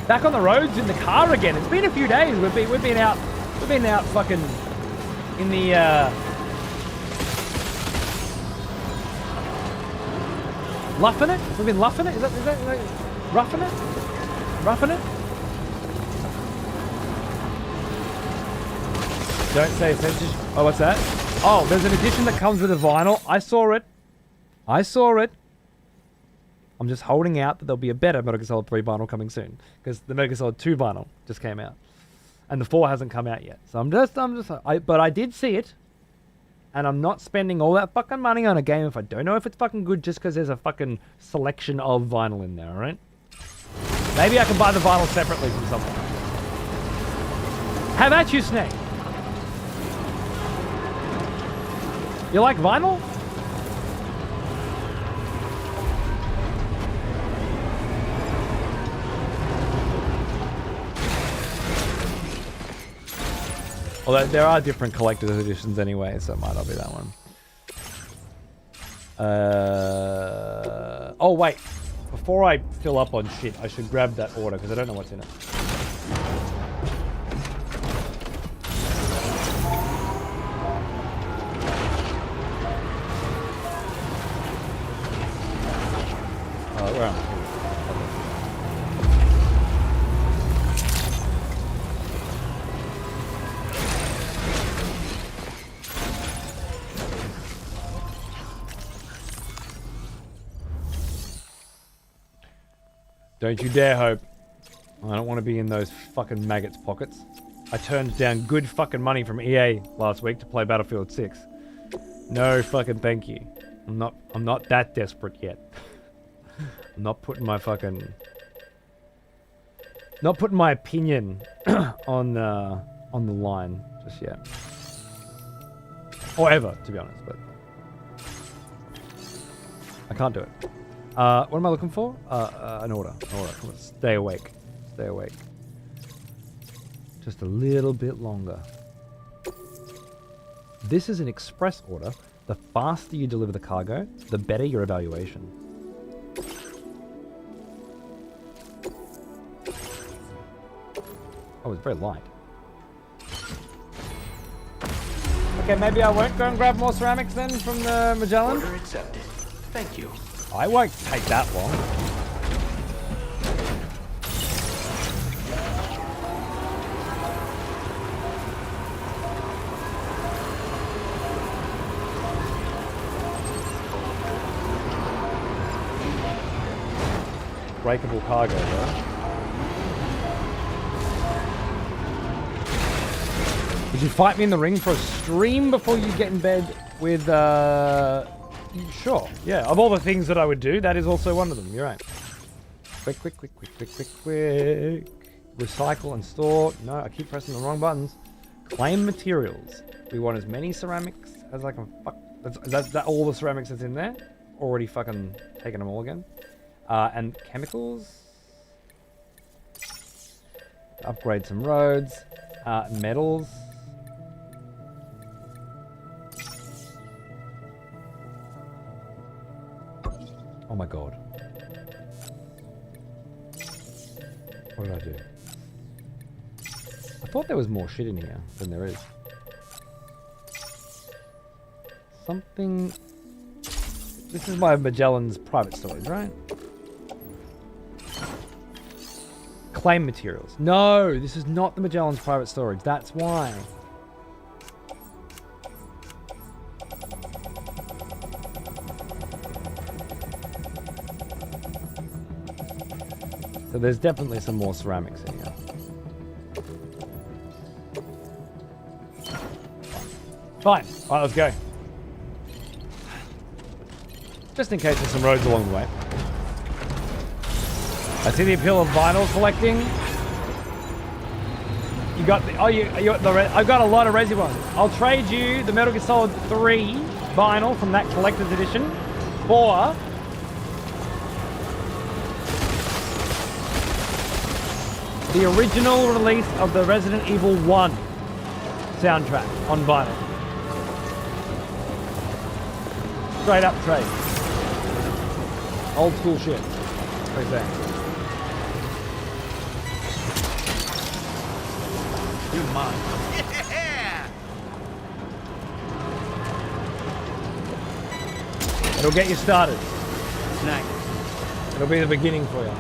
Speaker 2: Back on the roads in the car again. It's been a few days. We've been out fucking in the luffing it. We've been luffing it. Is that like, roughing it? Roughing it? Don't say essential. Oh, what's that? Oh, there's an edition that comes with a vinyl. I saw it. I'm just holding out that there'll be a better Metal Gear Solid 3 vinyl coming soon, because the Metal Gear Solid 2 vinyl just came out, and the 4 hasn't come out yet. So but I did see it, and I'm not spending all that fucking money on a game if I don't know if it's fucking good just because there's a fucking selection of vinyl in there, alright? Maybe I can buy the vinyl separately from something. How about you, Snake? You like vinyl? Although there are different collector's editions anyway, so it might not be that one. Oh wait, before I fill up on shit, I should grab that order because I don't know what's in it. Where am I? Don't you dare hope. I don't want to be in those fucking maggots' pockets. I turned down good fucking money from EA last week to play Battlefield 6. No fucking thank you. I'm not that desperate yet. I'm not putting my fucking... Not putting my opinion on the line just yet. Or ever, to be honest, but... I can't do it. What am I looking for? An order. Come on, stay awake. Stay awake. Just a little bit longer. This is an express order. The faster you deliver the cargo, the better your evaluation. Oh, it's very light. Okay, maybe I won't go and grab more ceramics then from the Magellan.
Speaker 7: Order accepted. Thank you.
Speaker 2: I won't take that long. Breakable cargo, though. Did you fight me in the ring for a stream before you get in bed with, Sure, yeah. Of all the things that I would do, that is also one of them. You're right. Quick. Recycle and store. No, I keep pressing the wrong buttons. Claim materials. We want as many ceramics as I can fuck. That's all the ceramics that's in there. Already fucking taking them all again. And chemicals. Upgrade some roads. Metals. Oh my god. What did I do? I thought there was more shit in here than there is. Something... This is my Magellan's private storage, right? Claim materials. No, this is not the Magellan's private storage. That's why. So there's definitely some more ceramics in here. Fine. Alright, let's go. Just in case there's some roads along the way. I see the appeal of vinyl collecting. You got the... Oh, you got the... I've got a lot of resi ones. I'll trade you the Metal Gear Solid 3 vinyl from that collector's edition for... the original release of the Resident Evil 1 soundtrack on vinyl. Straight up trade. Old school shit. What do you think?
Speaker 9: You mine.
Speaker 2: It'll get you started.
Speaker 9: Snack.
Speaker 2: It'll be the beginning for you.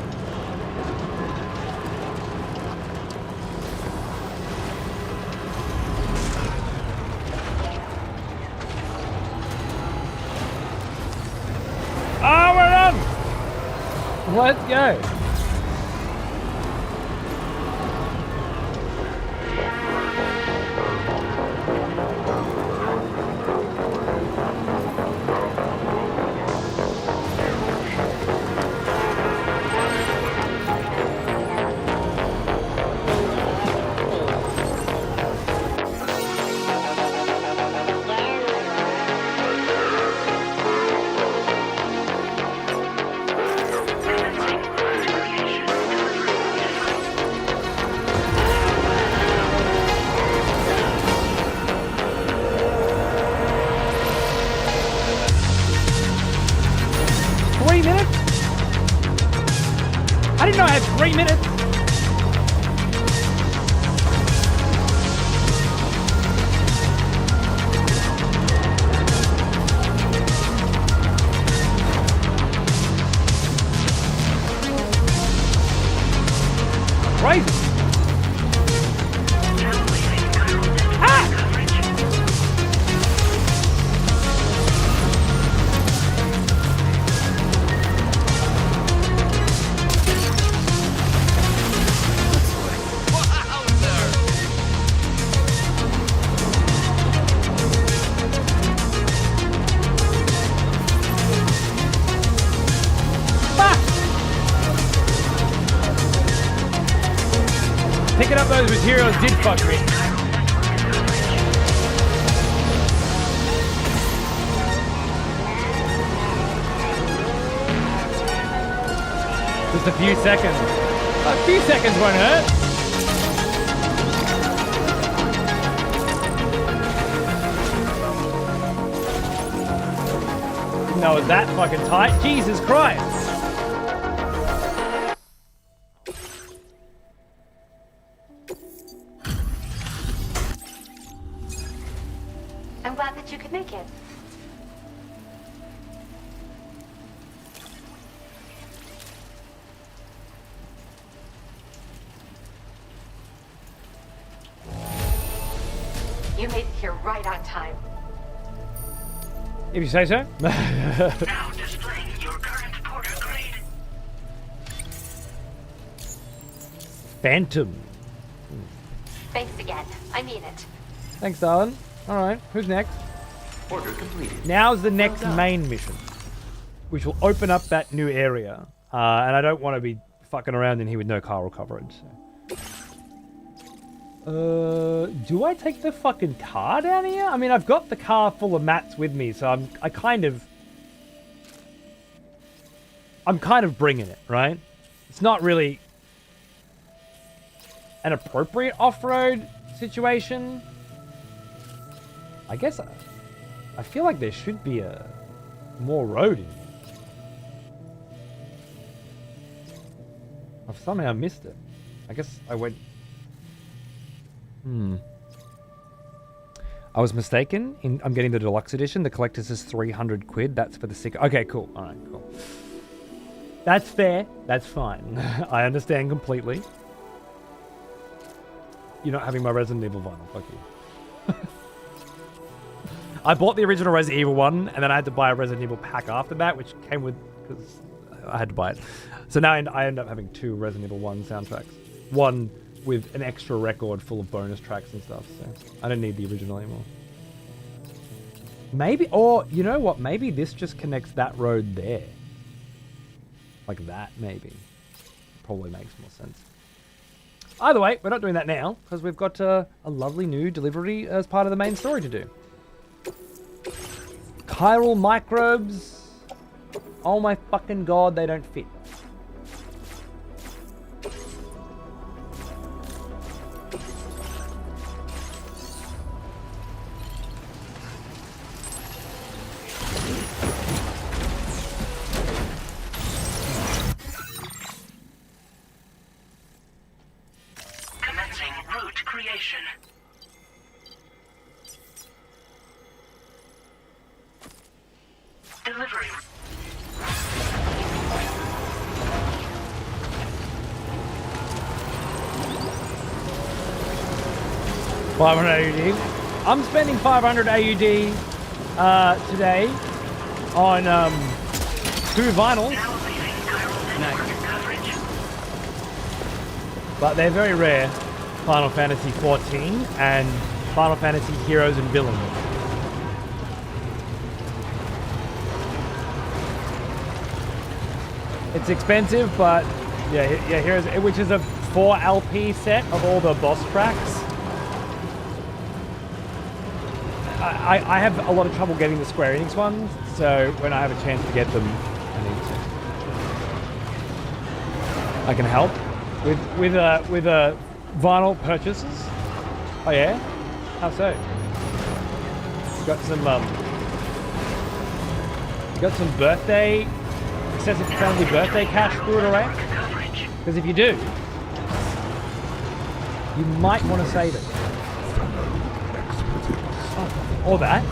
Speaker 2: Oh, we're done! Let's go. I didn't know I had 3 minutes. Crazy. Picking up those materials did fuck me. Just a few seconds. A few seconds won't hurt. Didn't know it was that fucking tight. Jesus Christ.
Speaker 10: I'm glad that you could make it. You made it here right on time.
Speaker 2: If you say so.
Speaker 12: Now displaying your current Porter grade.
Speaker 2: Phantom.
Speaker 10: Thanks again. I mean it.
Speaker 2: Thanks, darling. Alright, who's next?
Speaker 12: Order completed.
Speaker 2: Now's the next main mission, which will open up that new area. And I don't want to be fucking around in here with no chiral coverage. So. Do I take the fucking car down here? I mean, I've got the car full of mats with me, so I'm kind of bringing it, right? It's not really an appropriate off-road situation. I guess I feel like there should be more road in here. I've somehow missed it. I guess I went... I was mistaken. I'm getting the deluxe edition. The collector's is 300 quid. That's for the sick... Okay, cool. All right, cool. That's fair. That's fine. I understand completely. You're not having my Resident Evil vinyl. Fuck you. I bought the original Resident Evil one, and then I had to buy a Resident Evil pack after that, which came with... because I had to buy it. So now I end up having 2 Resident Evil 1 soundtracks. One with an extra record full of bonus tracks and stuff. So I don't need the original anymore. Maybe... or, you know what? Maybe this just connects that road there. Like that, maybe. Probably makes more sense. Either way, we're not doing that now, because we've got a lovely new delivery as part of the main story to do. Chiral microbes. Oh my fucking god, they don't fit.
Speaker 12: Commencing route creation. Delivery.
Speaker 2: $500 AUD. I'm spending 500 AUD today on 2 vinyls.
Speaker 9: Nice.
Speaker 2: But they're very rare. Final Fantasy 14 and Final Fantasy Heroes and Villains. It's expensive, but yeah, here's which is a 4 LP set of all the boss tracks. I have a lot of trouble getting the Square Enix ones, so when I have a chance to get them, I can help with vinyl purchases. Oh yeah, how so? Got some birthday, excessive family birthday cash through it already? Because if you do, you might want to save it. Or that.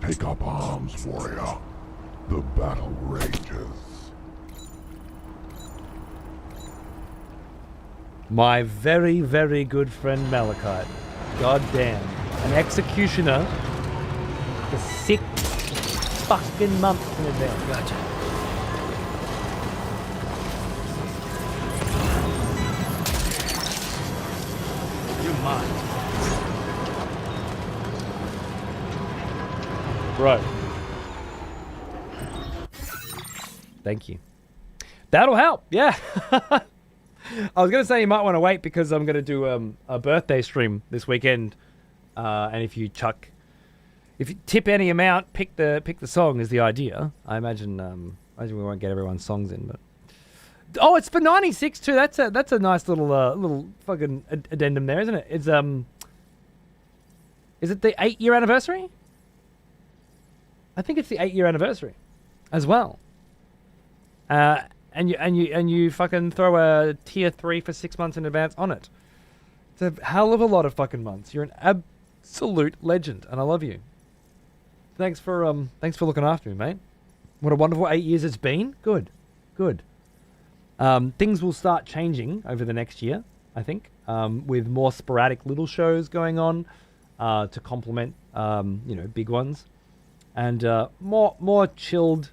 Speaker 3: Take up arms, warrior. The battle rages.
Speaker 2: My very, very good friend Malachite. God damn. An executioner for 6 fucking months in advance.
Speaker 9: Gotcha. You're mine.
Speaker 2: Right. Thank you. That'll help. Yeah. I was going to say you might want to wait because I'm going to do a birthday stream this weekend. And if you tip any amount, pick the song is the idea. I imagine we won't get everyone's songs in, but oh, it's for 96 too. That's a nice little fucking addendum there, isn't it? It's is it the 8-year anniversary? I think it's the 8-year anniversary as well. And you fucking throw a tier 3 for 6 months in advance on it. It's a hell of a lot of fucking months. You're an absolute legend, and I love you. Thanks for looking after me, mate. What a wonderful 8 years it's been. Good. Things will start changing over the next year, I think, with more sporadic little shows going on to complement, big ones, and more chilled,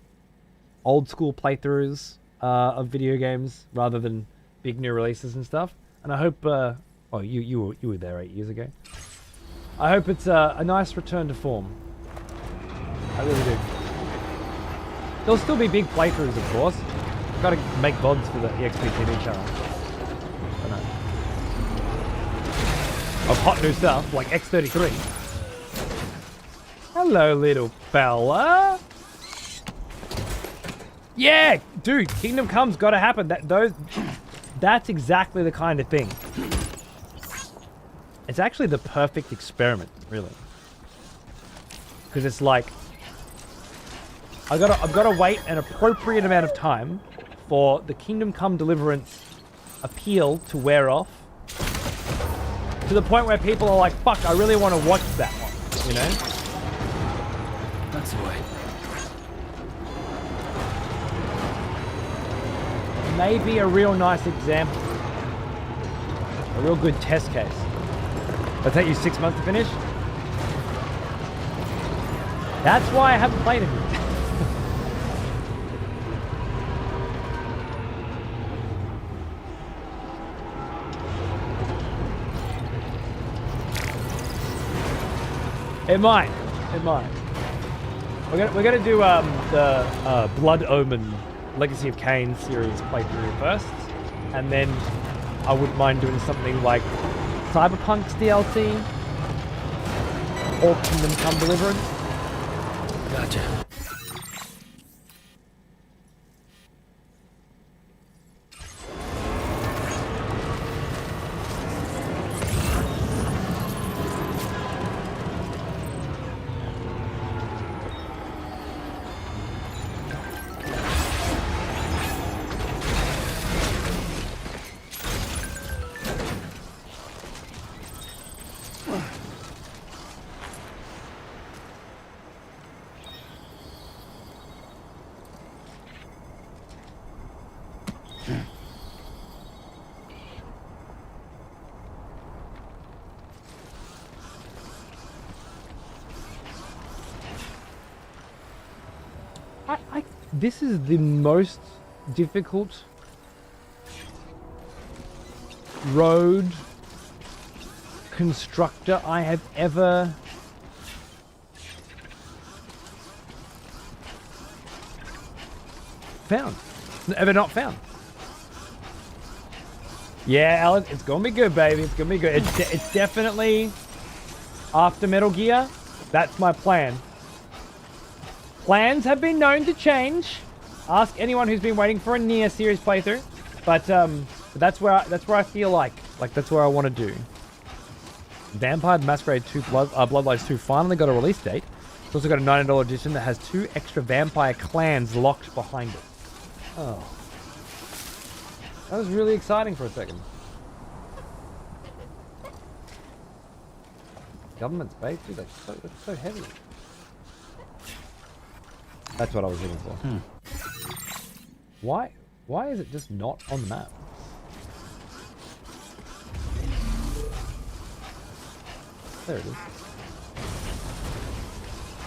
Speaker 2: old school playthroughs of video games rather than big new releases and stuff. And I hope, you were there 8 years ago. I hope it's a nice return to form. I really do. There'll still be big playthroughs, of course. Got to make VODs for the EXP TV channel. I know. Of hot new stuff like X33. Hello, little fella. Yeah, dude, Kingdom Come's got to happen. That's exactly the kind of thing. It's actually the perfect experiment, really. Because it's like I've got to wait an appropriate amount of time for the Kingdom Come Deliverance appeal to wear off to the point where people are like, fuck, I really want to watch that one, you know?
Speaker 7: That's the way.
Speaker 2: Maybe a real nice example. A real good test case. It'll take you 6 months to finish. That's why I haven't played it yet. It might. We're gonna do the Blood Omen Legacy of Kain series playthrough first, and then I wouldn't mind doing something like Cyberpunk's DLC or Kingdom Come Deliverance.
Speaker 7: Gotcha.
Speaker 2: This is the most difficult road constructor I have ever found. Ever not found. Yeah, Alan, it's gonna be good, baby. It's gonna be good. It's definitely after Metal Gear. That's my plan. Plans have been known to change. Ask anyone who's been waiting for a Nier series playthrough. But that's where I feel like that's where I want to do. Vampire Masquerade 2 Bloodlines 2 finally got a release date. It's also got a $90 edition that has 2 extra vampire clans locked behind it. Oh. That was really exciting for a second. Government space? Dude, that's so heavy. That's what I was looking for. Why is it just not on the map? There it is.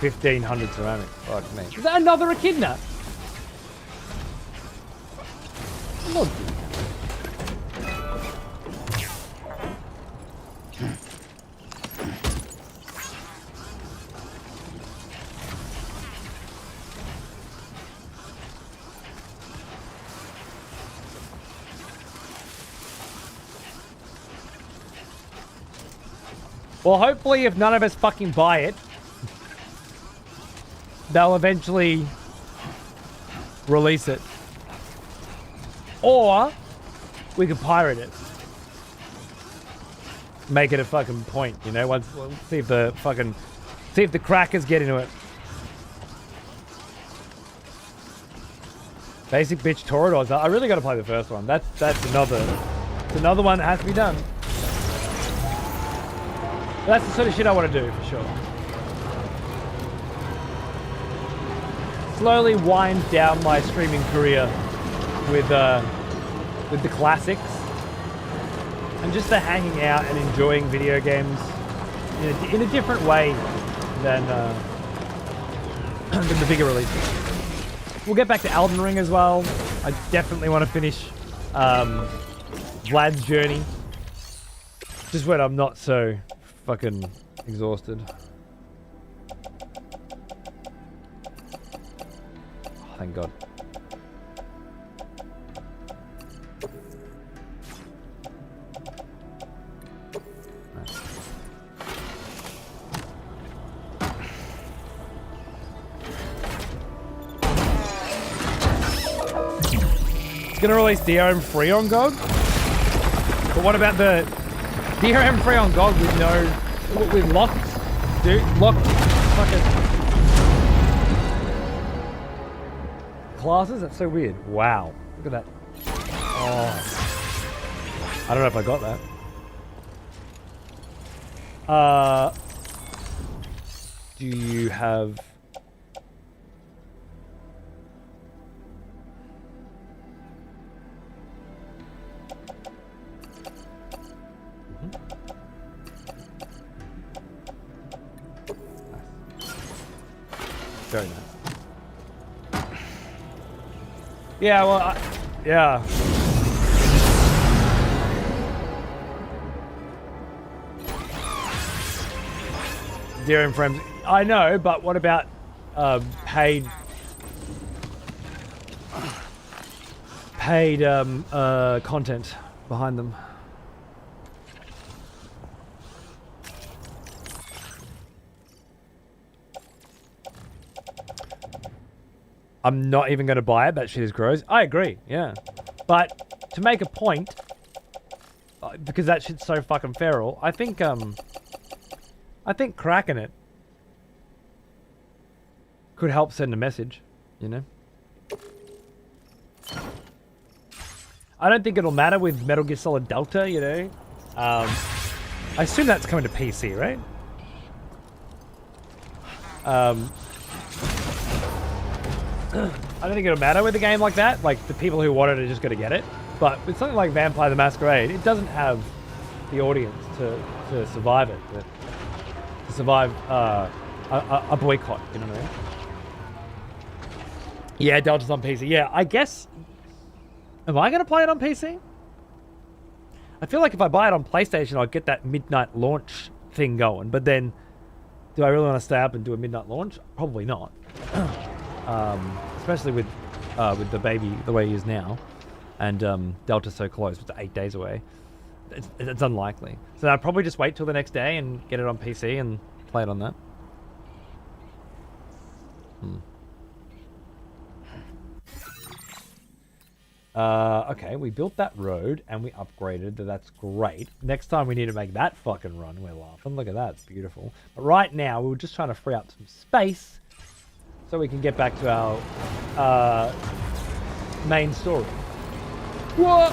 Speaker 2: 1,500 ceramics. Fuck me. Is that another echidna? Look. Well, hopefully if none of us fucking buy it, they'll eventually release it. Or we could pirate it. Make it a fucking point, you know? See if the crackers get into it. Basic bitch Toradors. I really gotta play the first one. That's another one that has to be done. But that's the sort of shit I want to do, for sure. Slowly wind down my streaming career with the classics. And just the hanging out and enjoying video games in a different way than the bigger releases. We'll get back to Elden Ring as well. I definitely want to finish Vlad's journey. Just when I'm not so fucking exhausted. Oh, thank God. It's gonna release DRM free on GOG? But what about the DRM free on GOG with locked, dude, locked fucking classes? That's so weird. Wow. Look at that. Oh. I don't know if I got that. Do you have... Very nice. Yeah, well, yeah. Dear friends, I know, but what about paid content behind them? I'm not even going to buy it. That shit is gross. I agree, yeah. But to make a point, because that shit's so fucking feral, I think cracking it could help send a message, you know? I don't think it'll matter with Metal Gear Solid Delta, you know? I assume that's coming to PC, right? I don't think it'll matter with a game like that. Like, the people who want it are just going to get it. But with something like Vampire the Masquerade, it doesn't have the audience to survive it. To survive a boycott, you know what I mean? Yeah, Delta's on PC. Yeah, I guess... Am I going to play it on PC? I feel like if I buy it on PlayStation, I'll get that midnight launch thing going. But then, do I really want to stay up and do a midnight launch? Probably not. Especially with the baby the way he is now, and Delta's so close, it's 8 days away. It's unlikely. So I'll probably just wait till the next day and get it on PC and play it on that. Okay, we built that road and we upgraded. That's great. Next time we need to make that fucking run. We're laughing. Look at that. It's beautiful. But right now, we were just trying to free up some space so we can get back to our main story. What?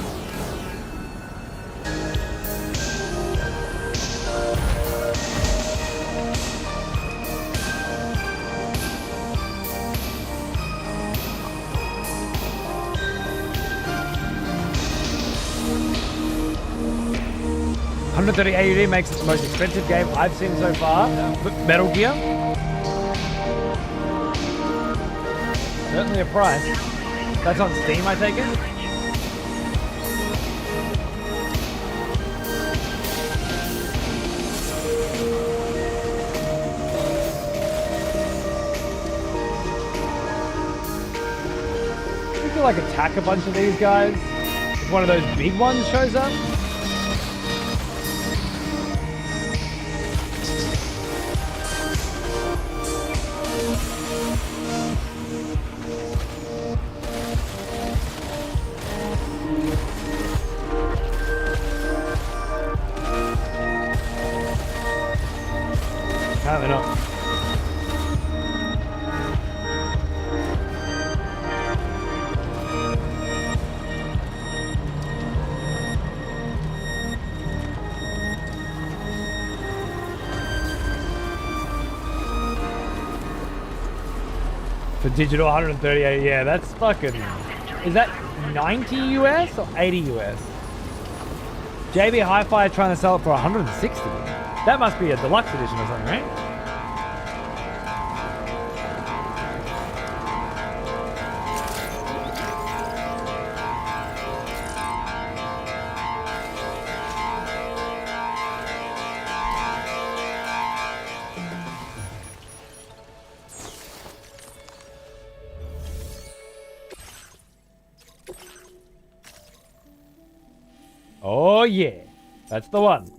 Speaker 2: $130 AUD makes it the most expensive game I've seen so far. Metal Gear. Certainly a price. That's on Steam, I take it? We could like attack a bunch of these guys. If one of those big ones shows up. Apparently not. For digital, 138, yeah, that's fucking... Is that 90 US or 80 US? JB Hi-Fi are trying to sell it for 160. That must be a deluxe edition or something, right? Oh yeah, that's the one.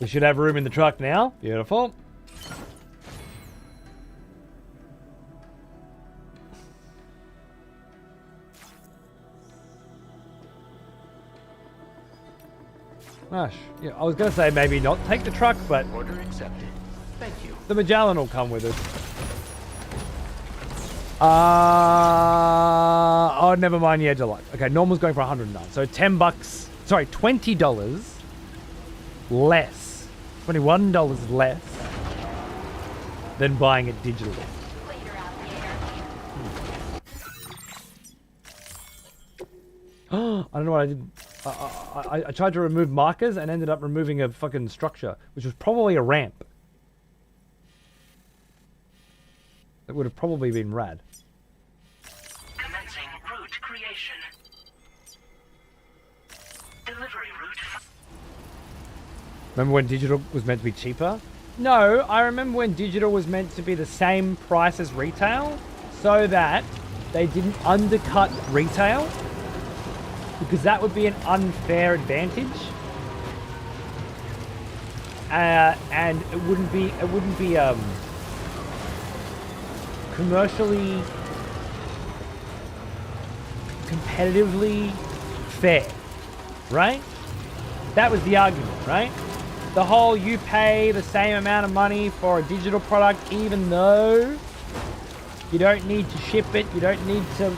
Speaker 2: We should have room in the truck now. Beautiful. Gosh, yeah, I was going to say maybe not take the truck, but
Speaker 7: Order accepted. Thank you.
Speaker 2: the Magellan will come with us. Oh, never mind. Yeah, Deluxe. Okay, normal's going for 109. So $10. Sorry, $20 less. $21 less than buying it digitally. I don't know what I did. I tried to remove markers and ended up removing a fucking structure, which was probably a ramp. It would have probably been rad.
Speaker 12: Commencing route creation. Delivery route.
Speaker 2: Remember when digital was meant to be cheaper? No, I remember when digital was meant to be the same price as retail, so that they didn't undercut retail, because that would be an unfair advantage, and it wouldn't be commercially competitively fair, right? That was the argument, right? The whole you pay the same amount of money for a digital product even though you don't need to ship it, you don't need to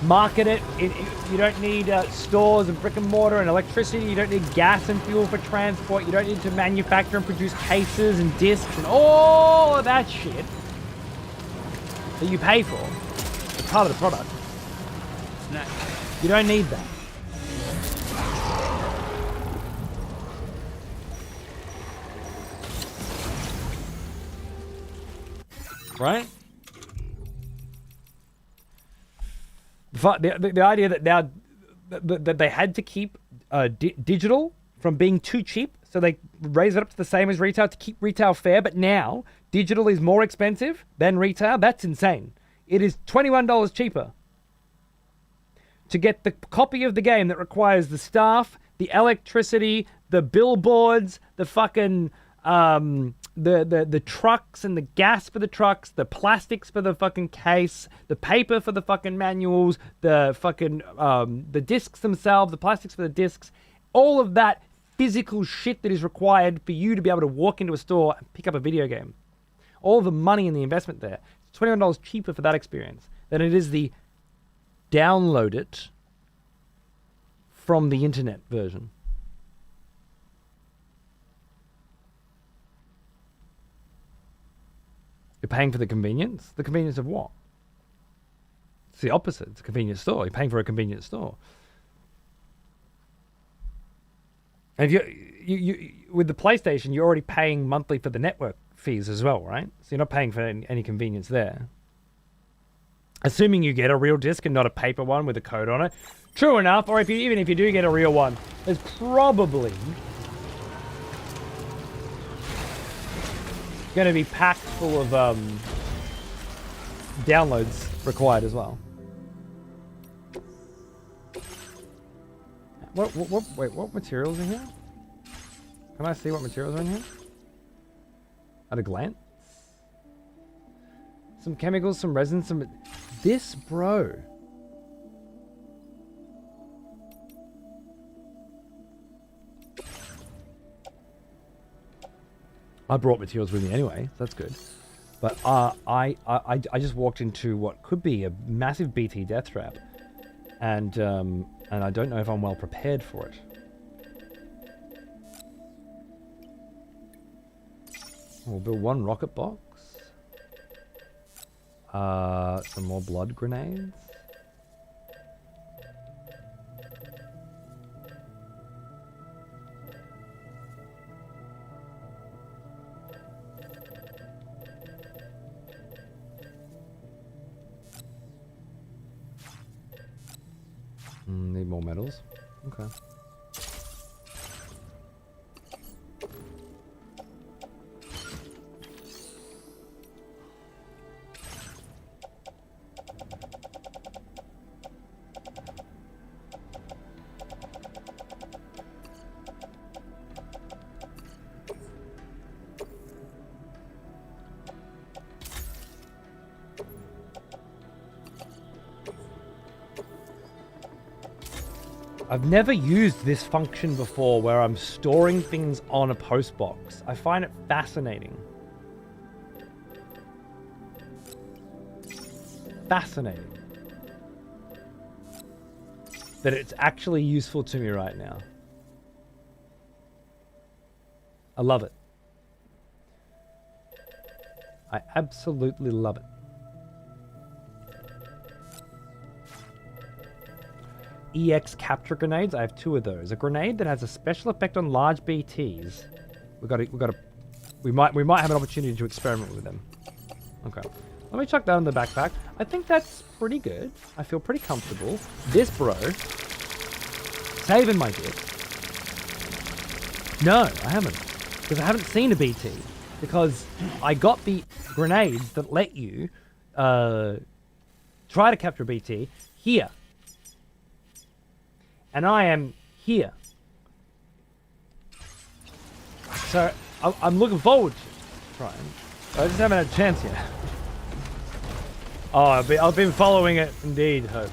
Speaker 2: market it, you don't need stores and brick and mortar and electricity, you don't need gas and fuel for transport, you don't need to manufacture and produce cases and discs and all of that shit that you pay for. It's part of the product. You don't need that. Right? The idea that now that they had to keep digital from being too cheap, so they raise it up to the same as retail to keep retail fair, but now digital is more expensive than retail, that's insane. It is $21 cheaper to get the copy of the game that requires the staff, the electricity, the billboards, the fucking the trucks and the gas for the trucks, the plastics for the fucking case, the paper for the fucking manuals, the fucking the discs themselves, the plastics for the discs, all of that physical shit that is required for you to be able to walk into a store and pick up a video game. All the money and the investment there. It's $21 cheaper for that experience than it is the download it from the internet version. You're paying for the convenience? The convenience of what? It's the opposite. It's a convenience store. You're paying for a convenience store. And if you with the PlayStation, you're already paying monthly for the network fees as well, right? So you're not paying for any convenience there. Assuming you get a real disc and not a paper one with a code on it. True enough, or even if you do get a real one, there's probably going to be packed full of downloads required as well. Wait, what materials are here? Can I see what materials are in here? At a glance? Some chemicals, some resins, some... This, bro. I brought materials with me anyway, so that's good. But I just walked into what could be a massive BT death trap, and I don't know if I'm well prepared for it. We'll build one rocket box. Some more blood grenades. Need more metals. Okay. I've never used this function before where I'm storing things on a post box. I find it fascinating. fascinating that it's actually useful to me right now. I love it. I absolutely love it. EX capture grenades. I have 2 of those. A grenade that has a special effect on large BTs. We might have an opportunity to experiment with them. Okay. Let me chuck that in the backpack. I think that's pretty good. I feel pretty comfortable. This bro. Saving my dick. No, I haven't. Because I haven't seen a BT. Because I got the grenades that let you try to capture a BT here. And I am here. So I'm looking forward to trying. I just haven't had a chance yet. Oh, I've been following it indeed, Hope.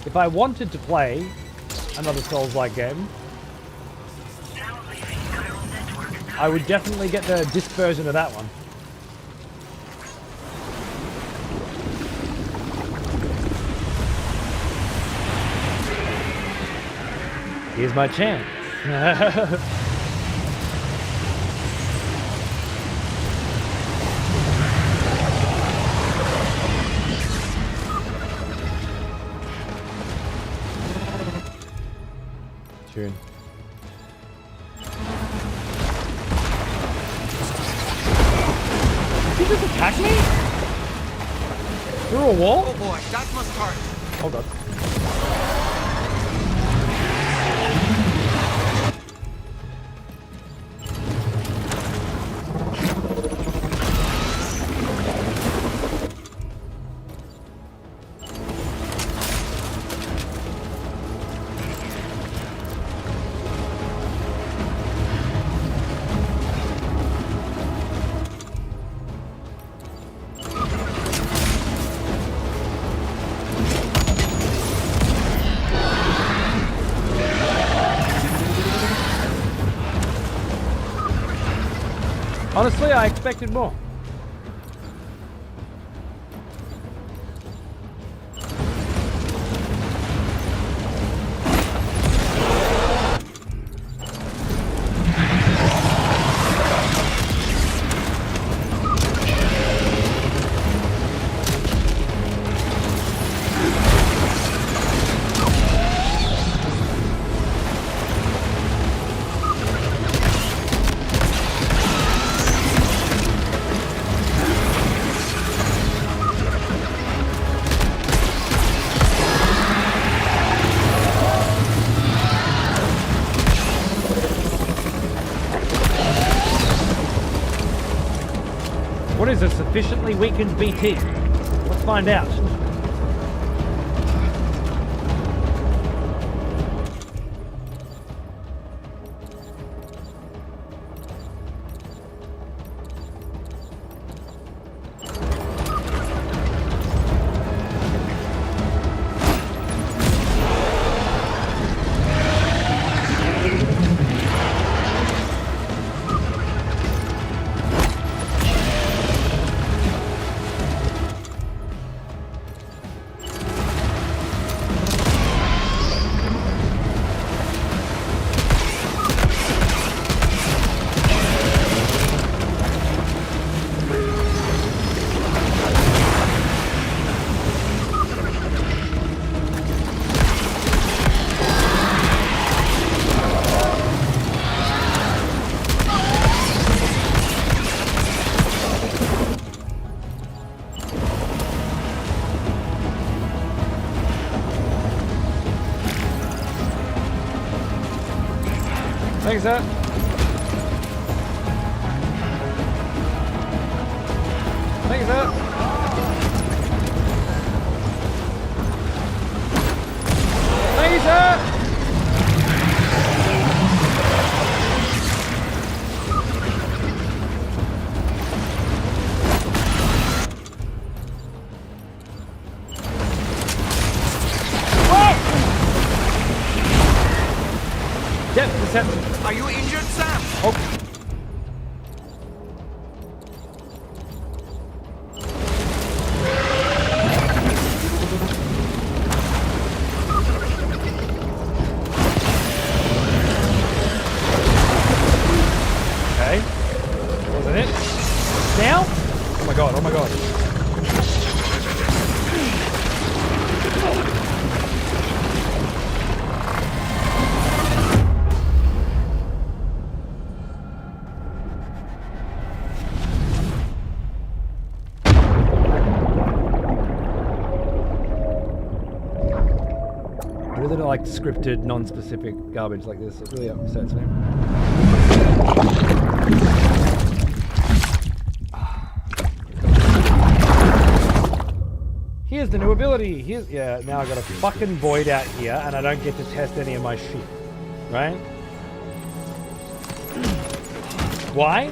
Speaker 2: If I wanted to play another Souls-like game, I would definitely get the disc version of that one. Here's my chance. Tune. Did you just attack me? Through a wall?
Speaker 9: Oh boy, that must hurt.
Speaker 2: Hold up. Honestly, I expected more. What is a sufficiently weakened BT? Let's find out. Thanks, sir. Thank you, sir. Thank you, sir. Depth perception.
Speaker 9: Are you injured, Sam?
Speaker 2: Oh. isn't it like scripted, non-specific garbage like this? It really upsets me. Here's the new ability. Yeah, now I got a fucking void out here and I don't get to test any of my shit. Right? Why?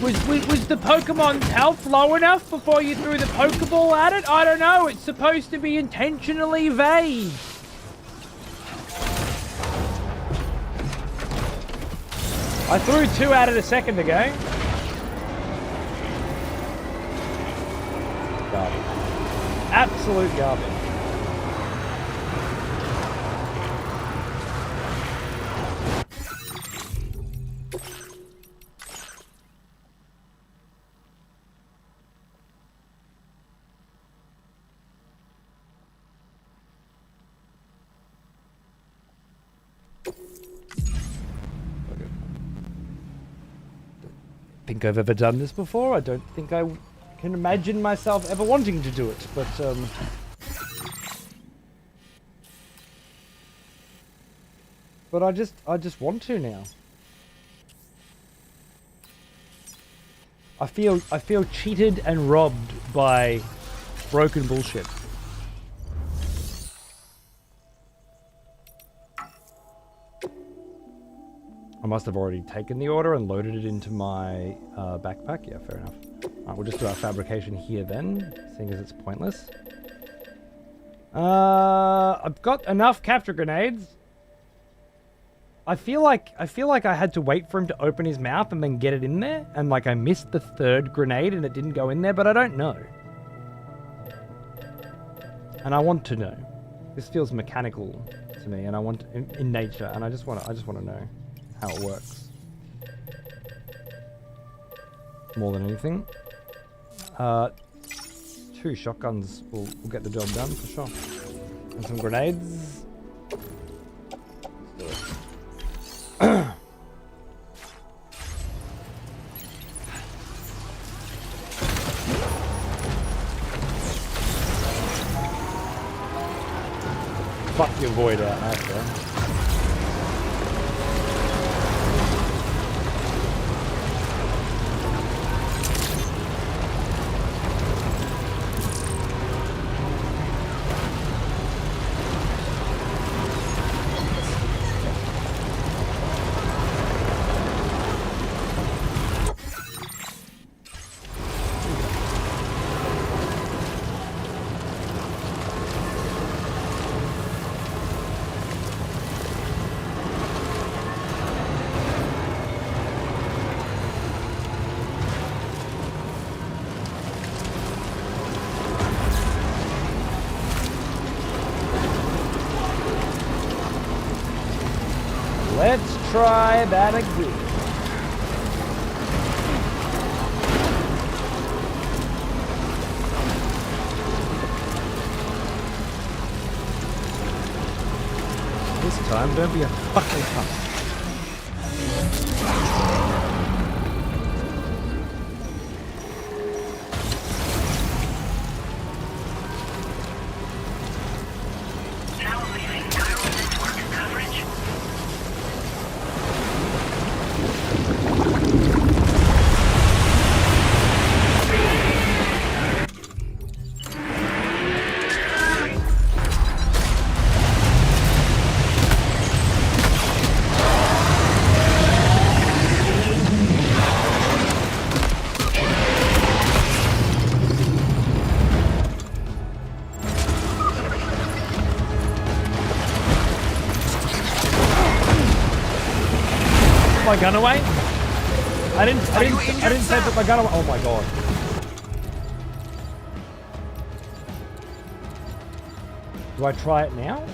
Speaker 2: Was the Pokemon's health low enough before you threw the Pokeball at it? I don't know. It's supposed to be intentionally vague. I threw 2 at it a second ago. Garbage. Absolute garbage. I don't think I've ever done this before. I don't think I can imagine myself ever wanting to do it, but I just want to now. I feel cheated and robbed by broken bullshit. I must have already taken the order and loaded it into my backpack. Yeah, fair enough. Alright, we'll just do our fabrication here then, seeing as it's pointless. I've got enough capture grenades. I feel like I had to wait for him to open his mouth and then get it in there, and like I missed the 3rd grenade and it didn't go in there, but I don't know. And I want to know. This feels mechanical to me, and I want in nature, and I just want to know how it works. More than anything. 2 shotguns will get the job done for sure. And some grenades. Let's do it. Fuck your void out, actually. Let's try that again. This time, don't be a fucking cunt. My gun away? I didn't say put my gun away. Oh my god. Do I try it now?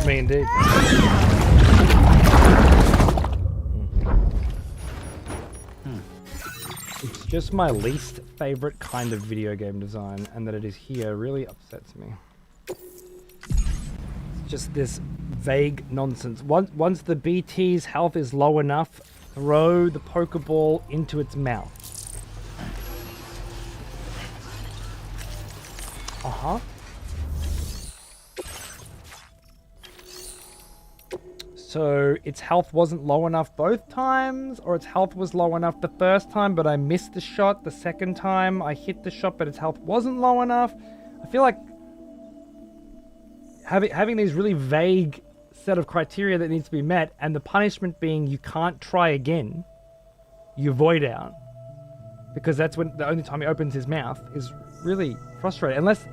Speaker 2: Indeed. just my least favorite kind of video game design, and that it is here really upsets me. It's just this vague nonsense. Once the BT's health is low enough, throw the Pokeball into its mouth. Uh-huh. So its health wasn't low enough both times, or its health was low enough the first time, but I missed the shot. The second time I hit the shot, but its health wasn't low enough. I feel like having these really vague set of criteria that needs to be met, and the punishment being you can't try again, you void out. Because that's when the only time he opens his mouth is really frustrating. Unless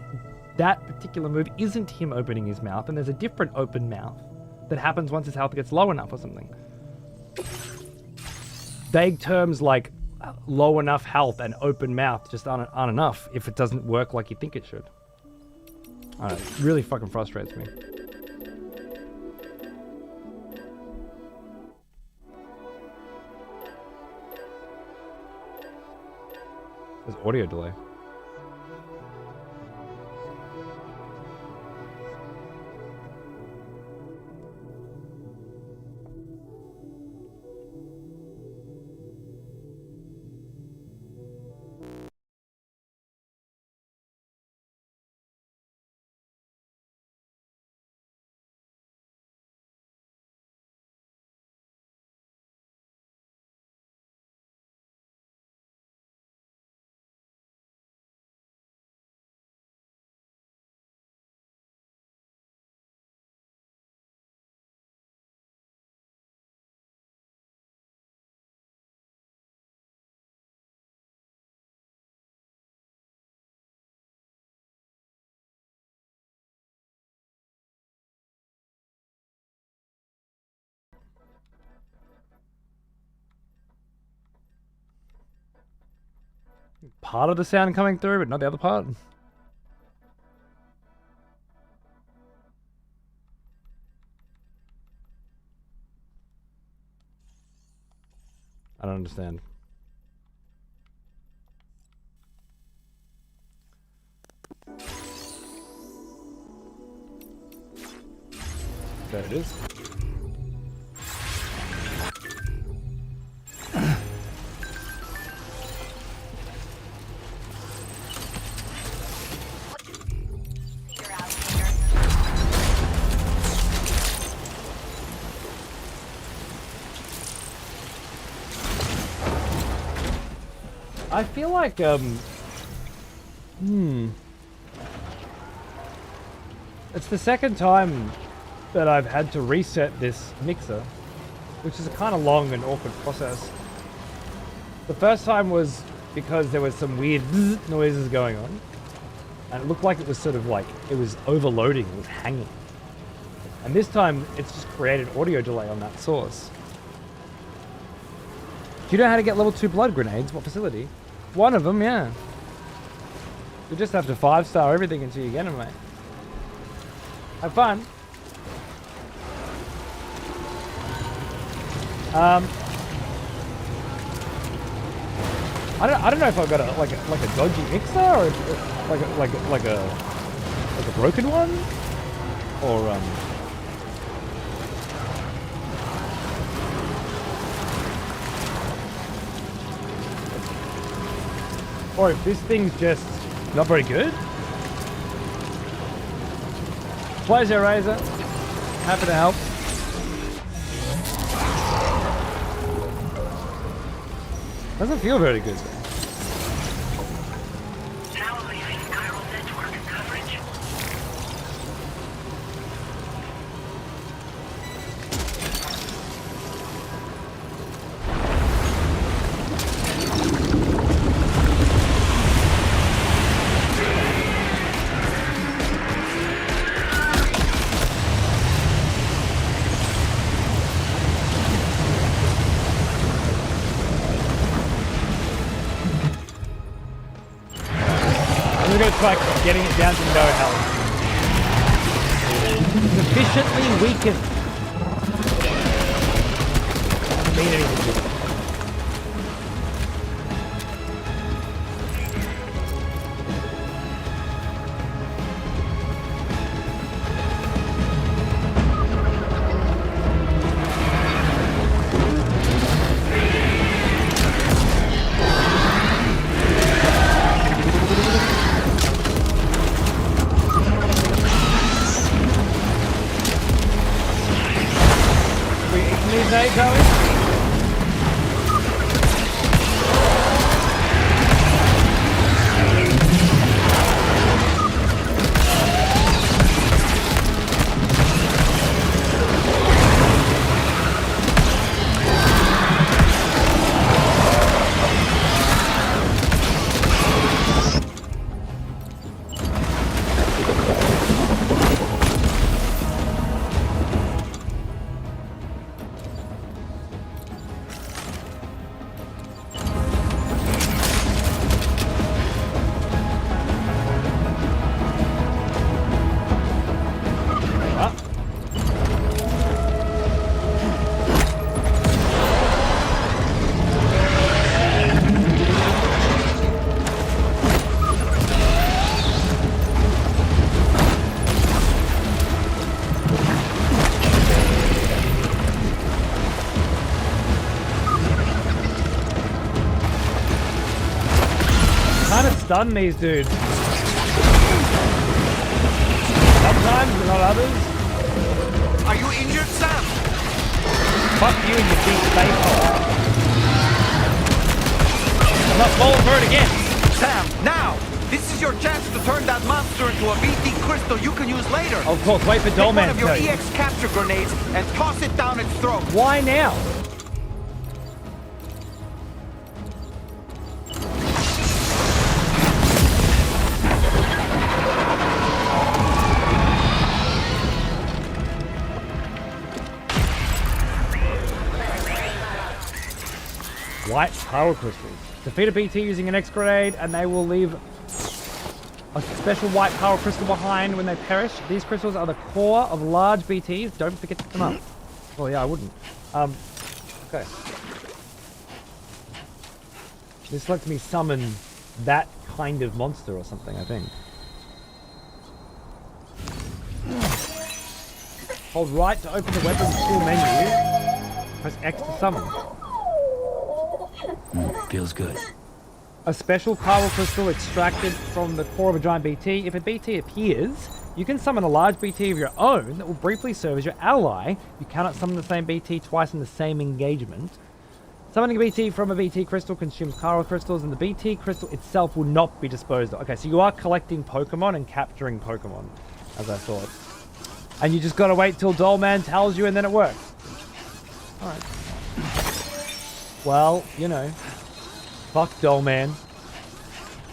Speaker 2: that particular move isn't him opening his mouth, and there's a different open mouth that happens once his health gets low enough or something. Vague terms like low enough health and open mouth just aren't enough if it doesn't work like you think it should. I don't know, it really fucking frustrates me. There's audio delay. Part of the sound coming through, but not the other part. I don't understand. There it is. I feel like, it's the second time that I've had to reset this mixer, which is a kind of long and awkward process. The first time was because there was some weird noises going on, and it looked like it was sort of like, it was overloading, it was hanging. And this time, it's just created audio delay on that source. Do you know how to get level 2 blood grenades? What facility? One of them, yeah. You just have to 5-star everything until you get them, mate. Have fun. I don't know if I've got a dodgy mixer or if, like a broken one, or or if this thing's just not very good. Pleasure, Razor. Happy to help. Doesn't feel very good.
Speaker 12: Now leaving chiral network coverage.
Speaker 2: I'm gonna try getting it down to no health. Sufficiently weakened. Doesn't mean anything. you say, Zoe? Stun these dudes. Sometimes, but not others.
Speaker 9: Are you injured, Sam?
Speaker 2: Fuck you and your deep space hole. I'm not falling for it again.
Speaker 9: Sam, now! This is your chance to turn that monster into a BT crystal you can use later.
Speaker 2: Of course, wait for
Speaker 9: Take
Speaker 2: Dolman.
Speaker 9: one of your EX capture grenades and toss it down its throat.
Speaker 2: Why now? White power crystals. Defeat a BT using an X grenade and they will leave a special white power crystal behind when they perish. These crystals are the core of large BTs. Don't forget to pick them up. Well, yeah, I wouldn't. Okay. This lets me summon that kind of monster or something, I think. Hold right to open the weapons tool menu. Press X to summon.
Speaker 5: Feels good.
Speaker 2: A special power crystal extracted from the core of a giant BT. If a BT appears, you can summon a large BT of your own that will briefly serve as your ally. You cannot summon the same BT twice in the same engagement. Summoning a BT from a BT crystal consumes power crystals, and the BT crystal itself will not be disposed of. Okay, so you are collecting Pokemon and capturing Pokemon, as I thought. And you just gotta wait till Dolman tells you and then it works. Alright. Well, you know. Fuck Dolman.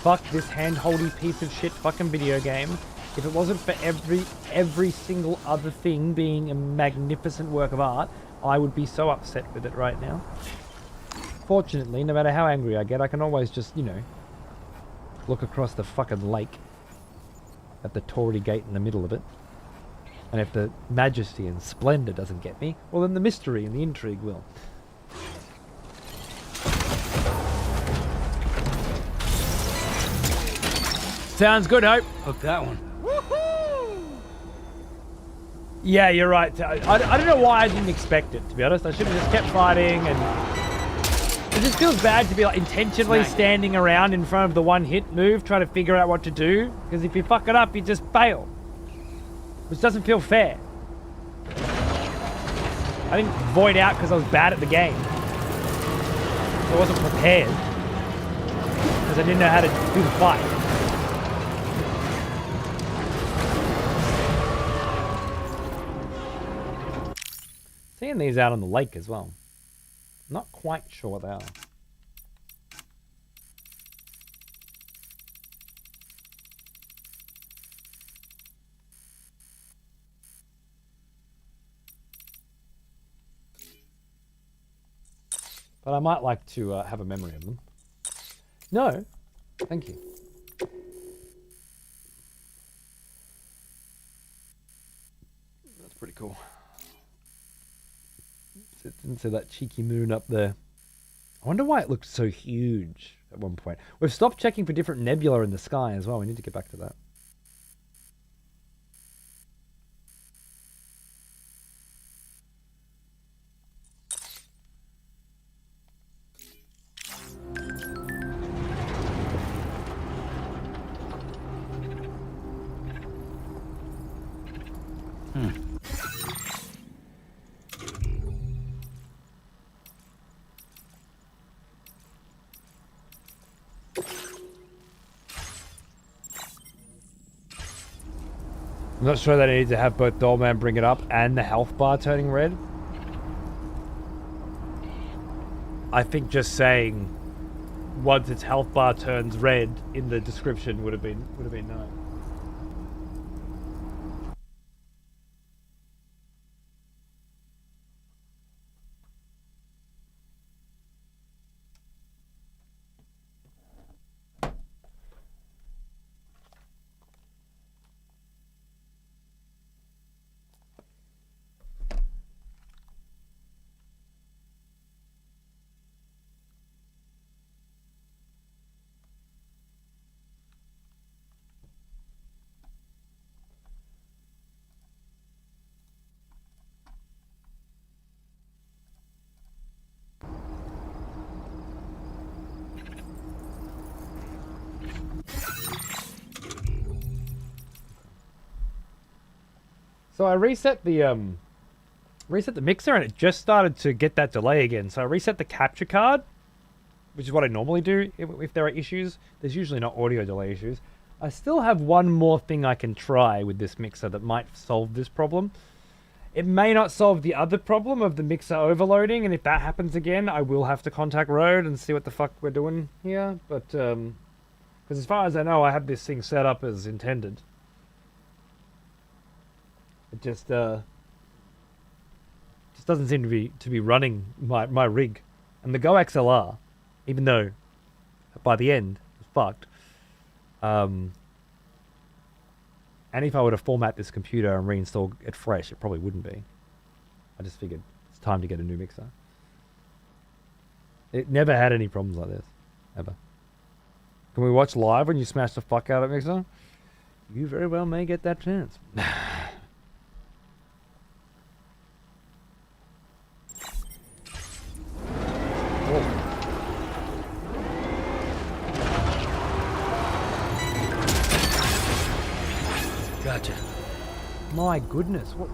Speaker 2: Fuck this hand-holdy piece of shit fucking video game. If it wasn't for every single other thing being a magnificent work of art, I would be so upset with it right now. Fortunately, no matter how angry I get, I can always just, you know, look across the fucking lake at the Tory Gate in the middle of it. And if the majesty and splendor doesn't get me, well then the mystery and the intrigue will. Sounds good, Hope.
Speaker 7: Hook that one.
Speaker 2: Yeah, you're right. I don't know why I didn't expect it, to be honest. I should have just kept fighting, and it just feels bad to be like intentionally standing around in front of the one-hit move, trying to figure out what to do. Because if you fuck it up, you just fail, which doesn't feel fair. I didn't void out because I was bad at the game. So I wasn't prepared because I didn't know how to do the fight. Seeing these out on the lake as well. Not quite sure what they are. But I might like to have a memory of them. No, thank you. That's pretty cool. Into that cheeky moon up there. I wonder why it looked so huge at one point. We've stopped checking for different nebula in the sky as well. We need to get back to that. I'm not sure that I need to have both Dollman bring it up and the health bar turning red. I think just saying once its health bar turns red in the description would have been nice. So I reset the mixer and it just started to get that delay again. So I reset the capture card, which is what I normally do if there are issues. There's usually not audio delay issues. I still have one more thing I can try with this mixer that might solve this problem. It may not solve the other problem of the mixer overloading, and if that happens again, I will have to contact Rode and see what the fuck we're doing here. But, because as far as I know, I have this thing set up as intended. It just doesn't seem to be running my rig. And the Go XLR, even though by the end it was fucked, and if I were to format this computer and reinstall it fresh, it probably wouldn't be. I just figured it's time to get a new mixer. It never had any problems like this, ever. Can we watch live when you smash the fuck out of mixer? You very well may get that chance.
Speaker 7: Gotcha.
Speaker 2: My goodness, what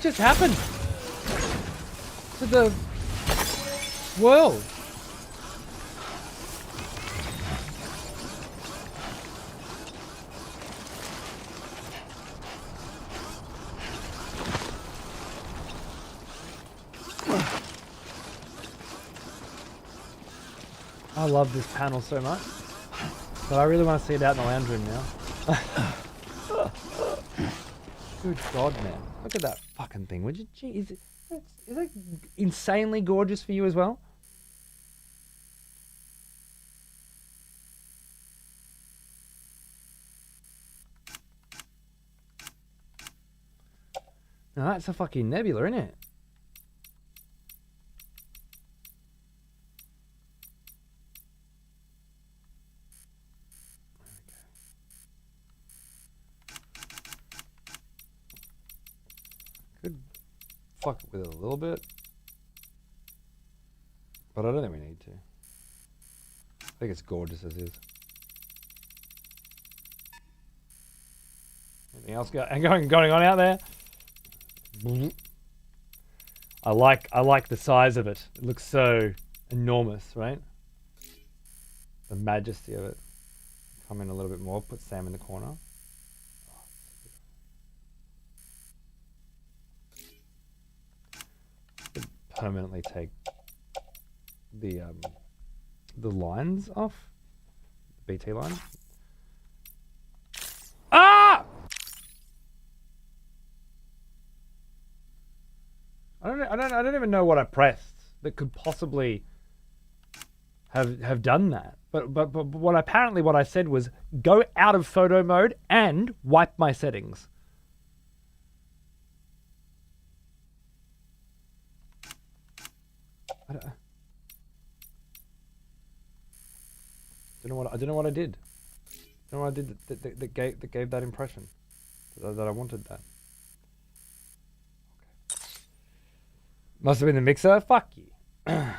Speaker 2: just happened to the world? I love this panel so much. But I really want to see it out in the lounge room now. Good God, man. Look at that fucking thing. Would you? Gee, is it insanely gorgeous for you as well? Now that's a fucking nebula, isn't it? Fuck with it a little bit, but I don't think we need to. I think it's gorgeous as is. Anything else going on out there? I like the size of it. It looks so enormous, right? The majesty of it. Come in a little bit more. Put Sam in the corner. Permanently take the lines off, the BT line. Ah! I don't even know what I pressed that could possibly have done that. But what I said was go out of photo mode and wipe my settings. I don't know what I did. I don't know what I did that gave that impression that I wanted that. Okay. Must have been the mixer. Fuck you. The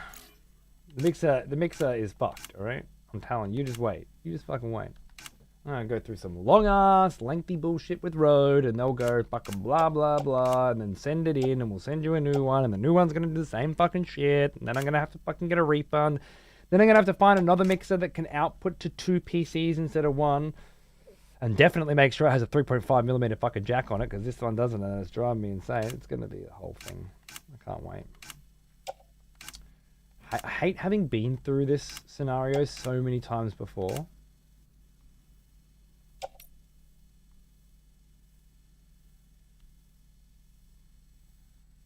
Speaker 2: mixer is fucked. All right. I'm telling you. Just wait. You just fucking wait. I'm gonna go through some long ass, lengthy bullshit with Rode, and they'll go fucking blah blah blah, and then send it in, and we'll send you a new one, and the new one's gonna do the same fucking shit, and then I'm gonna have to fucking get a refund. Then I'm gonna have to find another mixer that can output to 2 PCs instead of 1. And definitely make sure it has a 3.5mm fucking jack on it, because this one doesn't, and it's driving me insane. It's gonna be a whole thing. I can't wait. I hate having been through this scenario so many times before.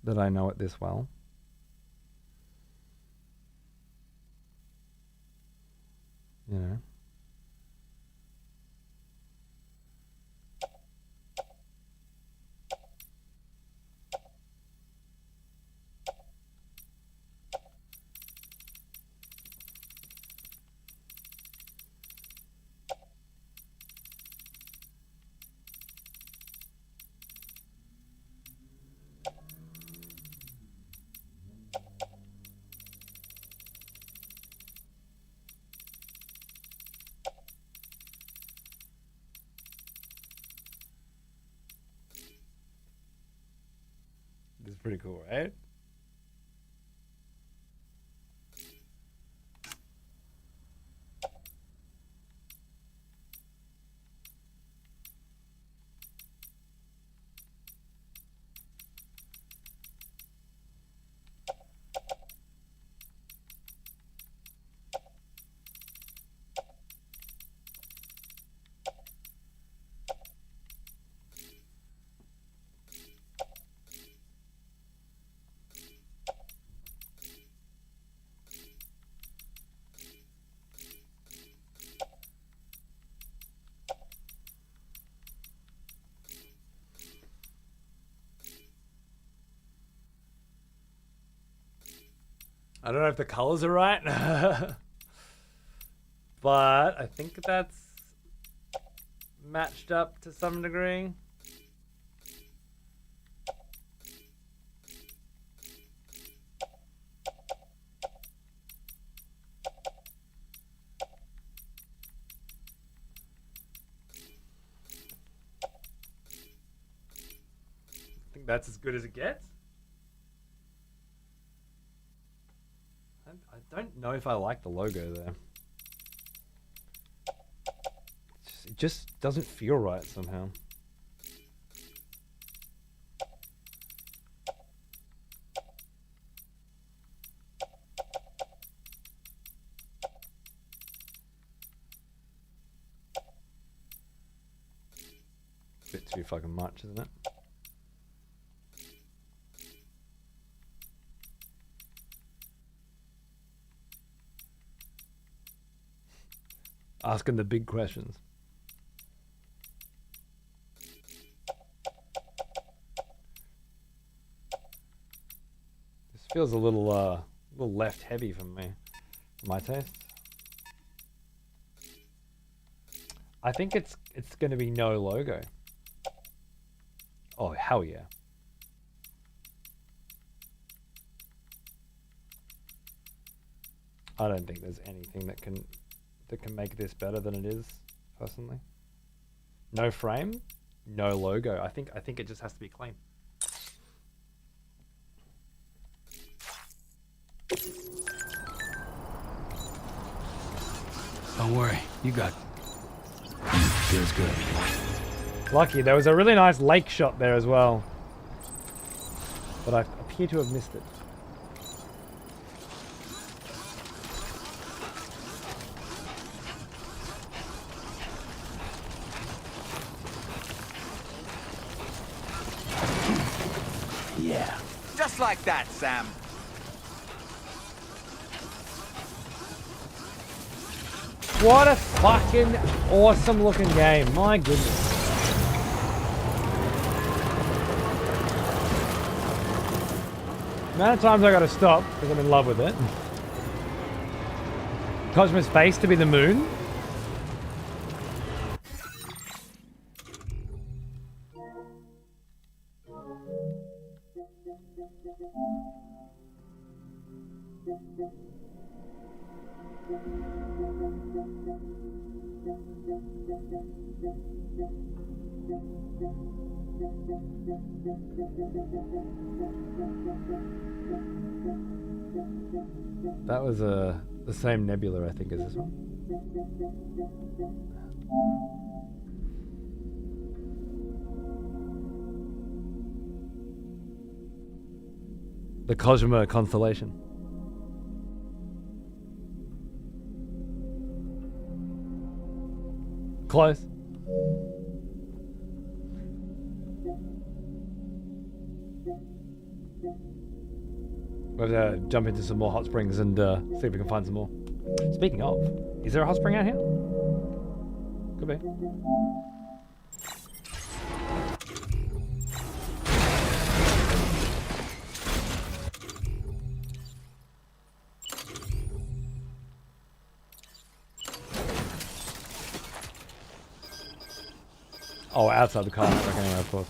Speaker 2: That I know it this well. You know. This is pretty cool, right? I don't know if the colors are right, but I think that's matched up to some degree. I think that's as good as it gets. I don't know if I like the logo there. It just doesn't feel right somehow. Bit too fucking much, isn't it? Asking the big questions. This feels a little left heavy for me, for my taste. I think it's going to be no logo. Oh hell yeah! I don't think there's anything that can make this better than it is, personally. No frame, no logo. I think it just has to be clean.
Speaker 7: Don't worry, you got. Feels good.
Speaker 2: Lucky, there was a really nice lake shot there as well, but I appear to have missed it.
Speaker 9: Yeah. Just like that, Sam.
Speaker 2: What a fucking awesome looking game. My goodness. The amount of times I gotta stop because I'm in love with it. Cosmo's face to be the moon. That was the same nebula, I think, as this one. The Cosmo constellation. Close. We'll have to jump into some more hot springs and see if we can find some more. Speaking of, is there a hot spring out here? Could be. Oh, outside the car, okay, of course.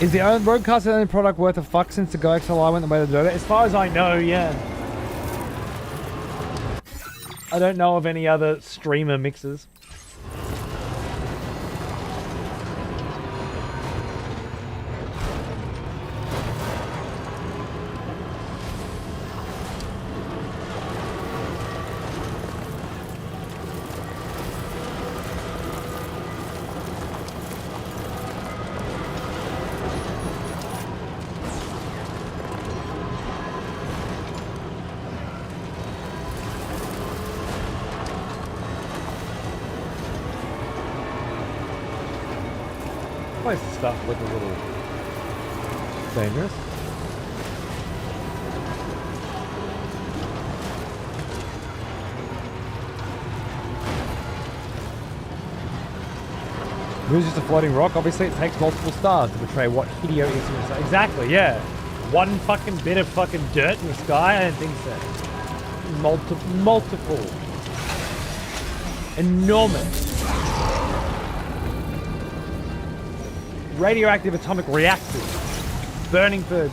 Speaker 2: Is the own broadcast the only product worth a fuck since the Go XLI went the way to do it? As far as I know, yeah. I don't know of any other streamer mixers. Place the stuff look a little dangerous. Moon's just a floating rock. Obviously, it takes multiple stars to portray what Hideo is in the sky. Exactly, yeah. One fucking bit of fucking dirt in the sky? I don't think so. Multiple. Enormous. Radioactive atomic reactors burning for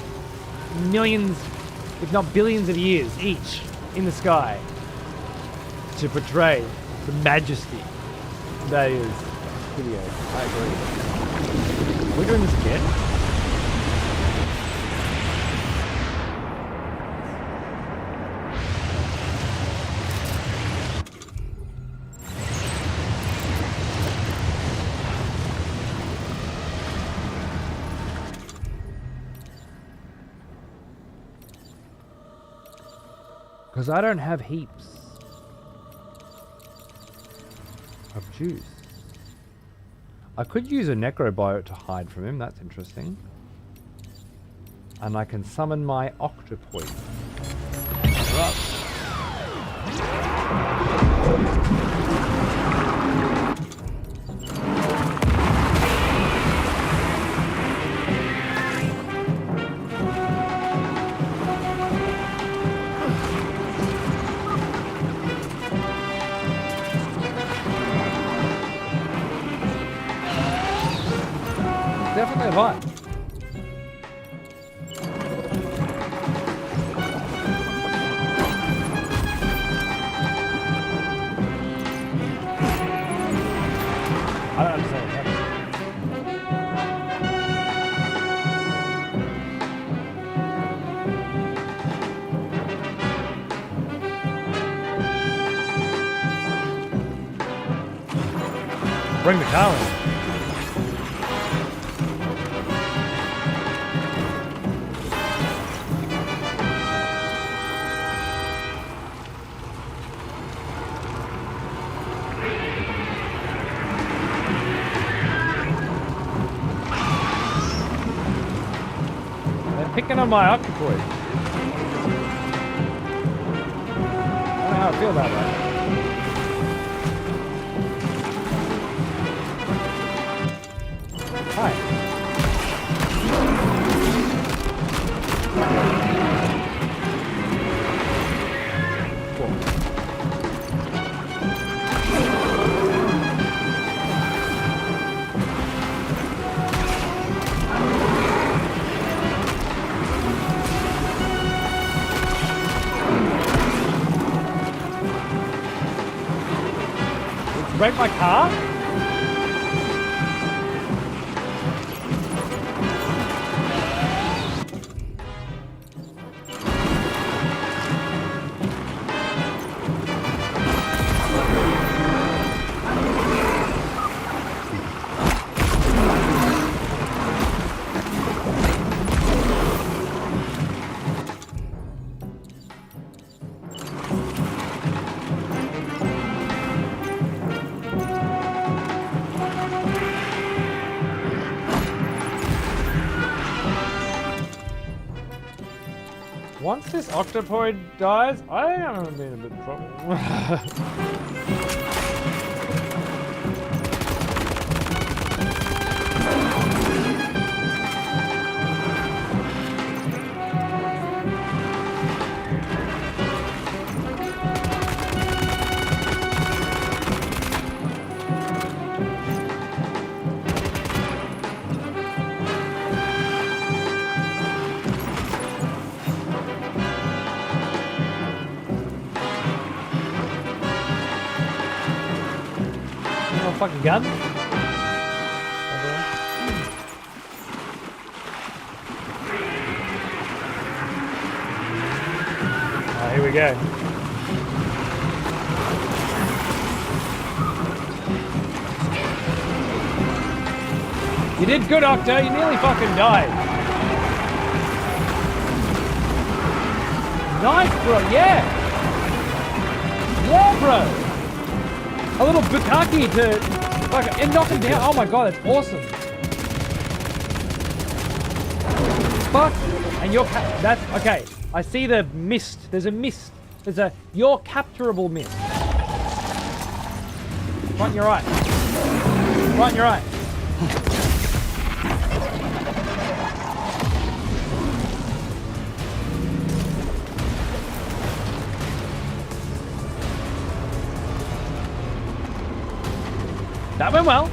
Speaker 2: millions, if not billions of years each in the sky to portray the majesty that is video. I agree. We're doing this again? Because I don't have heaps of juice. I could use a necrobiote to hide from him, that's interesting. And I can summon my octopoid. Definitely hot. I don't understand what happened. Bring the car in. Picking on my octopus. I don't know how I feel about that. Hi. break my car? Once this octopoid dies, I am in a bit of trouble. Fucking gun. Here we go. You did good, Octo. You nearly fucking died. Nice, bro. Yeah. Yeah, bro. A little bukkake to like and knock him down. Oh my god, that's awesome. Fuck. And you're that's okay. I see the mist. There's a mist. There's a you're capturable mist. Right on your right. Right on your right. That went well.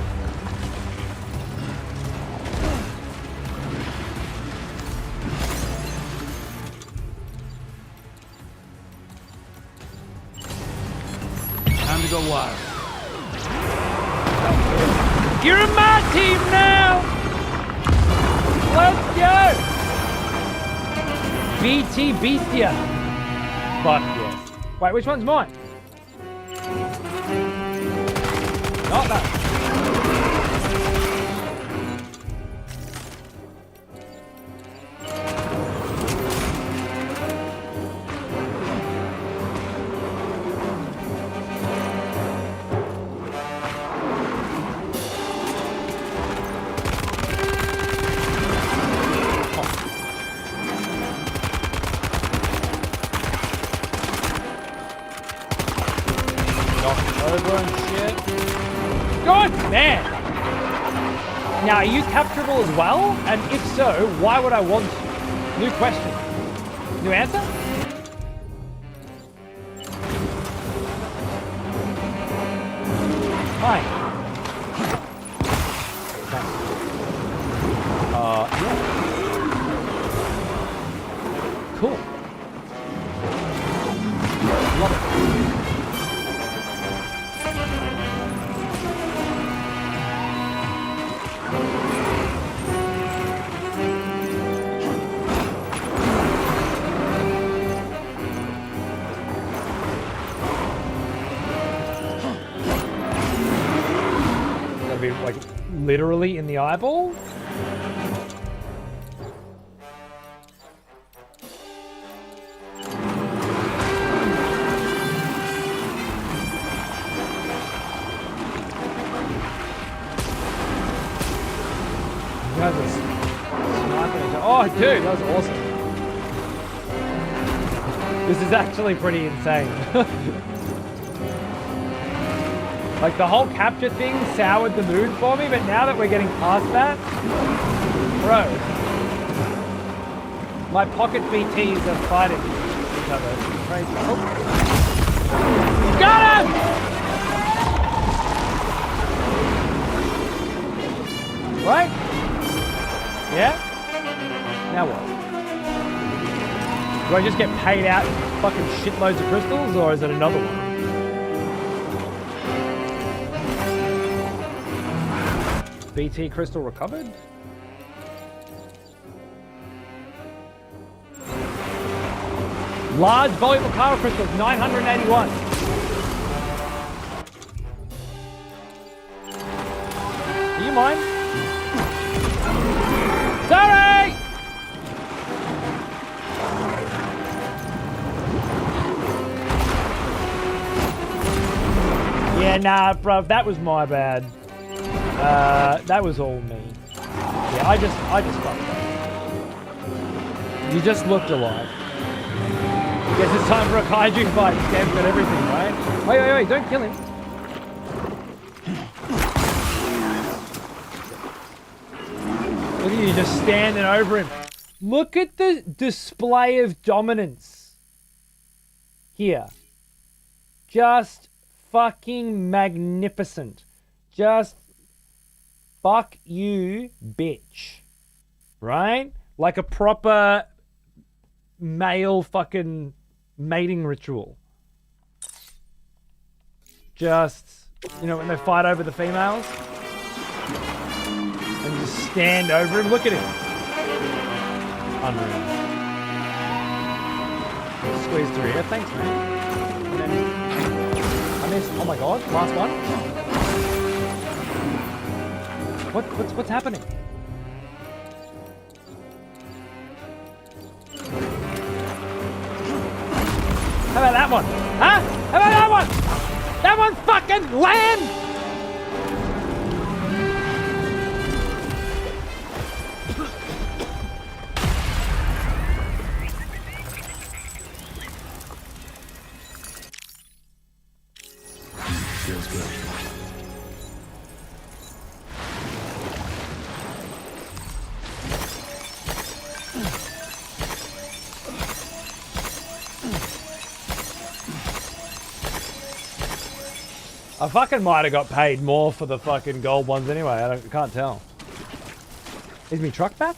Speaker 8: Time to go wild.
Speaker 2: You're in my team now. Let's go. BT Beastia. Fuck yes. Wait, which one's mine? Not that. Now, are you capturable as well? And if so, why would I want you? New question. New answer? Hi. Yeah. Cool. Love it. Be like literally in the eyeball. Oh, dude, that was awesome. This is actually pretty insane. Like, the whole capture thing soured the mood for me, but now that we're getting past that, bro, my pocket BTs are fighting each other. It's crazy. Oh. Got him! Right? Yeah? Now what? Do I just get paid out fucking shitloads of crystals, or is it another one? BT crystal recovered. Large valuable Kara crystals, 981. Do you mind? Sorry! Yeah, nah, bruv, that was my bad. That was all me. Yeah, I just fucked up. You just looked alive. Guess it's time for a kaiju fight. This game's got everything, right? Wait, don't kill him. Look at you just standing over him. Look at the display of dominance here. Just fucking magnificent. Just fuck you, bitch. Right? Like a proper male fucking mating ritual. Just, you know, when they fight over the females? And you just stand over him. Look at him. Unreal. Squeeze through here. Thanks, man. And then I missed. Oh my god. Last one. What's happening? How about that one? Huh? How about that one? That one fucking land!
Speaker 7: Feels good.
Speaker 2: I fucking might have got paid more for the fucking gold ones anyway. I can't tell. Is me truck back?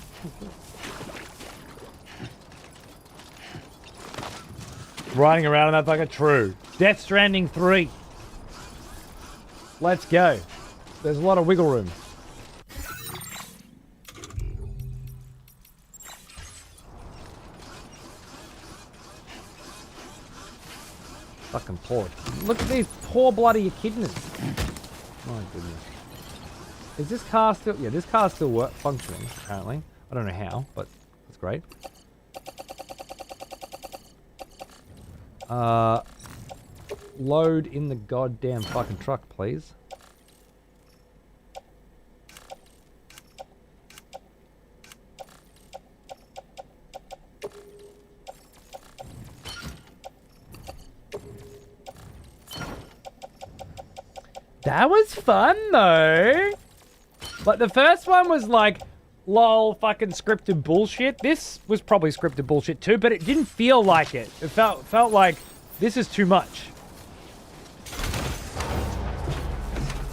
Speaker 2: Riding around in that fucking true. Death Stranding 3. Let's go. There's a lot of wiggle room. Fucking poor. Look at these poor bloody echidnas. My goodness. Is this car still... Yeah, this car's still functioning, apparently. I don't know how, but that's great. Load in the goddamn fucking truck, please. That was fun, though. Like, the first one was like, lol, fucking scripted bullshit. This was probably scripted bullshit too, but it didn't feel like it. It felt like, this is too much.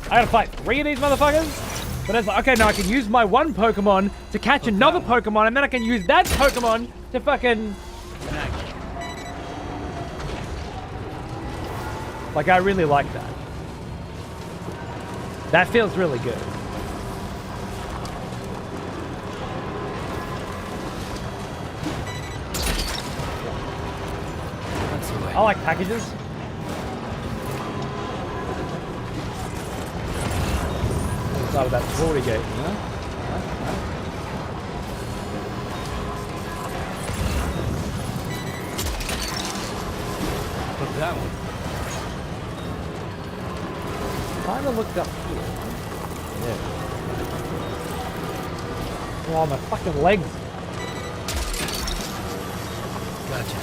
Speaker 2: I gotta fight 3 of these motherfuckers? But it's like, okay, now I can use my one Pokemon to catch another Pokemon, and then I can use that Pokemon to fucking... Like, I really like that. That feels really good.
Speaker 7: That's the way.
Speaker 2: I like packages. Start with that Tory gate, you know?
Speaker 7: What's that one?
Speaker 2: Kinda looked up here. Yeah. Oh, my fucking legs.
Speaker 7: Gotcha.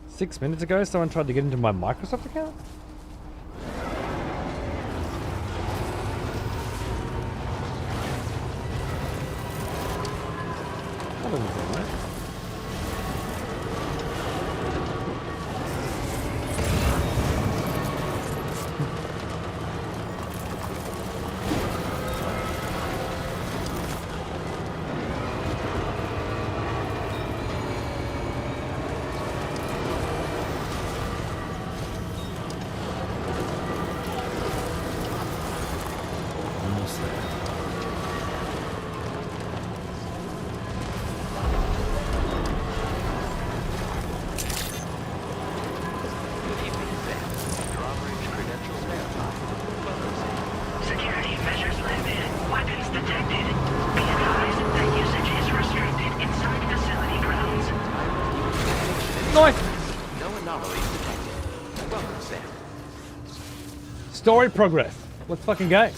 Speaker 2: Six minutes ago, someone tried to get into my Microsoft account? That doesn't seem right.
Speaker 7: almost there.
Speaker 12: Security measures lifted. Weapons detected. Be advised that usage is restricted inside facility grounds.
Speaker 2: Nice.
Speaker 11: No anomalies detected. Welcome, Sam.
Speaker 2: Story progress. Let's fucking go.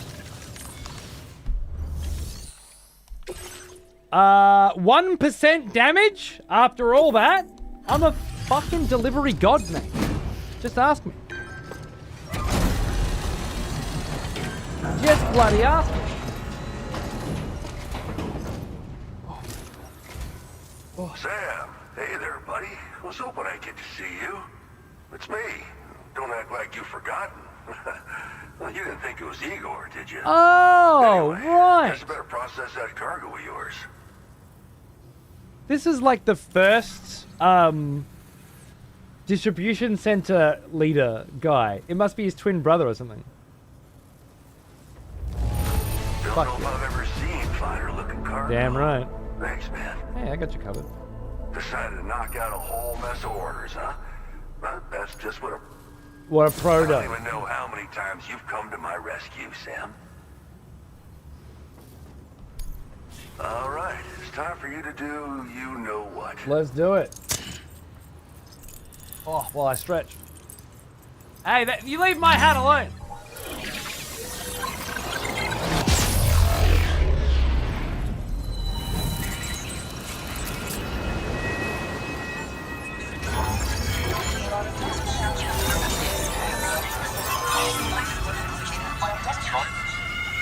Speaker 2: 1% damage after all that? I'm a fucking delivery god, mate. Just ask me. Just bloody ask me.
Speaker 3: Sam, hey there, buddy. Was hoping I'd get to see you. It's me. Don't act like you've forgotten. Well, you didn't think it was Igor, did you?
Speaker 2: Oh,
Speaker 3: anyway,
Speaker 2: right.
Speaker 3: Guess I better process that cargo of yours.
Speaker 2: This is like the first distribution center leader guy. It must be his twin brother or something.
Speaker 3: Don't know if I've ever seen finer looking cargo.
Speaker 2: Damn right.
Speaker 3: Thanks, man.
Speaker 2: Hey, I got you covered.
Speaker 3: Decided to knock out a whole mess of orders, huh? But that's just what a...
Speaker 2: What a pro
Speaker 3: I
Speaker 2: does.
Speaker 3: don't even know how many times you've come to my rescue, Sam. All right, it's time for you to do you know what.
Speaker 2: Let's do it. Oh, while I stretch. Hey, you leave my hat alone.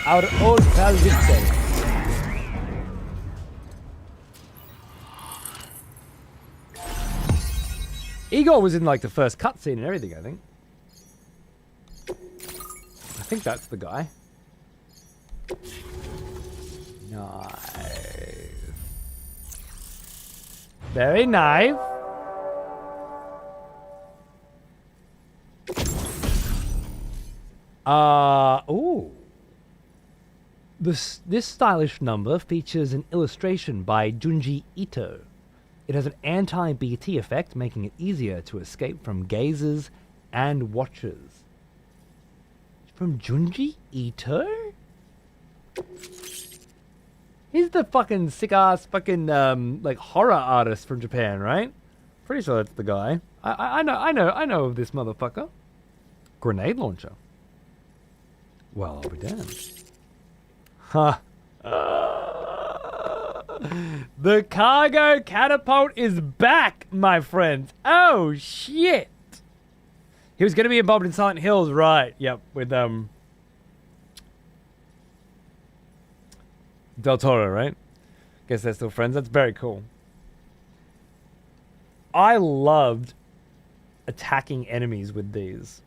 Speaker 2: Our old pal Victor. Igor was in like the first cutscene and everything, I think. I think that's the guy. Nice. Very nice. Ooh. This stylish number features an illustration by Junji Ito. It has an anti-BT effect, making it easier to escape from gazers and watchers. From Junji Ito? He's the fucking sick-ass fucking, like, horror artist from Japan, right? Pretty sure that's the guy. I know of this motherfucker. Grenade launcher. Well, I'll be damned. Huh. The cargo catapult is back, my friends. Oh, shit. He was going to be involved in Silent Hills, right? Yep, with, Del Toro, right? Guess they're still friends. That's very cool. I loved attacking enemies with these.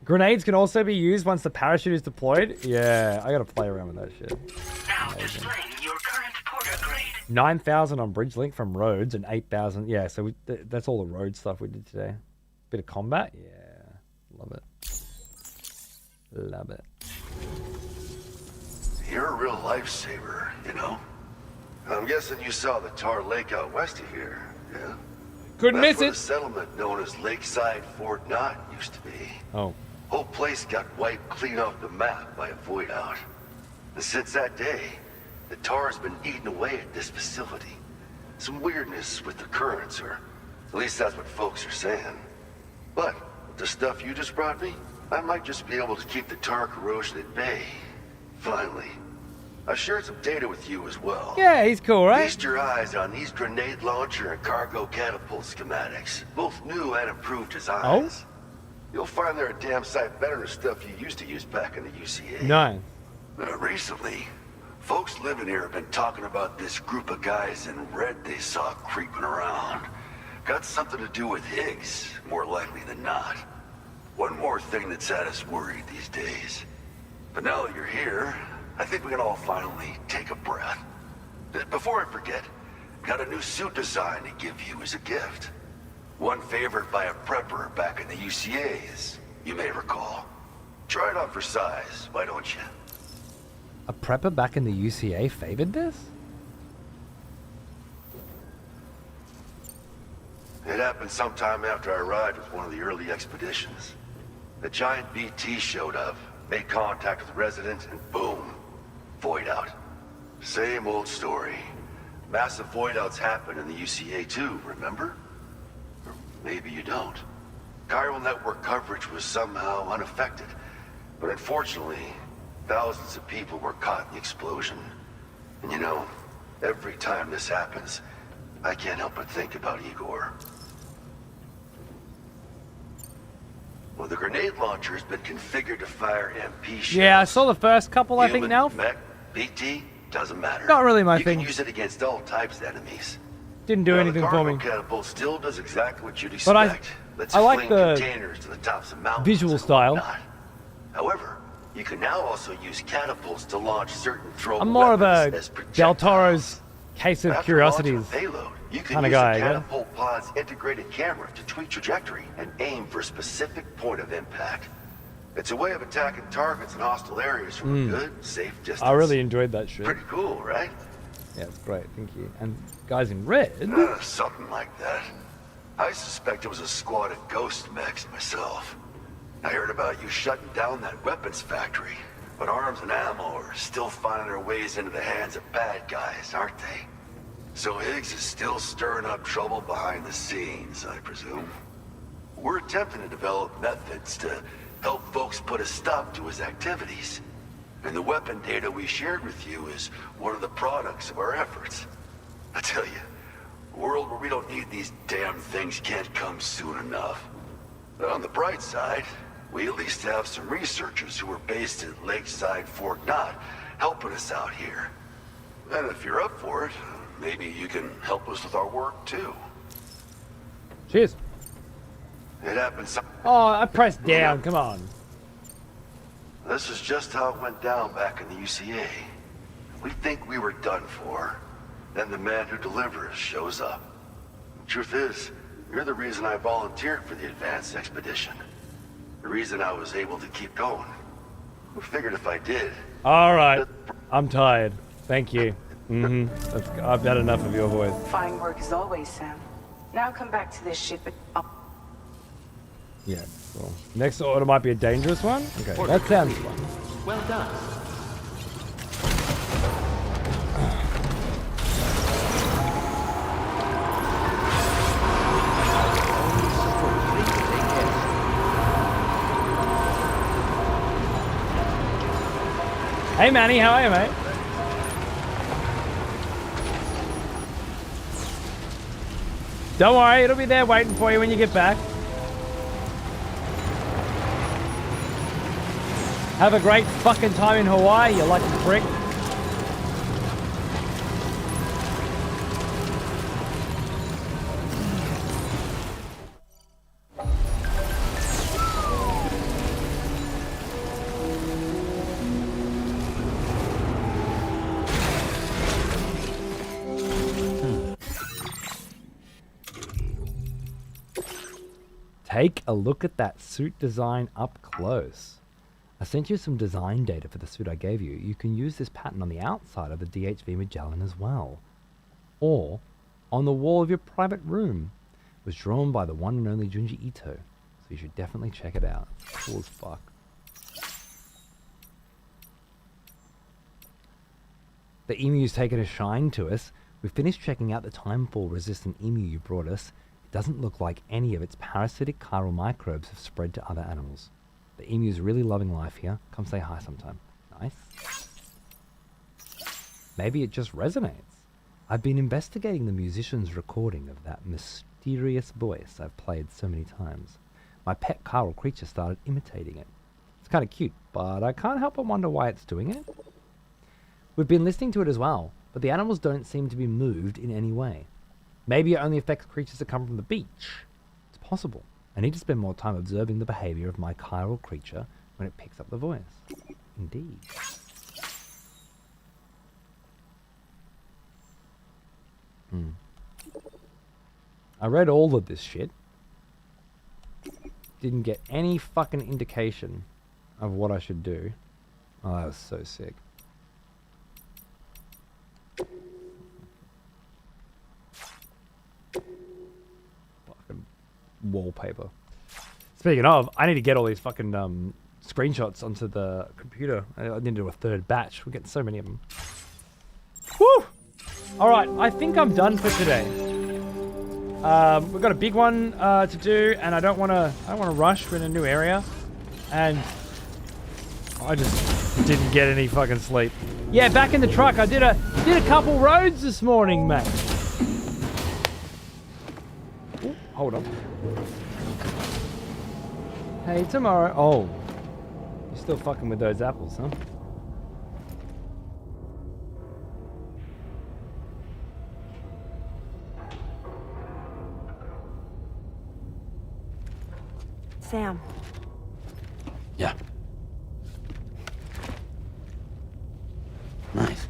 Speaker 2: Grenades can also be used once the parachute is deployed. Yeah, I gotta play around with that shit.
Speaker 12: Now displaying your current porter grade.
Speaker 2: 9,000 on bridge link from roads and 8,000. Yeah, so that's all the road stuff we did today. Bit of combat. Yeah, love it. Love it.
Speaker 3: You're a real lifesaver, you know? I'm guessing you saw the tar lake out west of here, yeah?
Speaker 2: Couldn't
Speaker 3: That's
Speaker 2: miss
Speaker 3: where
Speaker 2: it.
Speaker 3: the settlement known as Lakeside Fort Knott used to be.
Speaker 2: Oh.
Speaker 3: Whole place got wiped clean off the map by a void out. And since that day, the tar's been eating away at this facility. Some weirdness with the currents, or at least that's what folks are saying. But with the stuff you just brought me, I might just be able to keep the tar corrosion at bay. Finally. I've shared some data with you as well.
Speaker 2: Yeah, he's cool, right?
Speaker 3: Feast your eyes on these grenade launcher and cargo catapult schematics. Both new and improved designs.
Speaker 2: Oh?
Speaker 3: You'll find they're a damn sight better than stuff you used to use back in the UCA.
Speaker 2: No.
Speaker 3: Recently, folks living here have been talking about this group of guys in red they saw creeping around. Got something to do with Higgs, more likely than not. One more thing that's had us worried these days. But now that you're here, I think we can all finally take a breath. Before I forget, got a new suit design to give you as a gift. One favored by a prepper back in the UCAs, you may recall. Try it on for size, why don't you?
Speaker 2: A prepper back in the UCA favored this?
Speaker 3: It happened sometime after I arrived with one of the early expeditions. The giant BT showed up, made contact with residents, and boom, void out. Same old story. Massive void outs happen in the UCA too, remember? Or maybe you don't. Chiral network coverage was somehow unaffected, but unfortunately, thousands of people were caught in the explosion. And you know, every time this happens, I can't help but think about Igor. Well, the grenade launcher has been configured to fire MP shells.
Speaker 2: Yeah, I saw the first couple, I think,
Speaker 3: Human,
Speaker 2: now.
Speaker 3: mech, BT, doesn't matter.
Speaker 2: Not really my
Speaker 3: you
Speaker 2: thing.
Speaker 3: You can use it against all types of enemies.
Speaker 2: Didn't do anything
Speaker 3: the
Speaker 2: for me.
Speaker 3: catapult still does exactly what you'd
Speaker 2: But
Speaker 3: expect.
Speaker 2: I like
Speaker 3: fling
Speaker 2: the
Speaker 3: containers to the tops of mountains
Speaker 2: visual
Speaker 3: and
Speaker 2: style.
Speaker 3: whatnot. However, you can now also use catapults to launch certain throwable
Speaker 2: I'm more of
Speaker 3: weapons
Speaker 2: a
Speaker 3: as projectiles.
Speaker 2: Del Toro's Case of
Speaker 3: After
Speaker 2: Curiosities
Speaker 3: launching a payload, you can
Speaker 2: kind of
Speaker 3: use
Speaker 2: guy.
Speaker 3: the
Speaker 2: I guess.
Speaker 3: catapult pod's integrated camera to tweak trajectory and aim for a specific point of impact. It's a way of attacking targets in hostile areas from a good, safe distance.
Speaker 2: I really enjoyed that shit.
Speaker 3: Pretty cool, right?
Speaker 2: Yeah, it's great. Thank you. And guys in red.
Speaker 3: Something like that. I suspect it was a squad of ghost mechs myself. I heard about you shutting down that weapons factory, but arms and ammo are still finding their ways into the hands of bad guys, aren't they? So Higgs is still stirring up trouble behind the scenes, I presume. We're attempting to develop methods to help folks put a stop to his activities. And the weapon data we shared with you is one of the products of our efforts. I tell you, a world where we don't need these damn things can't come soon enough. But on the bright side, we at least have some researchers who are based at Lakeside Fort Knott helping us out here. And if you're up for it, maybe you can help us with our work too.
Speaker 2: Cheers.
Speaker 3: It happens.
Speaker 2: Oh, I pressed down. Come on.
Speaker 3: This is just how it went down back in the UCA. We think we were done for. Then the man who delivers shows up. Truth is, you're the reason I volunteered for the advanced expedition. The reason I was able to keep going. I figured if I did...
Speaker 2: All right. I'm tired. Thank you. I've had enough of your voice.
Speaker 13: Fine work as always, Sam. Now come back to this ship and...
Speaker 2: Yeah, cool. Next order might be a dangerous one? Okay, that sounds fun.
Speaker 11: Well done.
Speaker 2: Hey Manny, how are you, mate? Don't worry, it'll be there waiting for you when you get back. Have a great fucking time in Hawaii, you lucky prick. Take a look at that suit design up close. I sent you some design data for the suit I gave you. You can use this pattern on the outside of the DHV Magellan as well. Or on the wall of your private room. It was drawn by the one and only Junji Ito. So you should definitely check it out. It's cool as fuck. The emu's taken a shine to us. We finished checking out the timefall resistant emu you brought us. It doesn't look like any of its parasitic chiral microbes have spread to other animals. The emu's really loving life here. Come say hi sometime. Nice. Maybe it just resonates. I've been investigating the musician's recording of that mysterious voice I've played so many times. My pet chiral creature started imitating it. It's kind of cute, but I can't help but wonder why it's doing it. We've been listening to it as well, but the animals don't seem to be moved in any way. Maybe it only affects creatures that come from the beach. It's possible. I need to spend more time observing the behavior of my chiral creature when it picks up the voice. Indeed. I read all of this shit. Didn't get any fucking indication of what I should do. Oh, that was so sick. wallpaper. Speaking of, I need to get all these fucking screenshots onto the computer. I need to do a third batch. We're getting so many of them. Woo! All right, I think I'm done for today. We've got a big one to do, and I don't want to rush. We're in a new area, and I just didn't get any fucking sleep. Yeah, back in the truck. I did a couple roads this morning, mate. Ooh, hold on. Hey, tomorrow. Oh, you're still fucking with those apples, huh?
Speaker 13: Sam.
Speaker 7: Yeah. Nice.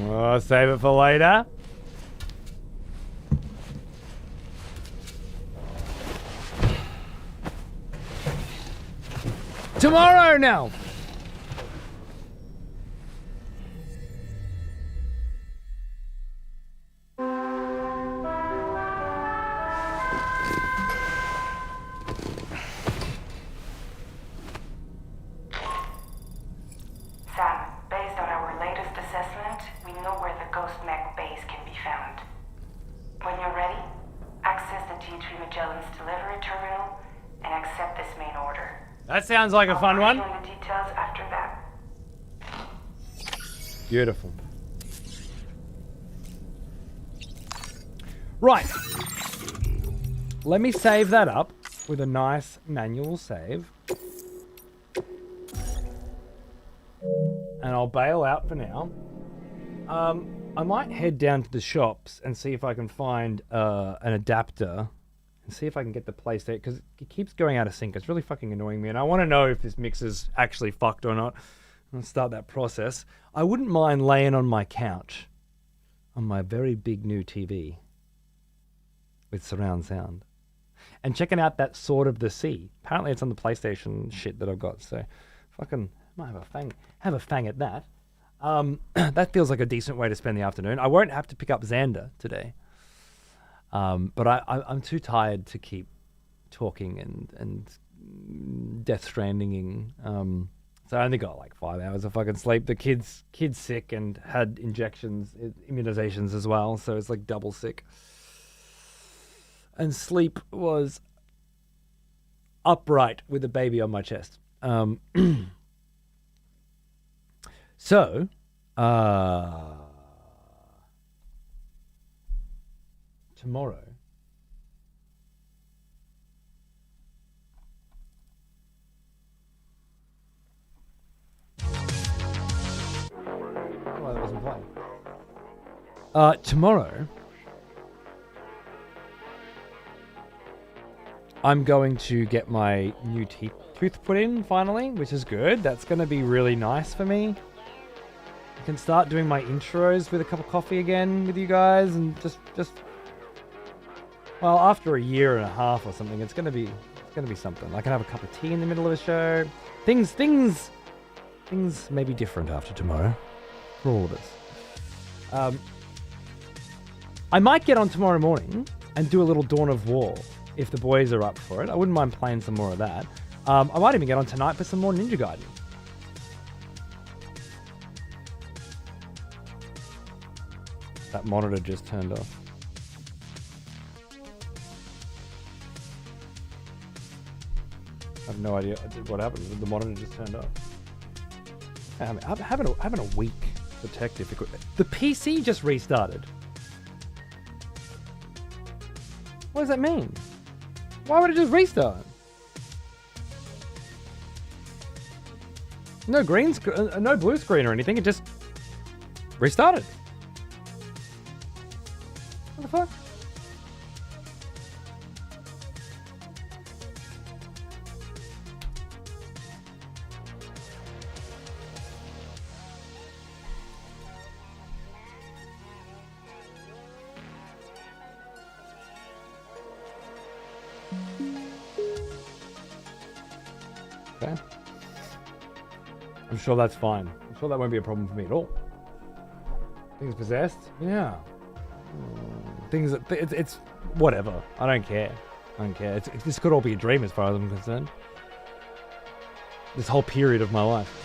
Speaker 2: I'll save it for later. Tomorrow now.
Speaker 13: Sam, based on our latest assessment, we know where the Ghost Mech base can be found. When you're ready, access the G3 Magellan's delivery terminal and accept this main order.
Speaker 2: That sounds like a fun one.
Speaker 13: I'll the details after that.
Speaker 2: Beautiful. Right. Let me save that up with a nice manual save. And I'll bail out for now. I might head down to the shops and see if I can find an adapter and see if I can get the PlayStation, because it keeps going out of sync. It's really fucking annoying me, and I want to know if this mixer's actually fucked or not. I'll start that process. I wouldn't mind laying on my couch on my very big new TV with surround sound and checking out that Sword of the Sea. Apparently it's on the PlayStation shit that I've got, so fucking might have a fang at that. That feels like a decent way to spend the afternoon. I won't have to pick up Xander today. But I'm too tired to keep talking and Death Stranding. So I only got like 5 hours of fucking sleep. The kid's sick and had immunizations as well. So it's like double sick. And sleep was upright with a baby on my chest. So, tomorrow, that wasn't playing. Tomorrow, I'm going to get my new tooth put in finally, which is good. That's going to be really nice for me. I can start doing my intros with a cup of coffee again with you guys, and just well, after a year and a half or something, it's gonna be something. I can have a cup of tea in the middle of a show. Things may be different after tomorrow for all of us. I might get on tomorrow morning and do a little Dawn of War if the boys are up for it. I wouldn't mind playing some more of that. I might even get on tonight for some more Ninja Gaiden. That monitor just turned off. I have no idea what happened. The monitor just turned off. I'm having a weak for tech difficulty. The PC just restarted. What does that mean? Why would it just restart? No green screen, no blue screen or anything. It just restarted. What the fuck? Okay. I'm sure that's fine. I'm sure that won't be a problem for me at all. Things possessed? Yeah. Things that it's whatever. I don't care. I don't care. This could all be a dream as far as I'm concerned. This whole period of my life.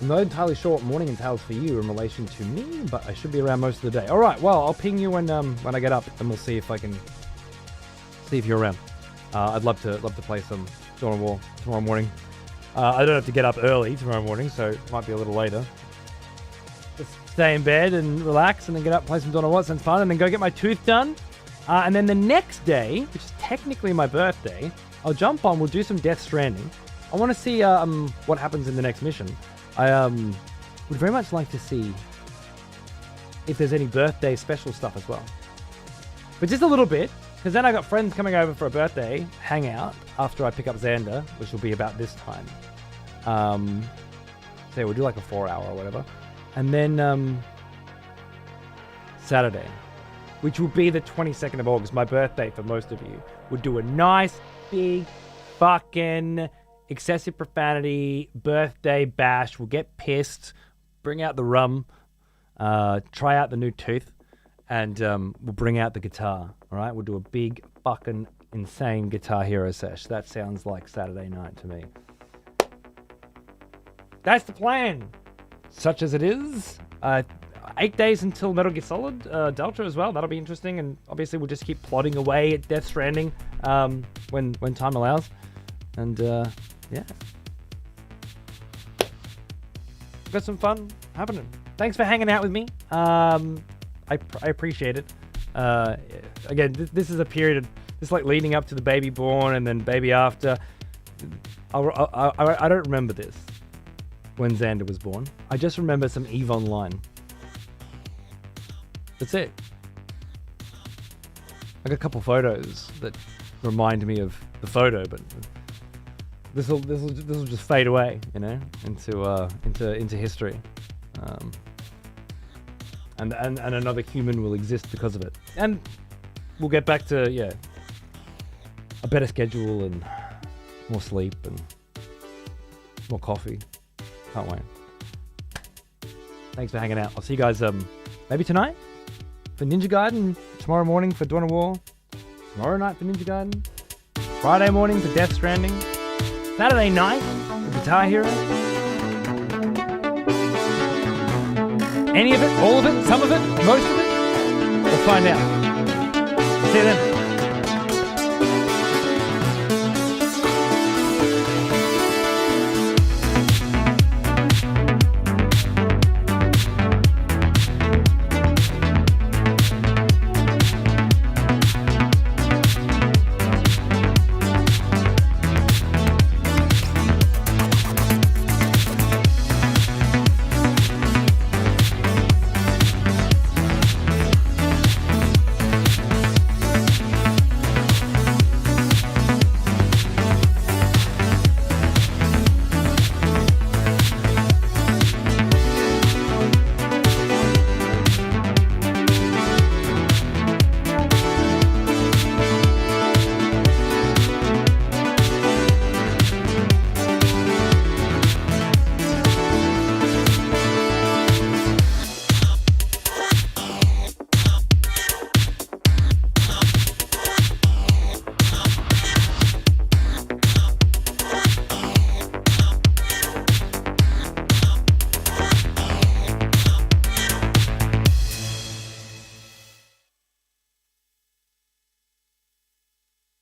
Speaker 2: I'm not entirely sure what morning entails for you in relation to me, but I should be around most of the day. All right. Well, I'll ping you when I get up, and we'll see if I can see if you're around. I'd love to play some Dawn of War tomorrow morning. I don't have to get up early tomorrow morning, so it might be a little later. Just stay in bed and relax, and then get up, play some Dawn of War. Sounds fun, and then go get my tooth done. And then the next day, which is technically my birthday, I'll jump on. We'll do some Death Stranding. I want to see what happens in the next mission. I would very much like to see if there's any birthday special stuff as well. But just a little bit, because then I got friends coming over for a birthday hangout after I pick up Xander, which will be about this time. So yeah, we'll do like a 4-hour or whatever. And then Saturday, which will be the 22nd of August, my birthday for most of you, we'll do a nice, big, fucking excessive profanity birthday bash. We'll get pissed, bring out the rum, try out the new tooth, and we'll bring out the guitar. All right, we'll do a big fucking insane Guitar Hero sesh. That sounds like Saturday night to me. That's the plan. Such as it is. 8 days until Metal Gear Solid Delta as well. That'll be interesting, and obviously we'll just keep plodding away at Death Stranding when time allows. And yeah, got some fun happening. Thanks for hanging out with me. I appreciate it. Again, this is a period of this, like leading up to the baby born and then baby after. I don't remember this when Xander was born. I just remember some EVE Online. That's it. I got a couple photos that remind me of the photo, but this will just fade away, you know, into history. And another human will exist because of it. And we'll get back to a better schedule and more sleep and more coffee. Can't wait. Thanks for hanging out. I'll see you guys maybe tonight for Ninja Gaiden, tomorrow morning for Dawn of War, tomorrow night for Ninja Gaiden, Friday morning for Death Stranding, Saturday night for Guitar Hero. Any of it, all of it, some of it, most of it? We'll find out. See you then.